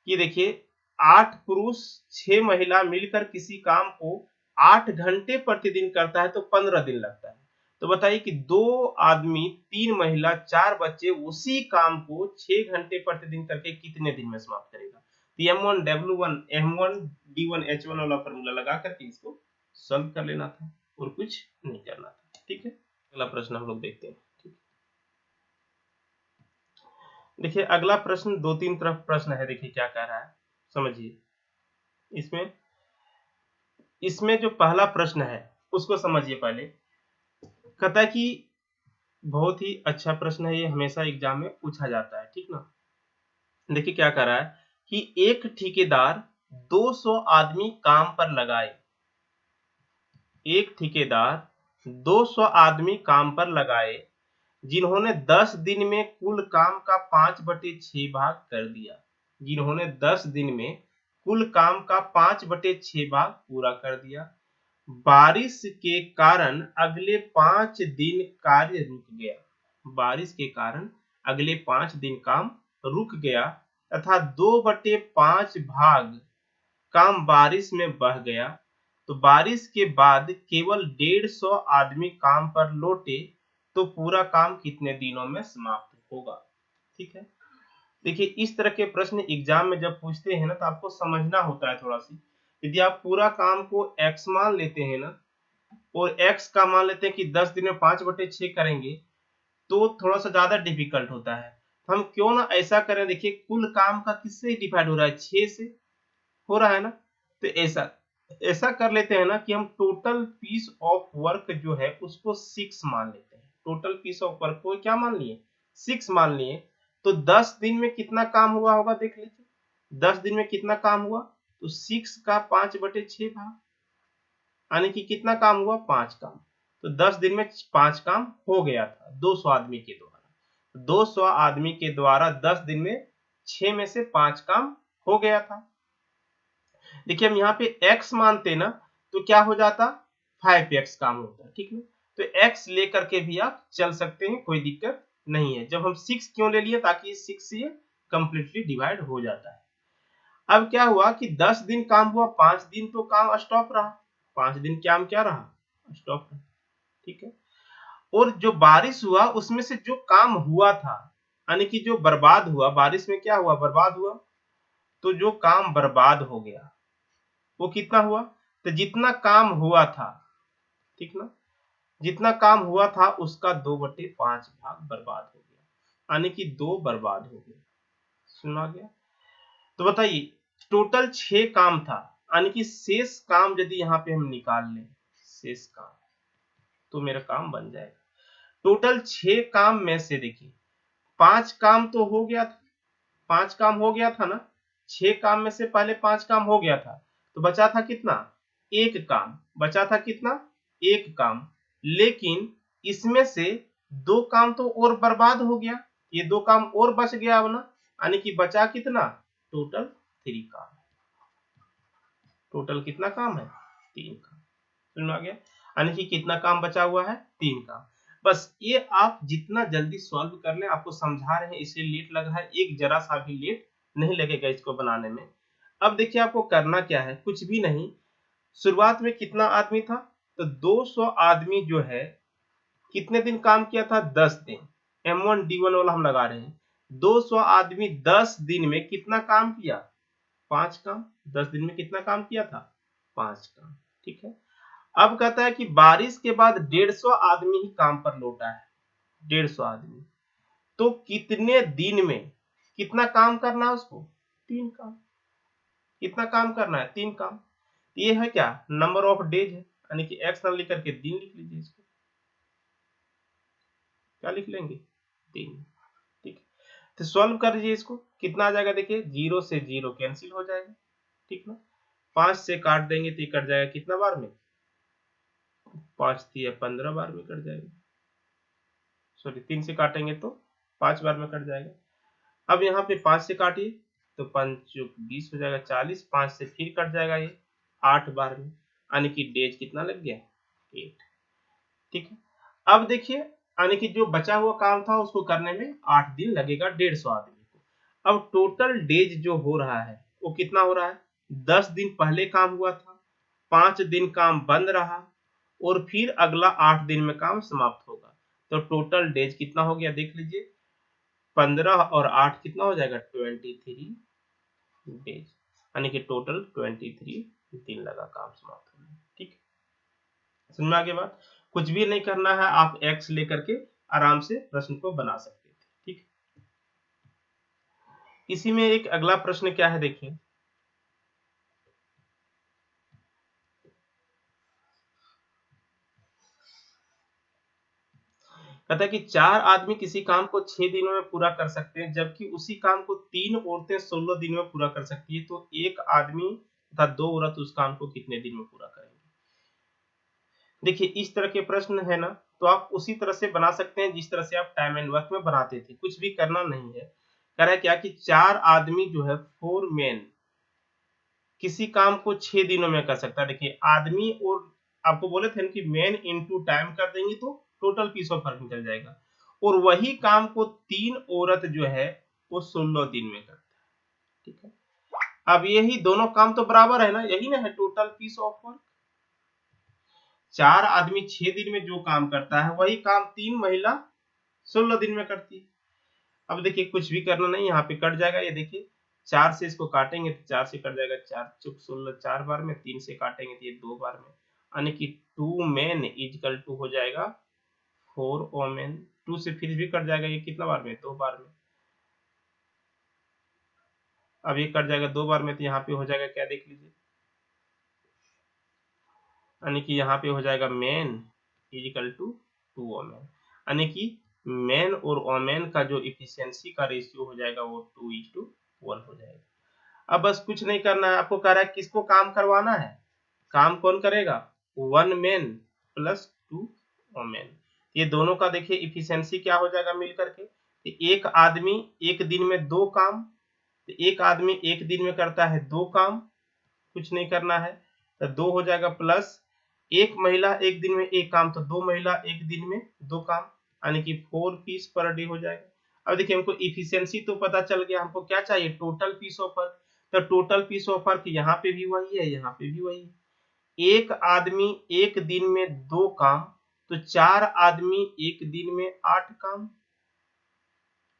कि देखिए 8 पुरुष 6 महिला मिलकर किसी काम को 8 घंटे प्रतिदिन करता है तो 15 दिन लगता है। तो बताइए कि 2 आदमी 3 महिला 4 बच्चे उसी काम को 6 घंटे प्रतिदिन करके कितने दिन में समाप्त करेगा। तो M1 W1 M1 D1 H1 वाला फॉर्मूला लगा करके इसको सॉल्व कर लेना था और कुछ नहीं करना था। ठीक है, अगला प्रश्न हम लोग देखते हैं। देखिए अगला प्रश्न 2-3 तरफ प्रश्न है, देखिए क्या कह रहा है समझिए। इसमें जो पहला प्रश्न है उसको समझिए पहले। कहता है कि बहुत ही अच्छा प्रश्न है, ये हमेशा एग्जाम में पूछा जाता है। ठीक ना, देखिए क्या कह रहा है कि एक ठेकेदार 200 आदमी काम पर लगाए, एक ठेकेदार 200 आदमी काम पर लगाए जिन्होंने 10 दिन में कुल काम का 5/6 भाग कर दिया, जिन्होंने 10 दिन में कुल काम का 5/6 भाग पूरा कर दिया। बारिश के कारण अगले 5 दिन कार्य रुक गया, बारिश के कारण अगले 5 दिन काम रुक गया तथा 2/5 भाग काम बारिश में बह गया, तो बारिश के बाद केवल 150 आदमी काम पर लौटे तो पूरा काम कितने दिनों में समाप्त होगा। ठीक है, देखिए इस तरह के प्रश्न एग्जाम में जब पूछते हैं ना तो आपको समझना होता है थोड़ा सी। यदि आप पूरा काम को x मान लेते हैं ना और x का मान लेते हैं कि 10 दिन में 5/6 करेंगे तो थोड़ा सा ज्यादा डिफिकल्ट होता है। तो हम क्यों ना ऐसा करें, देखिए कुल काम का किससे डिवाइड हो रहा है, 6 से हो रहा है ना, तो ऐसा ऐसा कर लेते हैं ना कि हम टोटल पीस ऑफ वर्क जो है उसको 6 मान लेते हैं। टोटल पीस ऑफ वर्क को क्या मान लिए, 6 मान लिए। तो 10 दिन में कितना काम हुआ होगा देख लीजिए, 10 दिन में कितना काम हुआ, तो 6 का 5/6 भाग, यानी कि कितना काम हुआ, 5 काम। तो 10 दिन में 5 काम हो गया था 200 आदमी के द्वारा। 200 आदमी के द्वारा 10 दिन में 6 में से 5 काम हो गया था। देखिए हम यहाँ पे x मानते ना तो क्या हो जाता, 5x काम होता। ठीक है, तो x लेकर के भी आप चल सकते हैं, कोई दिक्कत नहीं है। जब हम 6 क्यों ले लिए, ताकि 6 से ये कंप्लीटली डिवाइड हो जाता है। अब क्या हुआ कि 10 दिन काम हुआ, 5 दिन तो काम स्टॉप रहा, 5 दिन काम क्या रहा, स्टॉप रहा। ठीक है, और जो बारिश हुआ उसमें से जो काम हुआ था, यानी कि जो बर्बाद हुआ, बारिश में क्या हुआ, बर्बाद हुआ, तो जो काम बर्बाद हो गया वो कितना हुआ, तो जितना काम हुआ था, ठीक ना, जितना काम हुआ था उसका 2/5 भाग बर्बाद हो गया, यानी कि 2 बर्बाद हो गया। सुना गया। तो बताइए टोटल 6 काम था, यानी कि शेष काम यदि यहाँ पे हम निकाल लें शेष काम तो मेरा काम बन जाएगा। टोटल 6 काम में से देखिए 5 काम तो हो गया था, 5 काम हो गया था ना, 6 काम में से पहले 5 काम हो गया था, तो बचा था कितना, एक काम बचा था, कितना, एक काम। लेकिन इसमें से 2 काम तो और बर्बाद हो गया, ये 2 काम और बच गया अब ना, यानी कि बचा कितना, टोटल 3 काम। टोटल कितना काम है, 3 काम। समझ में आ गया, यानी कि कितना काम बचा हुआ है, 3 काम। बस ये आप जितना जल्दी सॉल्व कर लें, आपको समझा रहे हैं इसलिए लेट लग रहा है, एक जरा सा भी लेट नहीं लगेगा इसको बनाने में। अब देखिए आपको करना क्या है, कुछ भी नहीं। शुरुआत में कितना आदमी था, तो 200 आदमी जो है कितने दिन काम किया था, 10 दिन। M1 D1 वाला हम लगा रहे हैं, 200 आदमी 10 दिन में कितना काम किया? 5 काम। 10 दिन में कितना काम किया था? 5 काम। ठीक है। अब कहता है कि बारिश के बाद 150 आदमी ही काम पर लौटा है। 150 आदमी, तो कितने दिन में कितना काम करना है उसको? 3 काम। कितना काम करना है? 3 काम। ये है क्या? नंबर ऑफ डेज है, यानी कि एक्स ना लिख करके दिन लिख लीजिए इसको। क्या लिख लेंगे? दिन। ठीक है, तो सॉल्व कर लीजिए इसको। कितना आ जाएगा? देखिए 0 से 0 कैंसिल हो जाएगा। ठीक ना। 5 से काट देंगे तो ये कट जाएगा कितना बार में? 5 दिया 15 बार में कट जाएगा। सॉरी 3 से काटेंगे तो 5 बार में कट जाएगा। अब यहाँ पे 5 से काटिए तो 5 20 हो जाएगा 40। 5 से फिर कट जाएगा ये 8 बार में, यानी कि डेज कितना लग गया? 8। ठीक है। अब देखिए, यानी कि जो बचा हुआ काम था उसको करने में 8 दिन लगेगा 150 आदमी को। अब टोटल डेज जो हो रहा है वो कितना हो रहा है? 10 दिन पहले काम हुआ था, 5 दिन काम बंद रहा, और फिर अगला 8 दिन में काम समाप्त होगा। तो टोटल डेज कितना हो गया? देख लीजिए, 15 और 8 कितना हो जाएगा? 23 डेज, यानी कि टोटल 23 दिन लगा काम समाप्त होने में। ठीक है, समझ में आगे बात? कुछ भी नहीं करना है, आप एक्स लेकर के आराम से प्रश्न को बना सकते थे। ठीक, इसी में एक अगला प्रश्न क्या है देखिए, कहता है कि 4 आदमी किसी काम को 6 दिनों में पूरा कर सकते हैं, जबकि उसी काम को 3 औरतें 16 दिनों में पूरा कर सकती है, तो एक आदमी तथा 2 औरत उस काम को कितने दिन में पूरा करेंगे? देखिए इस तरह के प्रश्न है ना, तो आप उसी तरह से बना सकते हैं जिस तरह से आप टाइम एंड वर्क में बनाते थे। कुछ भी करना नहीं है। कह रहा है क्या कि 4 आदमी जो है 4 मैन किसी काम को 6 दिनों में कर सकता है। देखिए आदमी, और आपको बोले थे कि मैन इनटू टाइम कर देंगे तो टोटल पीस ऑफ वर्क निकल जाएगा, और वही काम को 3 औरत जो है वो 16 दिन में करता है। ठीक है, अब यही दोनों काम तो बराबर है ना, यही ना है टोटल पीस ऑफ वर्क। 4 आदमी 6 दिन में जो काम करता है वही काम 3 महिला 16 दिन में करती है। अब देखिए कुछ भी करना नहीं, यहाँ पे कट जाएगा। ये देखिए 4 से इसको काटेंगे तो 4 से कट जाएगा, 4 चुक 16 4 बार में, 3 से काटेंगे तो ये 2 बार में, यानी कि 2 मैन इक्वल टू हो जाएगा 4 वोमेन। 2 से फिर भी कट जाएगा, ये कितना बार में? 2 बार में। अब ये कट जाएगा 2 बार में, तो यहाँ पे हो जाएगा क्या? देख लीजिए, यानी कि यहाँ पे हो जाएगा मैन इक्वल टू 2 वोमेन, यानी कि मैन और वोमेन का जो इफिशियंसी का रेशियो हो जाएगा वो 2:1 हो जाएगा। अब बस कुछ नहीं करना है, आपको कह रहा है किसको काम करवाना है? काम कौन करेगा? 1 मैन प्लस 2 वोमेन। ये दोनों का देखिए इफिशियंसी क्या हो जाएगा मिल करके? एक आदमी एक दिन में 2 काम, तो एक आदमी एक दिन में करता है 2 काम, कुछ नहीं करना है, तो 2 हो जाएगा, प्लस एक महिला एक दिन में 1 काम, तो 2 महिला एक दिन में 2 काम, यानी कि 4 पीस पर डे हो जाएगा। अब देखिए हमको इफिशियंसी तो पता चल गया, हमको क्या चाहिए? Total piece of work. तो टोटल पीस ऑफ वर्क यहाँ पे भी वही है, यहाँ पे भी वही है। एक आदमी एक दिन में 2 काम, तो 4 आदमी एक दिन में 8 काम।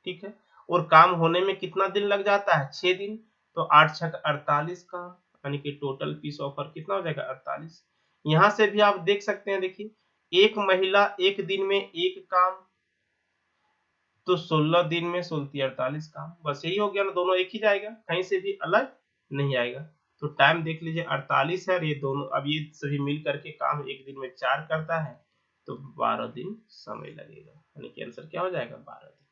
ठीक है, और काम होने में कितना दिन लग जाता है? 6 दिन। तो 8 छक 48 काम, यानी कि टोटल पीस ऑफ वर्क कितना हो जाएगा? 48। यहाँ से भी आप देख सकते हैं, देखिए एक महिला एक दिन में 1 काम, तो 16 दिन में 16 48 काम। बस यही हो गया ना, दोनों एक ही जाएगा, कहीं से भी अलग नहीं आएगा। तो टाइम देख लीजिए 48 है, और ये दोनों, अब ये सभी मिल करके काम एक दिन में 4 करता है, तो 12 दिन समय लगेगा, यानी कि आंसर क्या हो जाएगा? 12 दिन।